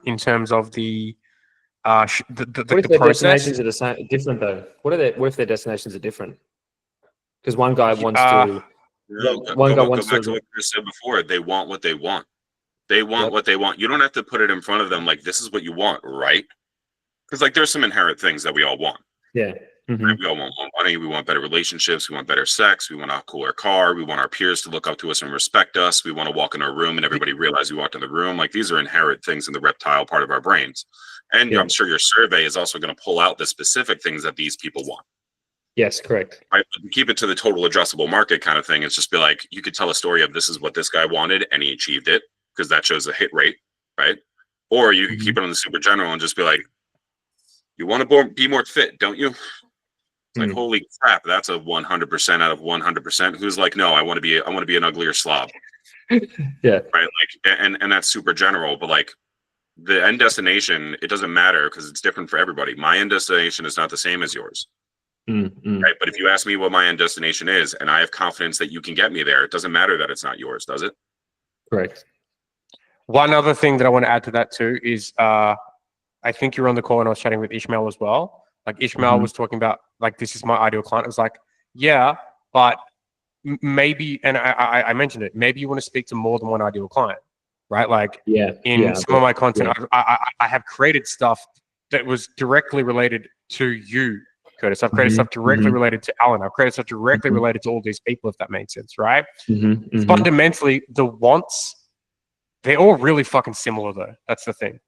in terms of the What if their process. destinations are the same, different though? What if their destinations are different? Because one guy wants to. One guy wants go back to. to what Chris said before. They want what they want. They want Yep. what they want. You don't have to put it in front of them like, this is what you want, right? Because like there's some inherent things that we all want. Yeah. Mhm. Right? We all want more money. We want better relationships. We want better sex. We want a cooler car. We want our peers to look up to us and respect us. We want to walk in our room and everybody realize we walked in the room. Like these are inherent things in the reptile part of our brains. And Yeah. I'm sure your survey is also going to pull out the specific things that these people want. Yes, correct. Right? But keep it to the total addressable market kind of thing. It's just be like, you could tell a story of this is what this guy wanted and he achieved it, because that shows a hit rate, right? Or you can keep it on the super general and just be like, you want to be more fit, don't you? Like, holy crap, that's a 100% out of 100%. Who's like, no, I want to be an uglier slob. Yeah. Right. Like, and that's super general, but like the end destination, it doesn't matter because it's different for everybody. My end destination is not the same as yours. Right. But if you ask me what my end destination is, and I have confidence that you can get me there, it doesn't matter that it's not yours, does it? Correct. One other thing that I want to add to that too is, I think you were on the call and I was chatting with Ishmael as well. Like Ishmael was talking about, like, this is my ideal client. I was like, yeah, but maybe, and I mentioned it, maybe you want to speak to more than one ideal client, right? Like some of my content, I have created stuff that was directly related to you, Curtis. I've created stuff directly related to Alan. I've created stuff directly related to all these people, if that makes sense, right? Fundamentally, the wants, they're all really fucking similar though. That's the thing,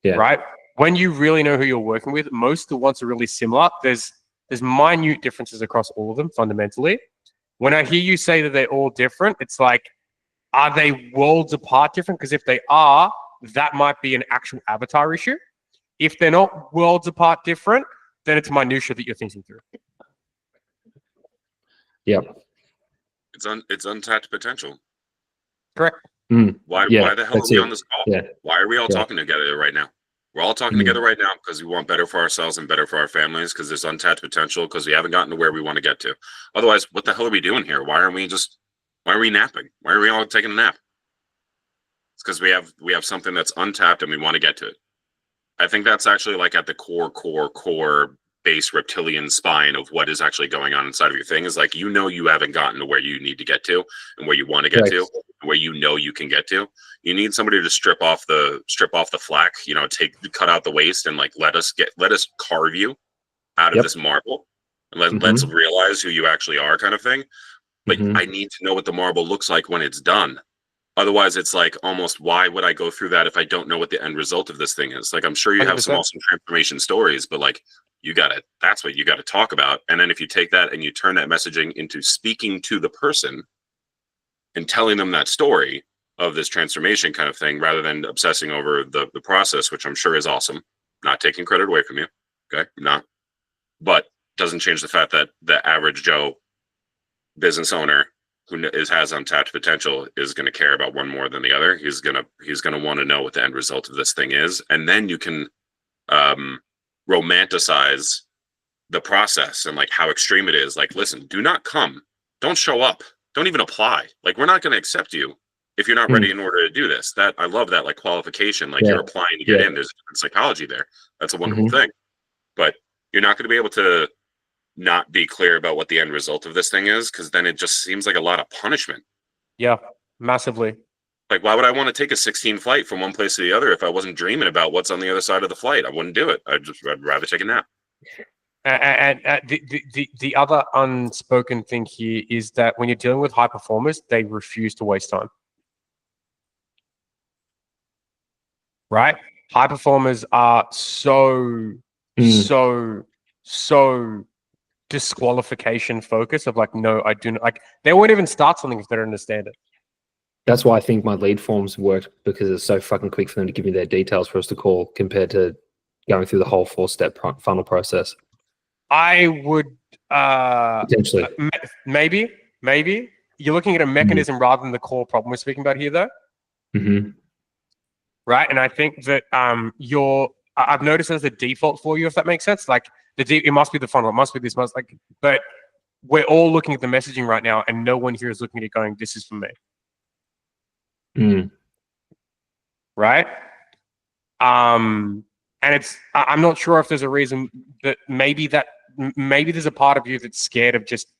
right? When you really know who you're working with, most of the wants are really similar. There's minute differences across all of them fundamentally. When I hear you say that they're all different, it's like, are they worlds apart different? Because if they are, that might be an actual avatar issue. If they're not worlds apart different, then it's minutia that you're thinking through. Yep. It's untapped potential. Correct. Why the hell are we on this call? Why are we all talking together right now? We're all talking together right now because we want better for ourselves and better for our families, because there's untapped potential, because we haven't gotten to where we want to get to. Otherwise, what the hell are we doing here? Why are we napping? Why are we all taking a nap? It's because we have something that's untapped and we want to get to it. I think that's actually like at the core base reptilian spine of what is actually going on inside of your thing, is like, you haven't gotten to where you need to get to and where you want to get to, where you can get to. You need somebody to strip off the flack, cut out the waste and like let us carve you out of this marble and let's realize who you actually are, kind of thing. But I need to know what the marble looks like when it's done. Otherwise, it's like, almost, why would I go through that if I don't know what the end result of this thing is? Like, I'm sure you have 100%. Some awesome transformation stories, but like, that's what you got to talk about. And then if you take that and you turn that messaging into speaking to the person and telling them that story of this transformation kind of thing, rather than obsessing over the process, which I'm sure is awesome, not taking credit away from you. Okay. But doesn't change the fact that the average Joe business owner who has untapped potential is going to care about one more than the other. He's going to want to know what the end result of this thing is. And then you can romanticize the process and like how extreme it is. Like, listen, do not come, don't show up, don't even apply. Like, we're not going to accept you if you're not ready in order to do this. That, I love that, like, qualification, like you're applying to get in. There's psychology there. That's a wonderful thing. But you're not going to be able to not be clear about what the end result of this thing is, because then it just seems like a lot of punishment. Yeah, massively. Like, why would I want to take a 16 flight from one place to the other if I wasn't dreaming about what's on the other side of the flight? I wouldn't do it. I'd rather take a nap. And the other unspoken thing here is that when you're dealing with high performers, they refuse to waste time. Right? High performers are so disqualification focused of like, no, I do not, like, they won't even start something if they don't understand it. That's why I think my lead forms worked, because it's so fucking quick for them to give me their details for us to call compared to going through the whole 4-step funnel process. I would Potentially. maybe you're looking at a mechanism rather than the core problem we're speaking about here, though. Right, and I think that I've noticed as a default for you, if that makes sense. Like it must be the funnel, it must be this, but we're all looking at the messaging right now, and no one here is looking at it going, "This is for me." Right? And I'm not sure if there's a reason that maybe there's a part of you that's scared of just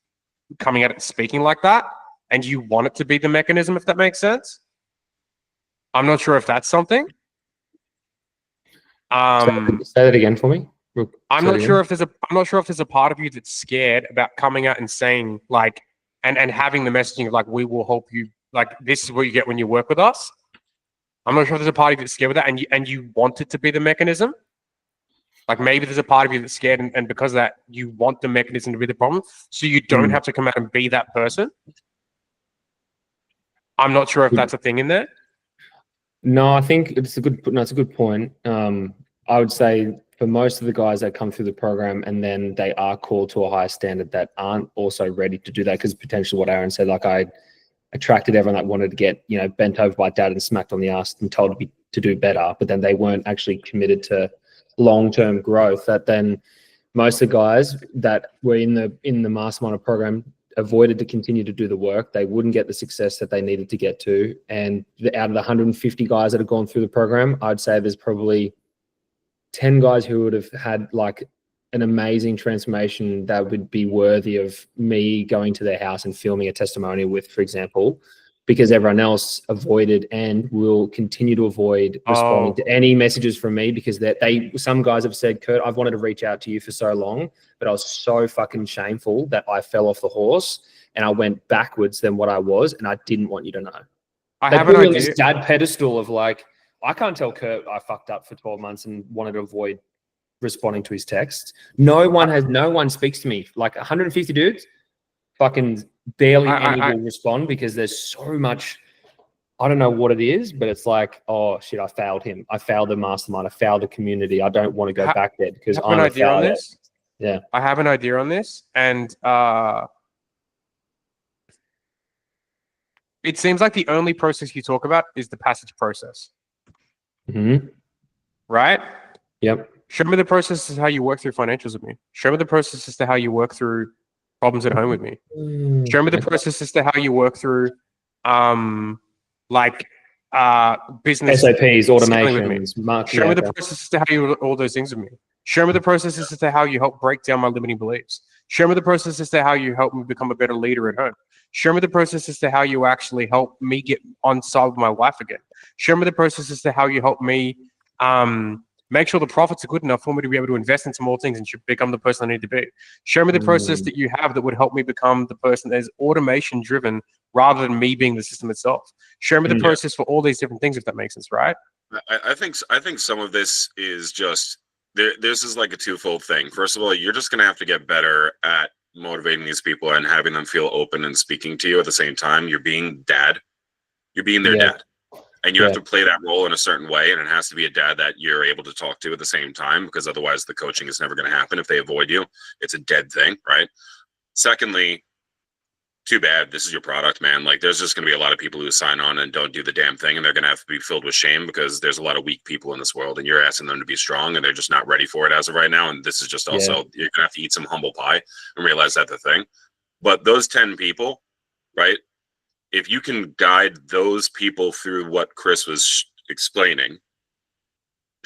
coming at it and speaking like that, and you want it to be the mechanism, if that makes sense. I'm not sure if that's something. Say that again for me. I'm not sure if there's a part of you that's scared about coming out and saying like, and having the messaging of like, we will help you. Like, this is what you get when you work with us. I'm not sure if there's a part of you that's scared with that, and you want it to be the mechanism. Like, maybe there's a part of you that's scared, and because of that, you want the mechanism to be the problem, so you don't have to come out and be that person. I'm not sure if that's a thing in there. No, I think it's a good point. I would say for most of the guys that come through the program and then they are called to a higher standard that aren't also ready to do that, because potentially what Aaron said, like I attracted everyone that wanted to get, bent over by dad and smacked on the ass and told to do better, but then they weren't actually committed to long-term growth. That then most of the guys that were in the mastermind program avoided to continue to do the work. They wouldn't get the success that they needed to get to. And out of the 150 guys that have gone through the program, I'd say there's probably 10 guys who would have had like an amazing transformation that would be worthy of me going to their house and filming a testimonial with, for example, because everyone else avoided and will continue to avoid responding to any messages from me, because some guys have said, Kurt, I've wanted to reach out to you for so long, but I was so fucking shameful that I fell off the horse and I went backwards than what I was, and I didn't want you to know. I have an idea. This dad pedestal of like, I can't tell Kurt I fucked up for 12 months and wanted to avoid responding to his texts. No one speaks to me. Like 150 dudes, fucking barely any will respond, because there's so much. I don't know what it is, but it's like, oh shit, I failed him. I failed the mastermind. I failed the community. I don't want to go back there because I'm a failure. Yeah, I have an idea on this, and it seems like the only process you talk about is the passage process. Right? Yep. Show me the process as how you work through financials with me. Show me the process as to how you work through problems at home with me. Show me the process as to how you work through business SOPs, automations, marketing. Show me the process as to how you do all those things with me. Show me the process as to how you help break down my limiting beliefs. Show me the process as to how you help me become a better leader at home. Show me the process as to how you actually help me get on side with my wife again. Show me the process as to how you help me make sure the profits are good enough for me to be able to invest into more things and become the person I need to be. Show me the process that you have that would help me become the person that is automation driven rather than me being the system itself. Show me the process for all these different things, if that makes sense, right? I think some of this is just this is like a twofold thing. First of all, you're just going to have to get better at motivating these people and having them feel open and speaking to you at the same time. You're being dad. You're being their dad. And you have to play that role in a certain way, and it has to be a dad that you're able to talk to at the same time, because otherwise the coaching is never going to happen. If they avoid you, it's a dead thing, right? Secondly, too bad. This is your product, man. Like, there's just going to be a lot of people who sign on and don't do the damn thing, and they're going to have to be filled with shame because there's a lot of weak people in this world, and you're asking them to be strong, and they're just not ready for it as of right now. And this is just also, you're going to have to eat some humble pie and realize that's the thing. But those 10 people, right? If you can guide those people through what Chris was explaining,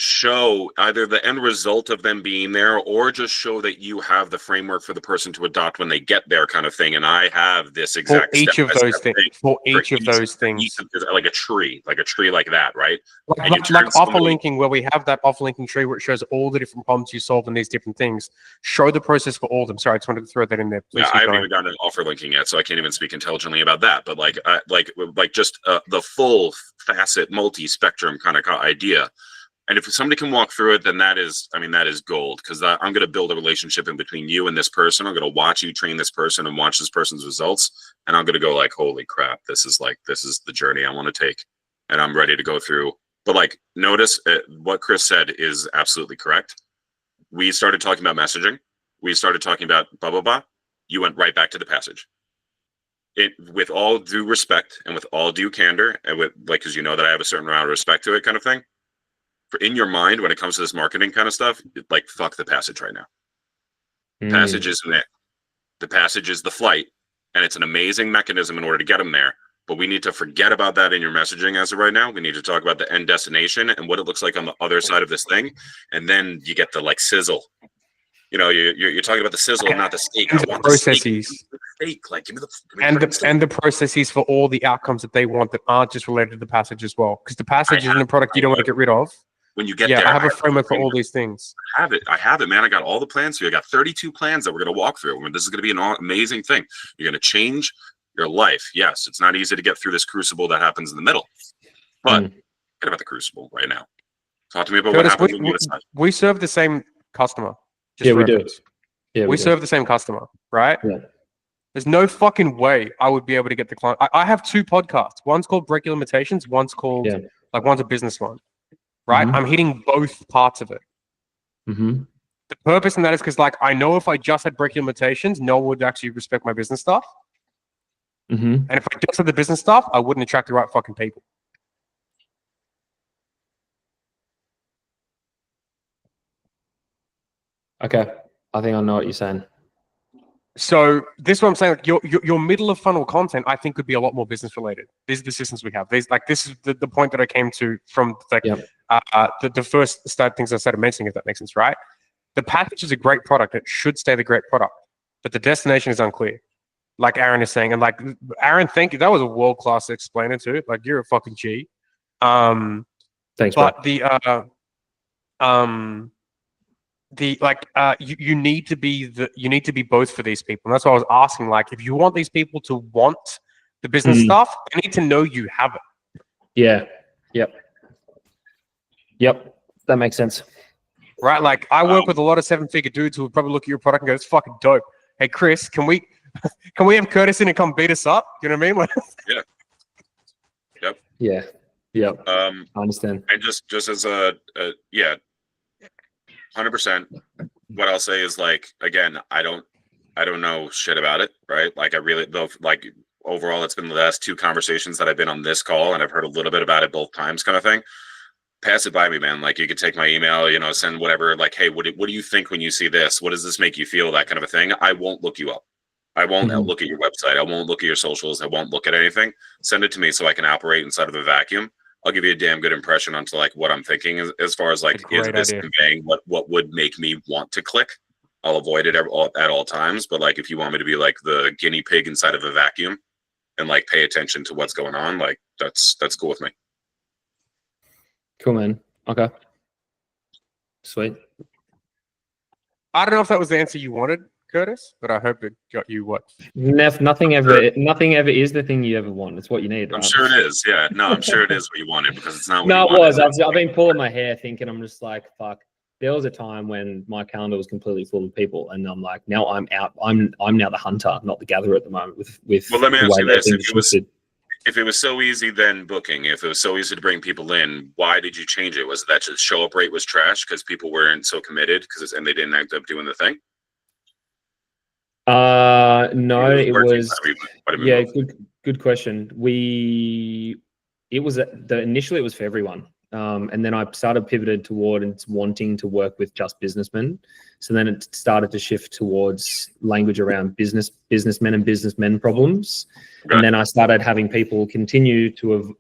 show either the end result of them being there, or just show that you have the framework for the person to adopt when they get there, kind of thing. And I have this exact for each of those things. For each of those things, like a tree like that, right? Like offer linking, where we have that offer linking tree where it shows all the different problems you solve in these different things. Show the process for all of them. Sorry, I just wanted to throw that in there. Please, yeah, I haven't even gotten an offer linking yet, so I can't even speak intelligently about that. But like just the full facet, multi-spectrum kind of idea. And if somebody can walk through it, then that is gold, because I'm going to build a relationship in between you and this person. I'm going to watch you train this person and watch this person's results. And I'm going to go like, holy crap, this is the journey I want to take. And I'm ready to go through. But like, notice what Chris said is absolutely correct. We started talking about messaging. We started talking about blah, blah, blah. You went right back to the passage. With all due respect and with all due candor, and with because you know that I have a certain amount of respect to it, kind of thing. In your mind, when it comes to this marketing kind of stuff, like, fuck the passage right now. Passage isn't it. The passage is the flight, and it's an amazing mechanism in order to get them there. But we need to forget about that in your messaging as of right now. We need to talk about the end destination and what it looks like on the other side of this thing. And then you get the like sizzle. You know, you're talking about the sizzle, and not the steak. And the processes. Like, give me the processes for all the outcomes that they want that aren't just related to the passage as well. Because the passage isn't a product you don't want to get rid of. When you get there, I have a framework for all these things. I have it, man. I got all the plans for you. I got 32 plans that we're going to walk through. This is going to be an amazing thing. You're going to change your life. Yes, it's not easy to get through this crucible that happens in the middle. But forget about the crucible right now. Talk to me about Curtis, what happens when you decide. We serve the same customer. Yeah, we do. Yeah, we serve the same customer, right? Yeah. There's no fucking way I would be able to get the client. I have two podcasts. One's called Break Your Limitations. One's called one's a business one. Right? I'm hitting both parts of it. The purpose in that is because, like, I know if I just had Break Your Limitations, no one would actually respect my business stuff. And if I just had the business stuff, I wouldn't attract the right fucking people. Okay. I think I know what you're saying. So this is what I'm saying. Like, your middle of funnel content, I think, could be a lot more business related. These are the systems we have. This is the point that I came to from the first things I started mentioning, if that makes sense, right? The package is a great product. It should stay the great product, but the destination is unclear. Like Aaron is saying, and like Aaron, thank you. That was a world-class explainer too. Like, you're a fucking G. Thanks, but bro. You need to be both for these people. And that's why I was asking, like, if you want these people to want the business stuff, they need to know you have it. Yeah. Yep. That makes sense. Right? Like, I work with a lot of 7-figure dudes who would probably look at your product and go, it's fucking dope. Hey, Chris, can we have Curtis in and come beat us up? You know what I mean? Like, yeah. Yep. Yeah. Yep. I understand. And just as a 100%. What I'll say is, like, again, I don't know shit about it, right? Like, I really, though, like, overall, it's been the last 2 conversations that I've been on this call, and I've heard a little bit about it both times, kind of thing. Pass it by me, man. Like, you could take my email, you know, send whatever, like, hey, what do you think when you see this? What does this make you feel? That kind of a thing. I won't look you up. I won't look at your website. I won't look at your socials. I won't look at anything. Send it to me so I can operate inside of a vacuum. I'll give you a damn good impression onto, like, what I'm thinking as far as, like, is this conveying what would make me want to click? I'll avoid it at all times. But, like, if you want me to be like the guinea pig inside of a vacuum and, like, pay attention to what's going on, like, that's cool with me. Cool, man. Okay. Sweet. I don't know if that was the answer you wanted, Curtis, but I hope it got you what. Nothing ever is the thing you ever want. It's what you need. I'm sure it is. Yeah. No, I'm sure it is what you wanted, because it's not what no, you it wanted. was. I've been pulling my hair thinking, I'm just like, fuck. There was a time when my calendar was completely full of people, and I'm like, now I'm out. I'm now the hunter, not the gatherer at the moment. Well, let me ask you this: if it was so easy then booking, if it was so easy to bring people in, why did you change it? Was it that just show up rate was trash because people weren't so committed and they didn't end up doing the thing? No, it was. Yeah, good question. Initially it was for everyone. And then I started pivoted towards wanting to work with just businessmen. So then it started to shift towards language around businessmen and businessmen problems. Okay. And then I started having people continue to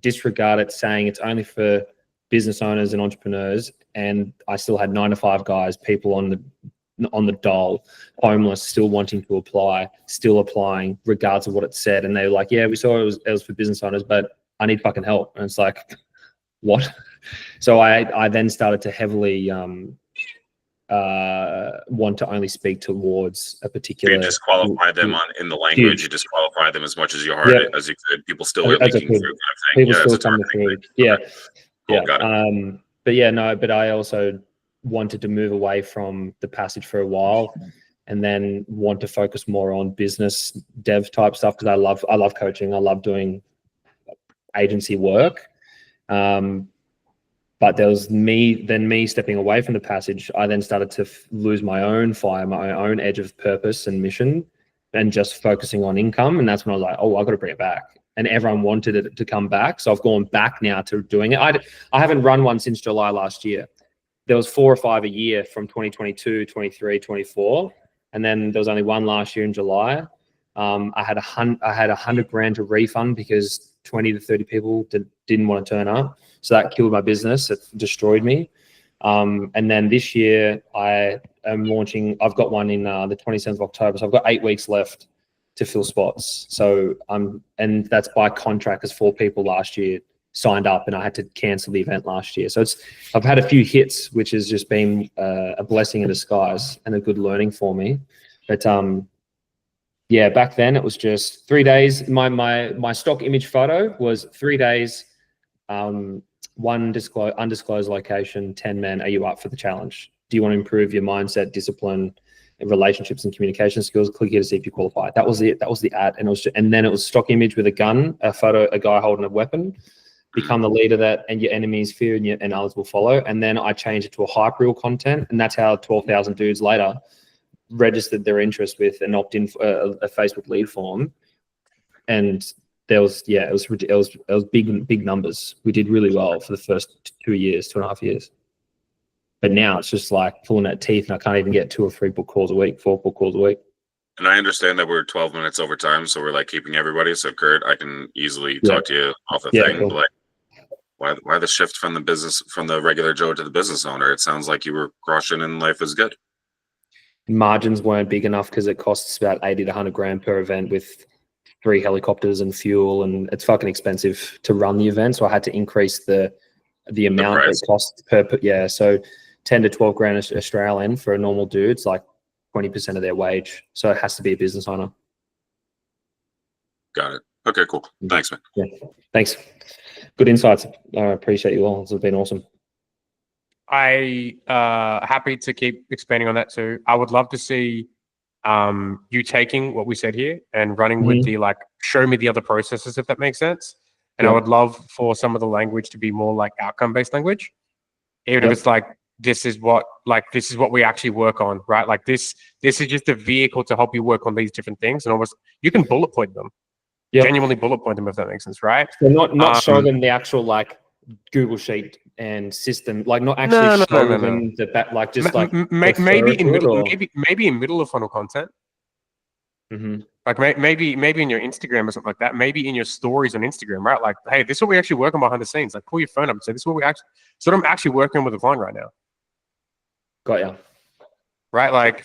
disregard it, saying it's only for business owners and entrepreneurs, and I still had 9-to-5 guys, people on the dole, homeless, still wanting to apply, still applying, regardless of what it said. And they were like, yeah, we saw it was for business owners, but I need fucking help. And it's like, what? So I then started to heavily want to only speak towards a particular. You disqualify them in the language. You disqualify them as much as you as you could. People still are leaking through, kind of thing. People still coming through. Yeah, cool, got it. But yeah, no. But I also wanted to move away from the passage for a while, and then want to focus more on business dev type stuff, because I love coaching. I love doing agency work. But there was me stepping away from the passage. I then started to lose my own fire, my own edge of purpose and mission, and just focusing on income. And that's when I was like, oh, I've got to bring it back. And everyone wanted it to come back. So I've gone back now to doing it. I haven't run one since July last year. There was 4 or 5 a year from 2022, 23, 24. And then there was only one last year in July. I had $100,000 to refund because 20 to 30 people didn't want to turn up. So that killed my business. It destroyed me. And then this year I am launching, I've got one in the 27th of October. So I've got 8 weeks left to fill spots. So and that's by contract, because 4 people last year signed up and I had to cancel the event last year. So I've had a few hits, which has just been a blessing in disguise and a good learning for me. But yeah, back then it was just 3 days. My stock image photo was 3 days, one undisclosed location, 10 men. Are you up for the challenge? Do you want to improve your mindset, discipline, relationships, and communication skills? Click here to see if you qualify. That was it. That was the ad, and then it was stock image with a gun, a photo, a guy holding a weapon. Become the leader that, and your enemies fear, and others will follow. And then I changed it to a hype reel content, and that's how 12,000 dudes later registered their interest with an opt-in a Facebook lead form. And there was, it was big numbers. We did really well for the first 2.5 years. But now it's just like pulling at teeth, and I can't even get 2 or 3 book calls a week, 4 book calls a week. And I understand that we're 12 minutes over time, so we're like keeping everybody. So Kurt, I can easily talk to you off the thing. Cool. But like, why the shift from the regular Joe to the business owner? It sounds like you were crushing and life is good. Margins weren't big enough because it costs about 80 to 100 grand per event with 3 helicopters and fuel, and it's fucking expensive to run the event. So I had to increase the amount it costs per. So 10 to 12 grand Australian for a normal dude. It's like 20% of their wage. So it has to be a business owner. Got it. Okay, cool. Thanks, man. Yeah. Thanks. Good insights. I appreciate you all. This has been awesome. I happy to keep expanding on that too. I would love to see you taking what we said here and running with the show me the other processes, if that makes sense. And I would love for some of the language to be more like outcome based language, even if it's like this is what we actually work on, right? Like this is just a vehicle to help you work on these different things, and almost you can bullet point them, genuinely bullet point them, if that makes sense, right? So not show them the actual Google sheet and system, not actually show them the back, maybe in middle of funnel content. Like maybe in your Instagram or something like that. Maybe in your stories on Instagram, right? Like, hey, this is what we actually work on behind the scenes. Like, pull your phone up and say, this is what we actually. So I'm actually working on with a client right now. Got ya. Right, like,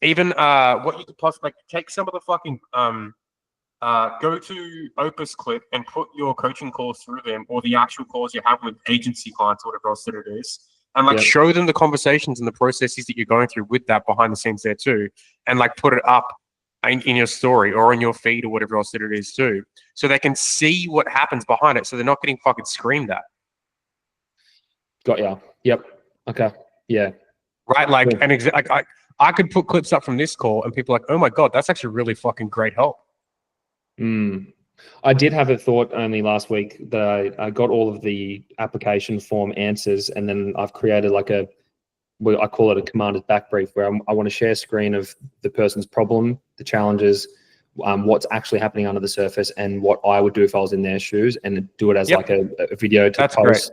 even what you could possibly take some of the fucking go to Opus clip and put your coaching calls through them, or the actual calls you have with agency clients, or whatever else that it is, and show them the conversations and the processes that you're going through with that behind the scenes there too, and put it up in your story or in your feed or whatever else that it is too, so they can see what happens behind it, so they're not getting fucking screamed at. Got ya. Yep. Okay. Yeah. Right. Like, and I could put clips up from this call, and people are like, oh my god, that's actually really fucking great help. I did have a thought only last week that I got all of the application form answers, and then I've created I call it a commander's back brief, where I want to share a screen of the person's problem, the challenges, what's actually happening under the surface, and what I would do if I was in their shoes, and do it as a video to post. Great.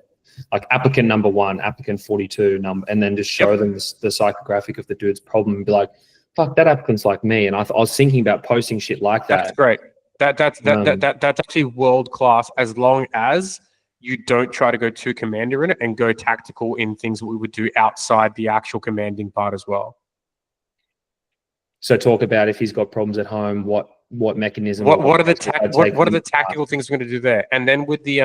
Like applicant number 1, applicant 42 number, and then just show them the psychographic of the dude's problem and be like, fuck, that applicant's like me. And I was thinking about posting shit like that. That's great. That's actually world class, as long as you don't try to go too commander in it and go tactical in things that we would do outside the actual commanding part as well. So talk about if he's got problems at home, what mechanism? What are the tactical things we're going to do there? And then with the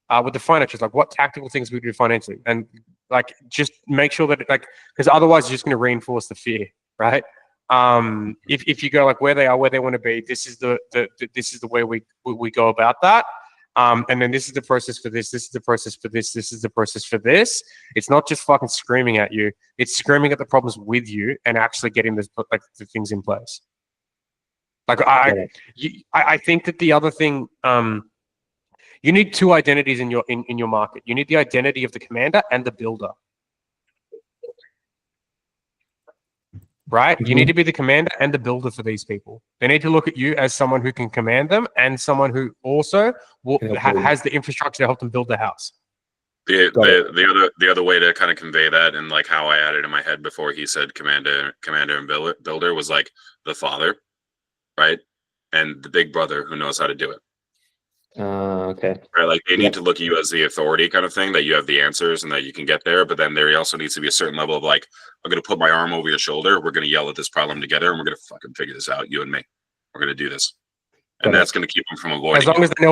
financials, like what tactical things we do financially, and like just make sure that because otherwise you're just going to reinforce the fear, right? If you go like where they are, where they want to be, this is the way we go about that. And then this is the process for this. This is the process for this. This is the process for this. It's not just fucking screaming at you. It's screaming at the problems with you and actually getting the things in place. Like I think that the other thing, you need two identities in your market. You need the identity of the commander and the builder. Right? You need to be the commander and the builder for these people. They need to look at you as someone who can command them and someone who also has the infrastructure to help them build the house. The other way to kind of convey that, and like how I had it in my head before he said commander and builder, was like the father, right? And the big brother who knows how to do it. Okay. Right, like they need to look at you as the authority kind of thing, that you have the answers and that you can get there. But then there also needs to be a certain level of like, I'm going to put my arm over your shoulder. We're going to yell at this problem together, and we're going to fucking figure this out, you and me. We're going to do this, and that's going to keep them from avoiding. As long as they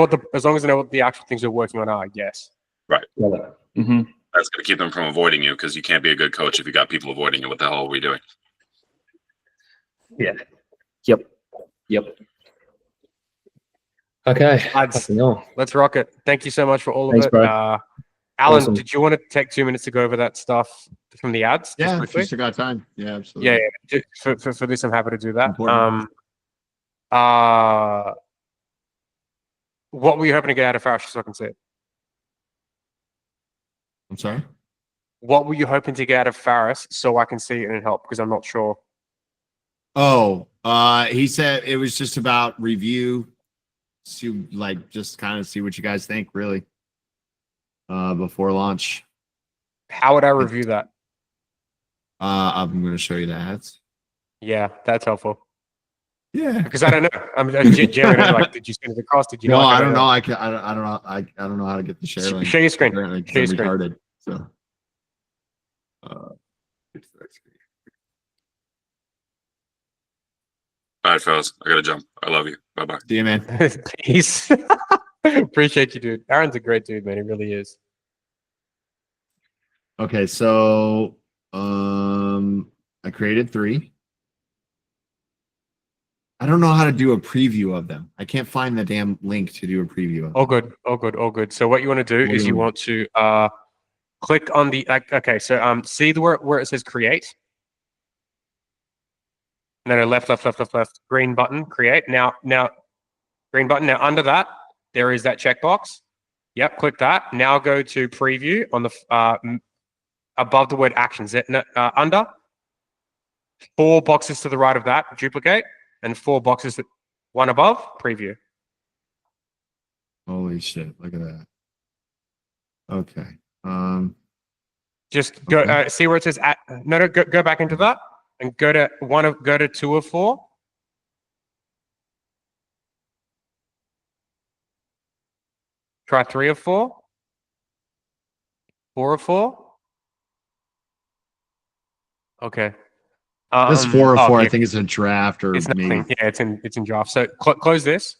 know what the actual things they're working on are, yes. Right. Mm-hmm. That's going to keep them from avoiding you, because you can't be a good coach if you got people avoiding you. What the hell are we doing? Yeah. Yep. Okay. Let's rock it. Thank you so much for all Thanks, of it. bro. Alan, Awesome. did you want to take 2 minutes to go over that stuff from the ads? Yeah, if you still got time. Yeah, absolutely. Yeah. For this, I'm happy to do that. Important. What were you hoping to get out of Farish so I can see it? I'm sorry? What were you hoping to get out of Faris so I can see it and help? Because I'm not sure. Oh, he said it was just about review, just kind of see what you guys think, really, before launch. How would I review that? I'm going to show you the ads. Yeah, that's helpful. Yeah, Because I don't know. I'm genuinely like, did you send it across? Did you? no, like, I don't know. I don't know. I don't know how to get the share link. Share your screen. Apparently, 'cause Share your I'm screen. retarded. So, get to that screen. All right, fellas, I gotta jump. I love you. Bye bye. See you, man. Peace. Appreciate you, dude. Aaron's a great dude, man. He really is. Okay, so I created 3. I don't know how to do a preview of them. I can't find the damn link to do a preview of them. All good. So what you want to do is you want to click on the okay. So see where it says create. And then a left, green button, create. Now, green button. Now under that, there is that checkbox. Yep, click that. Now go to preview on the above the word actions. Under 4 boxes to the right of that, duplicate, and 4 boxes, one above, preview. Holy shit! Look at that. Okay. Just go Okay. see where it says go back into that and go to 2 of 4. Try 3 of 4. 4 of 4. Okay. This 4 of 4, yeah, I think it's a draft or it's maybe. nothing. Yeah, it's in draft. So close this.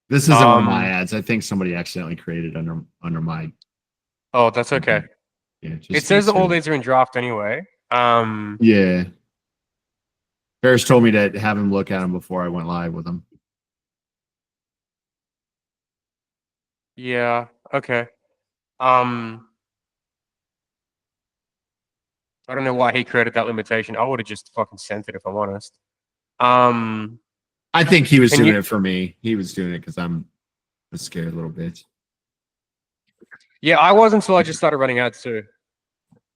This isn't one of my ads. I think somebody accidentally created under my. Oh, that's okay. Yeah, It says that all these are in draft anyway. Yeah. Ferris told me to have him look at them before I went live with them. Yeah. Okay. I don't know why he created that limitation. I would have just fucking sent it if I'm honest. I think he was And doing you- it for me. He was doing it because I'm a scared little bitch. Yeah, I was until I just started running ads too.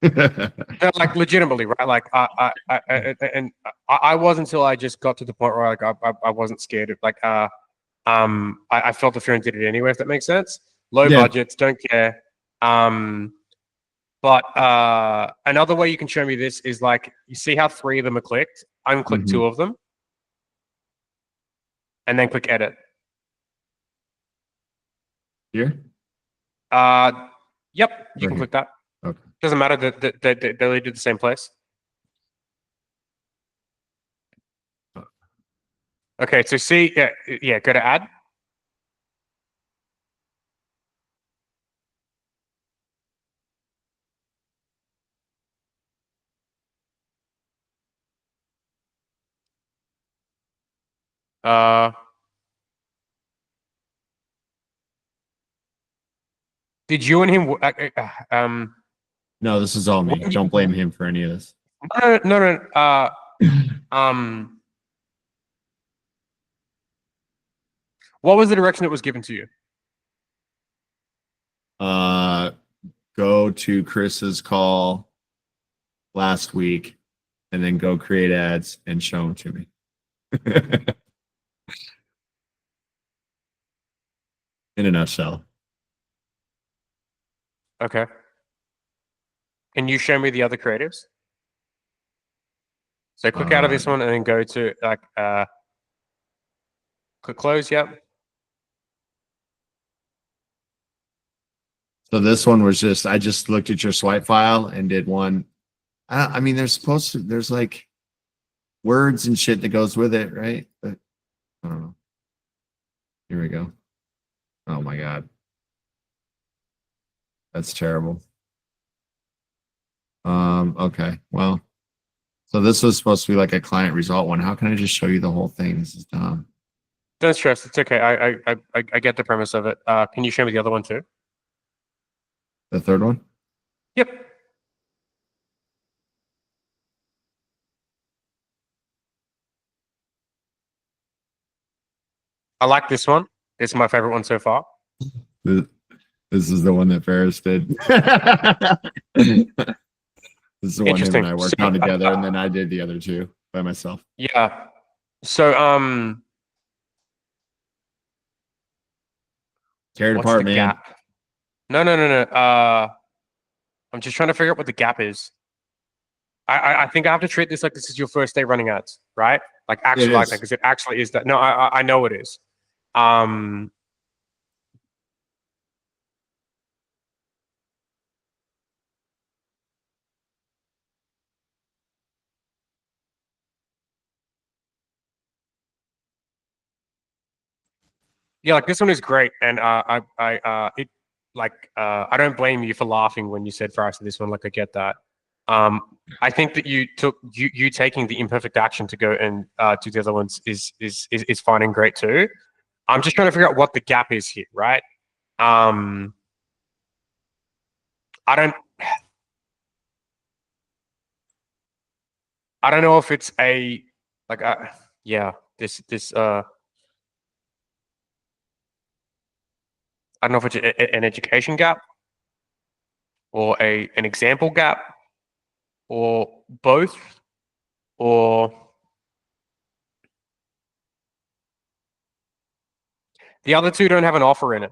No, like legitimately, right? Like I was until I just got to the point where like I wasn't scared of like I felt the fear and did it anyway. If that makes sense. Low Yeah. budgets, don't care. But another way you can show me this is like you see how 3 of them are clicked. Unclick Mhm. 2 of them, and then click edit. Here? Yep, you can Okay. click that. Okay. Doesn't matter that they lead to the same place. Okay, so see, yeah, go to add. Did you and him? No, this is all me. What- Don't blame him for any of this. No. Um, what was the direction that was given to you? Go to Chris's call last week and then go create ads and show them to me. In a nutshell. Okay. Can you show me the other creatives? So click out of this one and then go to click close. Yep. So this one was just, I just looked at your swipe file and did one. I mean, there's like words and shit that goes with it, right? But I don't know. Here we go. Oh my God. That's terrible. Okay, well, so this was supposed to be like a client result one. How can I just show you the whole thing? This is dumb. Don't stress. It's okay. I get the premise of it. Can you show me the other one too? The third one? Yep. I like this one. It's my favorite one so far. This is the one that Ferris did. This is the one him and I worked on together, and then I did the other two by myself. Yeah. So tear it what's apart, the man. gap? No. I'm just trying to figure out what the gap is. I think I have to treat this like this is your first day running ads, right? Like actually like that, because it actually is that. No, I know it is. Yeah, like this one is great, and I don't blame you for laughing when you said prior to this one. Like I get that. I think that you taking the imperfect action to go and do the other ones is fine and great too. I'm just trying to figure out what the gap is here, right? I don't know if it's a like yeah, this I don't know if it's an education gap or an example gap or both or the other two don't have an offer in it.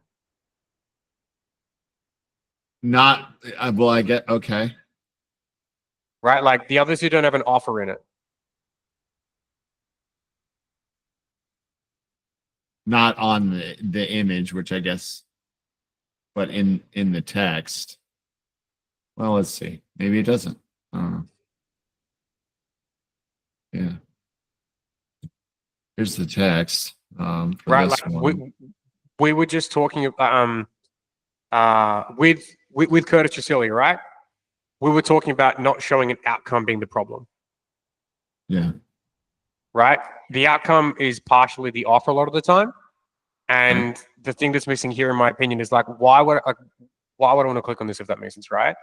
Not well, I get okay. Right? Like the other two don't have an offer in it. Not on the image, which I guess, but in the text. Well, let's see. Maybe it doesn't. I don't know. Yeah. Here's the text. For Right? this Like one. we were just talking with Curtis Tricilli, right? We were talking about not showing an outcome being the problem. Yeah. Right? The outcome is partially the offer a lot of the time. And the thing that's missing here, in my opinion, is like, why would I want to click on this if that makes sense, right?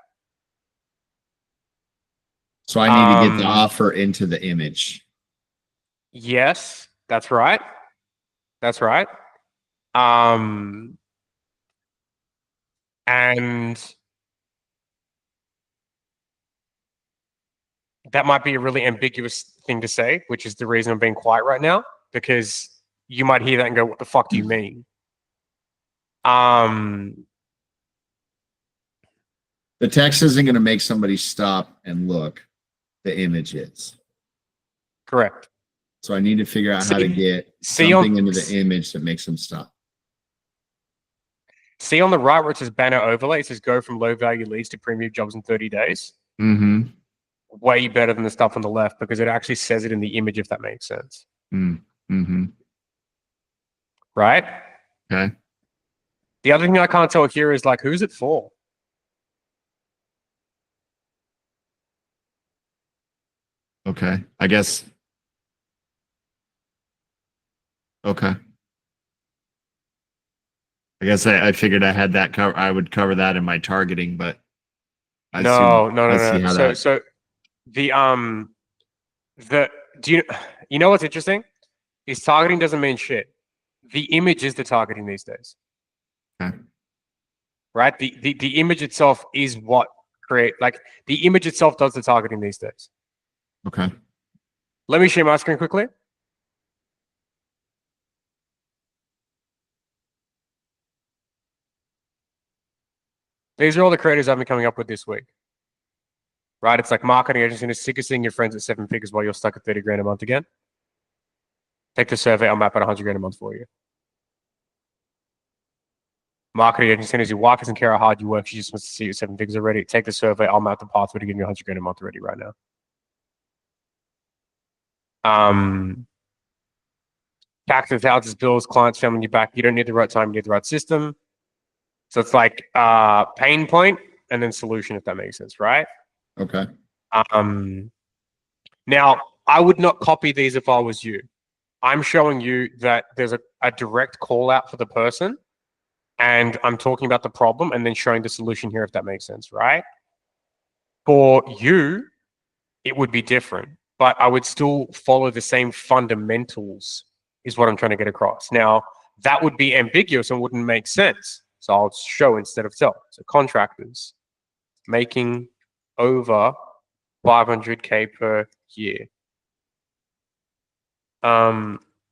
So I need to get the offer into the image. Yes, that's right. That's right. And that might be a really ambiguous thing to say, which is the reason I'm being quiet right now, because you might hear that and go, what the fuck do you mean? The text isn't going to make somebody stop and look. The image is. Correct. So I need to figure out how to get something into the image that makes them stop. See on the right where it says banner overlay, it says go from low value leads to premium jobs in 30 days. Mm-hmm. Way better than the stuff on the left because it actually says it in the image, if that makes sense. Mm-hmm. Right? Okay. The other thing I can't tell here is like, who's it for? Okay. I guess. Okay. I guess I figured I had that cover. I would cover that in my targeting, but I see how So that. so the do you know what's interesting? Is targeting doesn't mean shit. The image is the targeting these days. Okay. Right? The image itself is what the image itself does the targeting these days. Okay. Let me share my screen quickly. These are all the creators I've been coming up with this week. Right? It's like marketing agency and sick of seeing your friends at 7 figures while you're stuck at 30 grand a month again. Take the survey, I'll map out 100 grand a month for you. Marketing agency is your wife doesn't care how hard you work, she just wants to see you at 7 figures already. Take the survey, I'll map the pathway to give you 100 grand a month already right now. Taxes, houses, bills, clients, family, you back. You don't need the right time, you need the right system. So it's like pain point and then solution, if that makes sense, right? Okay. Now, I would not copy these if I was you. I'm showing you that there's a direct call out for the person, and I'm talking about the problem and then showing the solution here, if that makes sense, right? For you, it would be different, but I would still follow the same fundamentals, is what I'm trying to get across. Now, that would be ambiguous and wouldn't make sense. So I'll show instead of tell. So contractors making over 500K per year.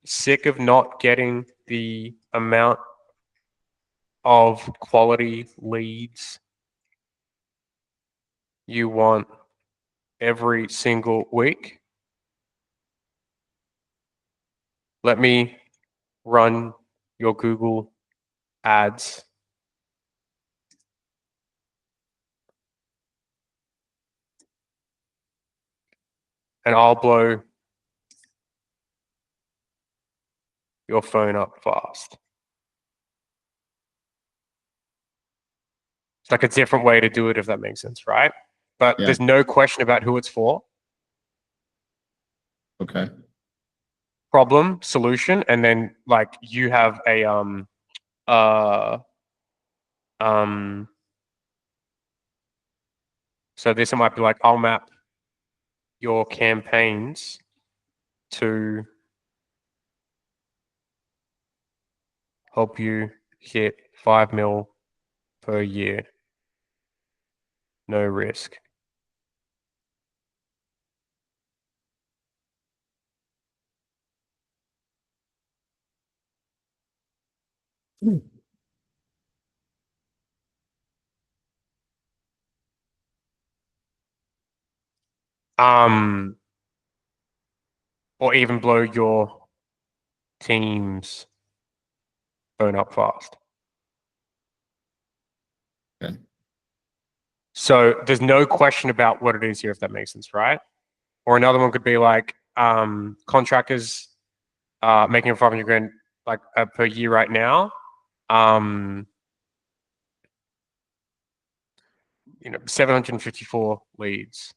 Sick of not getting the amount of quality leads you want every single week. Let me run your Google ads. And I'll blow your phone up fast. It's like a different way to do it, if that makes sense, right? But Yeah. there's no question about who it's for. Okay. Problem, solution, and then like you have a so this might be like, I'll map your campaigns to help you hit 5 mil per year. No risk. Or even blow your team's phone up fast. Okay. So there's no question about what it is here, if that makes sense, right? Or another one could be like contractors making 500 grand like per year right now. 754 leads.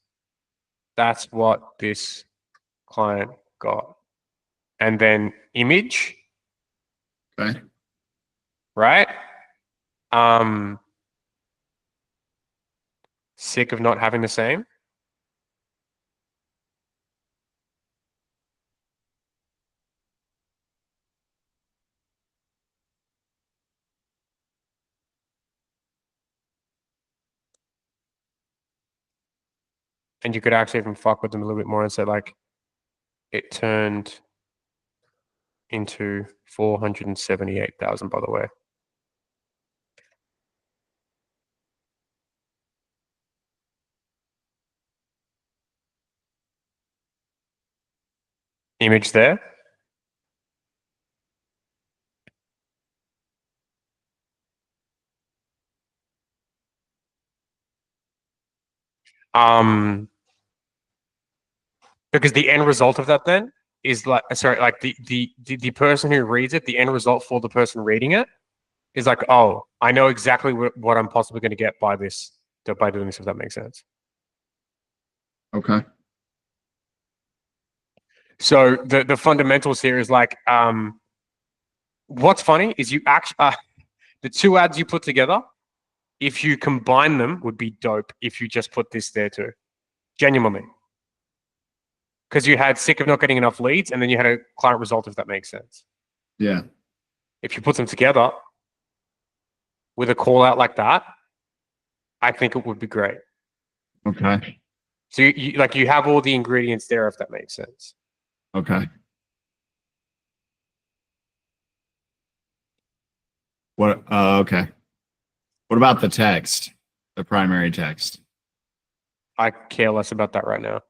That's what this client got. And then image, Okay. right? Sick of not having the same. And you could actually even fuck with them a little bit more and say like, it turned into 478,000, by the way. Image there. Because the end result of that then is like, sorry, like the person who reads it, the end result for the person reading it is like, oh, I know exactly what I'm possibly going to get by this, by doing this, if that makes sense. Okay. So the fundamentals here is like, what's funny is you actually, the two ads you put together, if you combine them, would be dope if you just put this there too. Genuinely. Because you had sick of not getting enough leads, and then you had a client result, if that makes sense. Yeah. If you put them together with a call out like that, I think it would be great. Okay. So you have all the ingredients there, if that makes sense. Okay. What? Okay. What about the text? The primary text. I care less about that right now.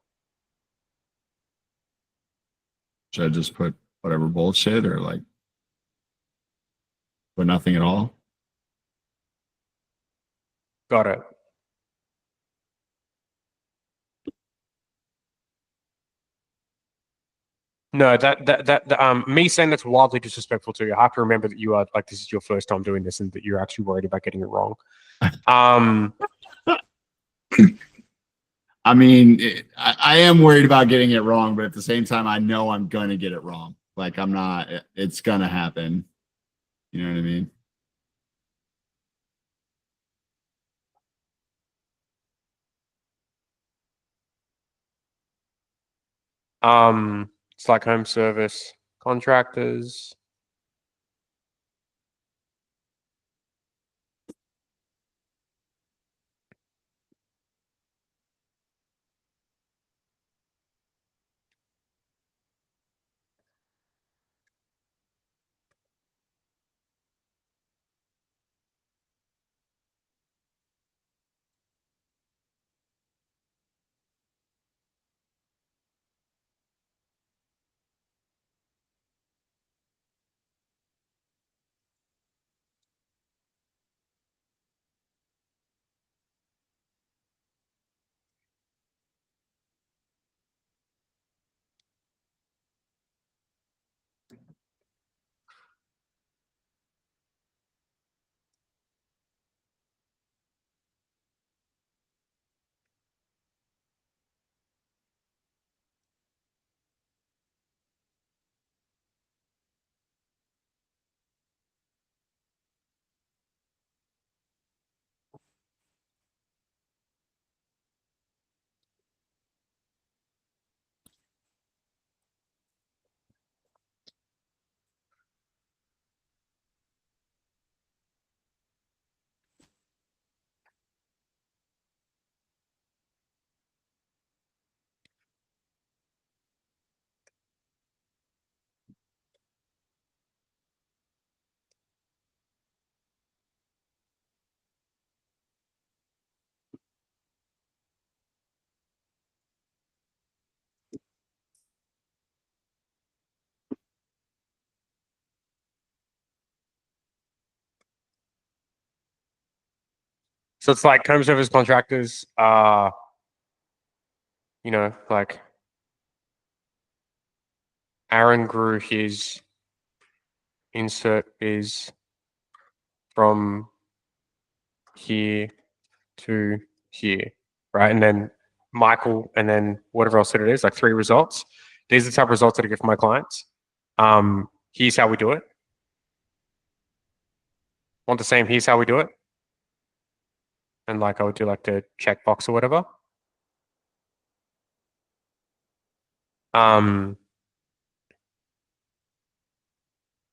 Should I just put whatever bullshit or like put nothing at all? Got it. No, me saying that's wildly disrespectful to you. I have to remember that you are like, this is your first time doing this and that you're actually worried about getting it wrong. I mean, I am worried about getting it wrong, but at the same time, I know I'm going to get it wrong. Like I'm not, it's going to happen. You know what I mean? It's like home service contractors. So it's like home service contractors, you know, like Aaron grew his insert is from here to here, right? And then Michael, and then whatever else that it is, like 3 results. These are the type of results that I get from my clients. Here's how we do it. Want the same, here's how we do it. And like I would do like the checkbox or whatever.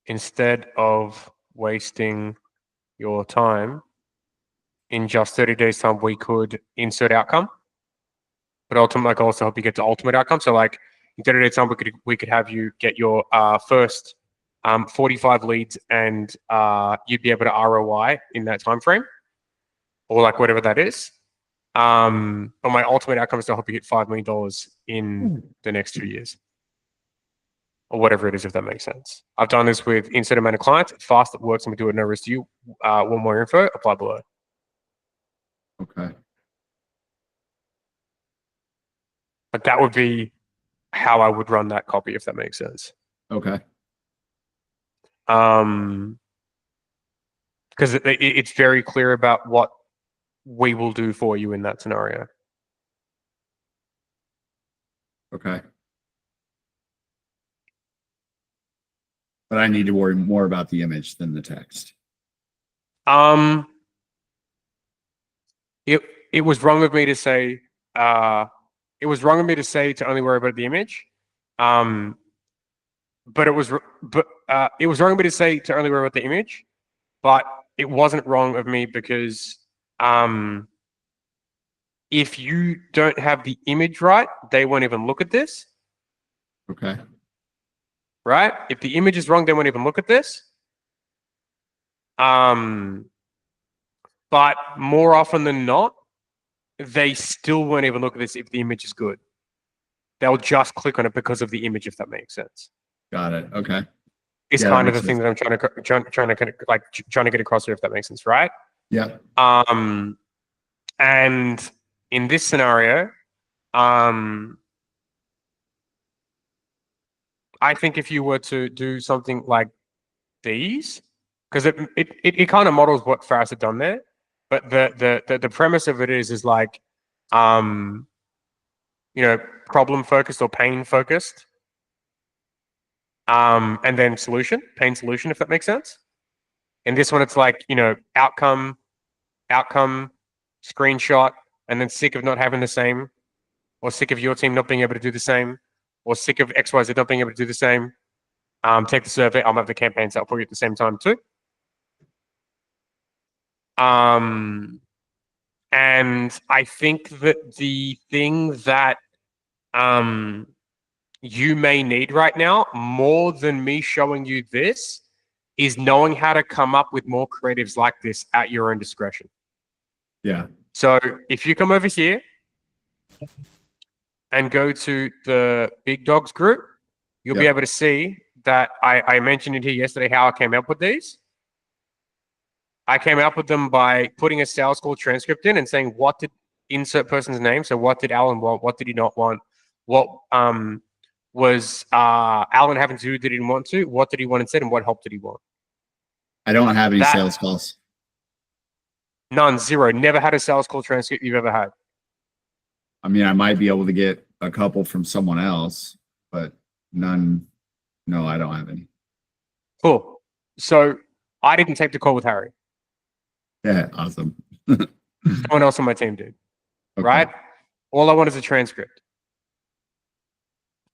Instead of wasting your time, in just 30 days time, we could insert outcome. But ultimately, like also help you get to ultimate outcome. So like in 30 days time, we could have you get your first 45 leads, and you'd be able to ROI in that time frame, or like whatever that is. But my ultimate outcome is to help you hit $5 million in the next 2 years, or whatever it is, if that makes sense. I've done this with insert amount of clients. It's fast, it works, and we do it no risk to you. Want more info? Apply below. Okay. But that would be how I would run that copy, if that makes sense. Okay. Because it's very clear about what we will do for you in that scenario. Okay. But I need to worry more about the image than the text. It was wrong of me to say it was wrong of me to say to only worry about the image. But it was wrong of me to say to only worry about the image, but it wasn't wrong of me because if you don't have the image right, they won't even look at this. Okay. Right? If the image is wrong, they won't even look at this. But more often than not, they still won't even look at this if the image is good. They'll just click on it because of the image, if that makes sense. Got it. Okay. It's Yeah, kind that of the makes thing that I'm trying to get across here, if that makes sense, right? Yeah. And in this scenario, I think if you were to do something like these, because it kind of models what Faris had done there, but the premise of it is like, problem focused or pain focused, and then pain solution, if that makes sense. In this one, it's like, outcome, screenshot, and then sick of not having the same, or sick of your team not being able to do the same, or sick of XYZ not being able to do the same. Take the survey. I'll have the campaign set up for you at the same time too. And I think that the thing that you may need right now, more than me showing you this, is knowing how to come up with more creatives like this at your own discretion. Yeah. So if you come over here and go to the Big Dogs group, you'll be able to see that I mentioned it here yesterday how I came up with these. I came up with them by putting a sales call transcript in and saying, what did insert person's name? So what did Alan want? What did he not want? What was Alan having to do that he didn't want to? What did he want instead? And what help did he want? I don't have any sales calls. None, zero. Never had a sales call transcript you've ever had. I mean, I might be able to get a couple from someone else, but none. No, I don't have any. Cool. So I didn't take the call with Harry. Yeah, awesome. Someone else on my team did. Okay. Right? All I want is a transcript.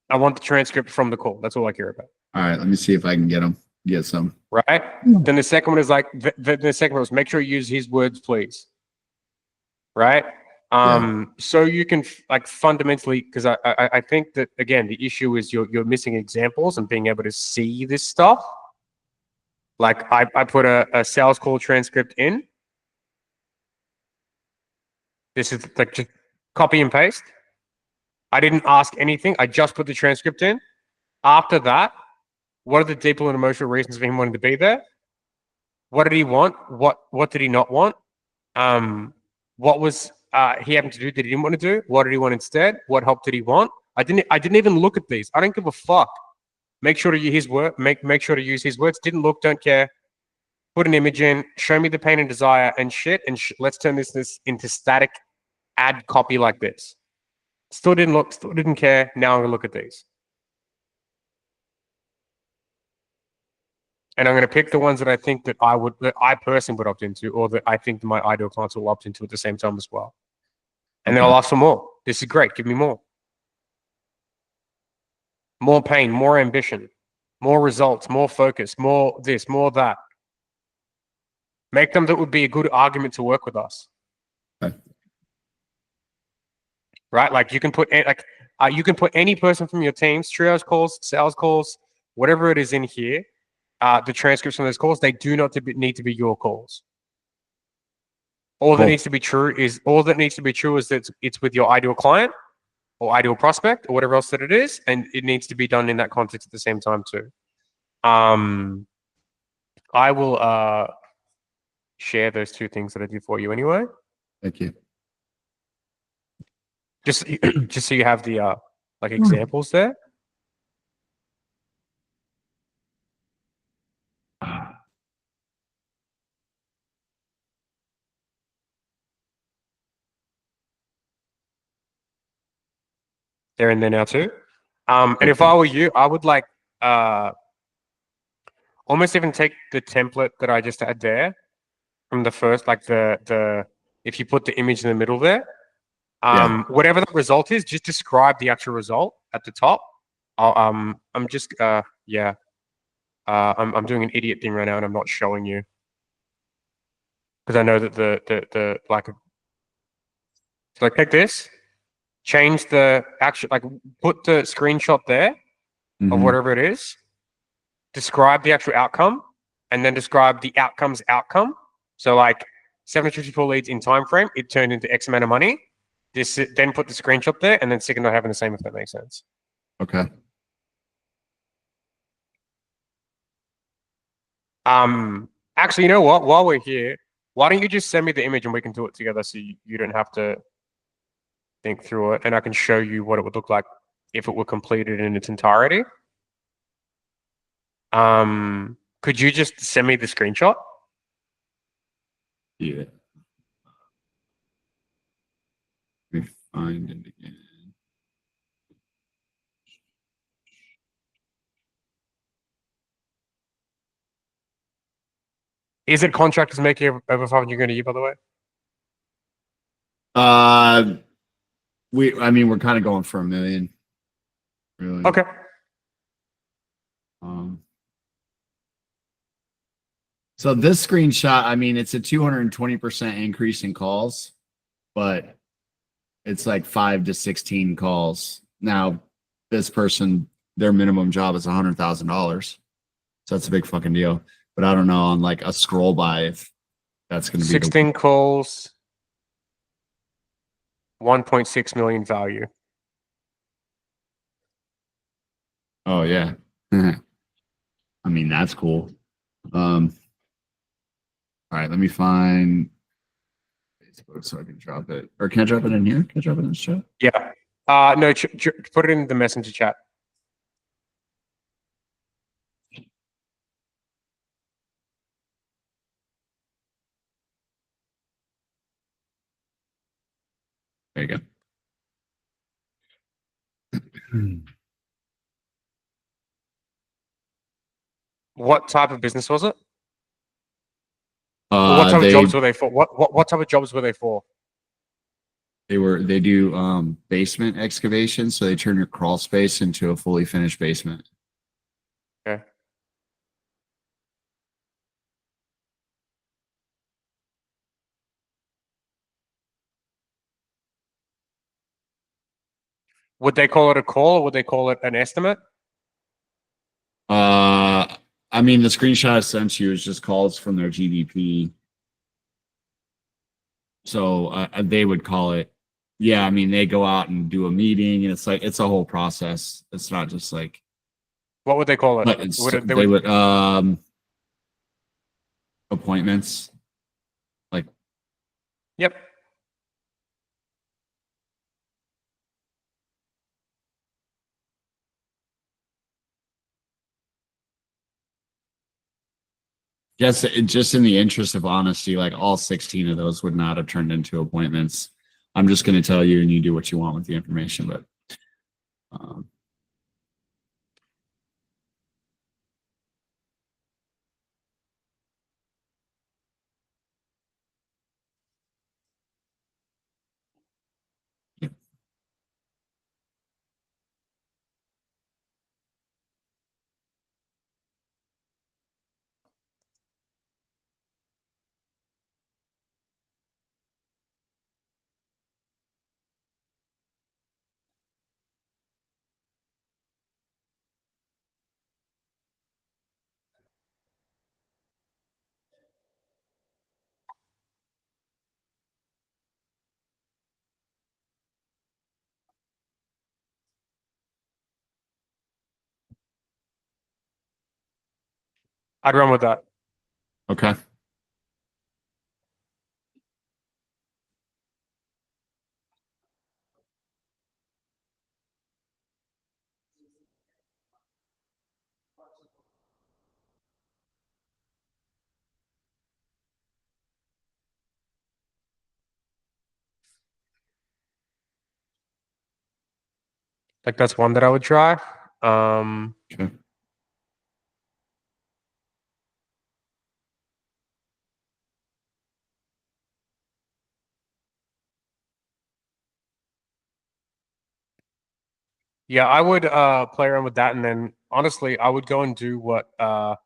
I want the transcript from the call. That's all I care about. All right, let me see if I can get some. Right? Then the second one is like, the second one was make sure you use his words, please. Right? So you can fundamentally, because I think that, again, the issue is you're missing examples and being able to see this stuff. Like I put a sales call transcript in. This is like just copy and paste. I didn't ask anything. I just put the transcript in. After that, what are the deeper and emotional reasons for him wanting to be there? What did he want? What did he not want? What was he having to do that he didn't want to do? What did he want instead? What help did he want? I didn't even look at these. I don't give a fuck. Make sure to use his word. Make sure to use his words. Didn't look, don't care. Put an image in. Show me the pain and desire and shit. And let's turn this into static ad copy like this. Still didn't look. Still didn't care. Now I'm gonna look at these. And I'm going to pick the ones that I think that I personally would opt into, or that I think that my ideal clients will opt into at the same time as well. And then I'll ask for more. This is great. Give me more. More pain, more ambition, more results, more focus, more this, more that. Make them that would be a good argument to work with us. Okay. Right? Like you can put any person from your team's triage calls, sales calls, whatever it is in here. The transcripts from those calls, they do not need to be your calls. All that needs to be true is that it's with your ideal client or ideal prospect or whatever else that it is, and it needs to be done in that context at the same time too. I will share those two things that I did for you anyway. Thank you. Just just so you have the like examples there. They're in there now too. And if I were you, I would like almost even take the template that I just had there from the first, like the if you put the image in the middle there, whatever the result is, just describe the actual result at the top. I'm just yeah. I'm doing an idiot thing right now, and I'm not showing you because I know that the like. So like take this, change the actual like put the screenshot there of whatever it is, describe the actual outcome, and then describe the outcome's outcome. So like 754 leads in time frame, it turned into X amount of money. This then put the screenshot there, and then second not having the same if that makes sense. Okay. Actually, you know what? While we're here, why don't you just send me the image and we can do it together so you don't have to think through it, and I can show you what it would look like if it were completed in its entirety. Could you just send me the screenshot? Yeah. Let me find it again. Is it contractors making over 500 grand a year, by the way? I mean, we're kind of going for $1 million. Really. Okay. So this screenshot, I mean, it's a 220% increase in calls, but it's like 5 to 16 calls. Now, this person, their minimum job is $100,000. So that's a big fucking deal. But I don't know on like a scroll by if that's going to be 16 calls, 1.6 million value. Oh yeah. I mean, that's cool. All right, let me find Facebook so I can drop it. Or can I drop it in here? Can I drop it in the chat? Yeah. No, put it in the messenger chat. There you go. What type of business was it? Or what type of jobs were they for? What type of jobs were they for? They do basement excavation, so they turn your crawl space into a fully finished basement. Okay. Would they call it a call or would they call it an estimate? I mean, the screenshot I sent you is just calls from their GDP. So they would call it, yeah, I mean, they go out and do a meeting, and it's like, it's a whole process. It's not just like, What would they call it? they would appointments. Like, Yep. yes, just in the interest of honesty, like all 16 of those would not have turned into appointments. I'm just going to tell you, and you do what you want with the information, but I'd run with that. okay. Like that's one that I would try. Okay. Yeah, I would play around with that, and then honestly, I would go and do what I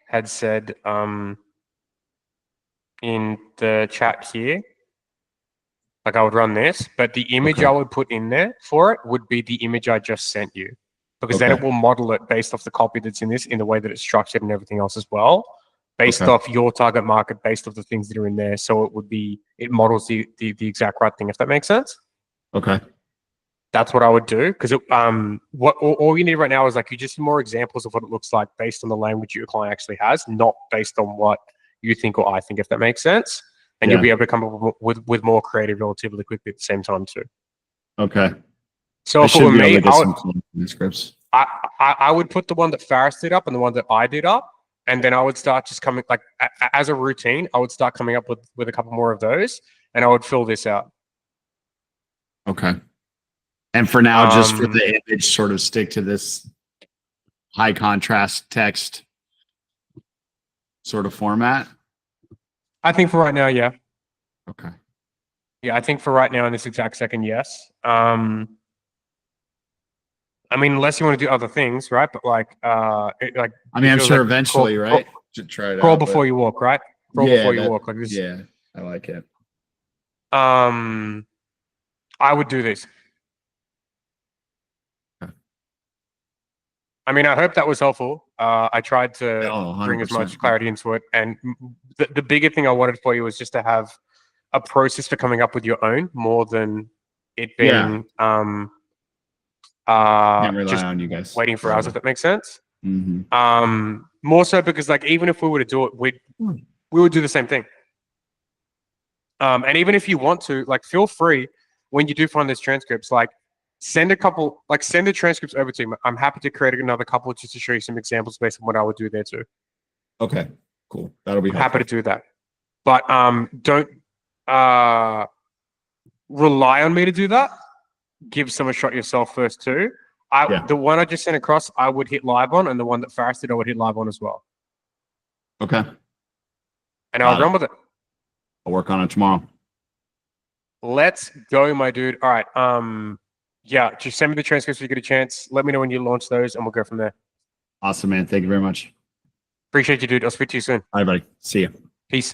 had said in the chat here. Like I would run this, but the image Okay. I would put in there for it would be the image I just sent you, because then it Okay. will model it based off the copy that's in this, in the way that it's structured and everything else as well, based Okay. off your target market, based off the things that are in there. So it would be, it models the exact right thing, if that makes sense. Okay. That's what I would do, because what all you need right now is like, you just need more examples of what it looks like based on the language your client actually has, not based on what you think or I think, if that makes sense. And you'll Yeah. be able to come up with more creative relatively quickly at the same time too. Okay. So I if it should were be able me, to get some transcripts. I would put the one that Faris did up and the one that I did up, and then I would start just coming, like as a routine, I would start coming up with a couple more of those, and I would fill this out. Okay. And for now, just for the image, sort of stick to this high contrast text sort of format. I think for right now, yeah. Okay. Yeah, I think for right now in this exact second, yes. I mean, unless you want to do other things, right? But like, like I mean, I'm it feels sure like eventually, right? Should try it crawl out. before you walk, right? Crawl Yeah, before you that- walk, like this. Yeah, I like it. I would do this. Okay. I mean, I hope that was helpful. I tried to Oh, bring as 100%. much clarity into it, and the bigger thing I wanted for you was just to have a process for coming up with your own, more than it being Can't rely just on you guys. waiting for hours, if that makes sense. Mm-hmm. More so because like, even if we were to do it, we would do the same thing. And even if you want to, like, feel free when you do find those transcripts, like send the transcripts over to me. I'm happy to create another couple just to show you some examples based on what I would do there too. Okay, cool. That'll be I'm helpful. happy to do that. But don't rely on me to do that. Give some a shot yourself first too. The one I just sent across, I would hit live on, and the one that Faris did, I would hit live on as well. Okay. And I'll run with it. I'll work on it tomorrow. Let's go, my dude. All right. Yeah, just send me the transcripts when you get a chance. Let me know when you launch those, and we'll go from there. Awesome, man. Thank you very much. Appreciate you, dude. I'll speak to you soon. All right, buddy. See you. Peace.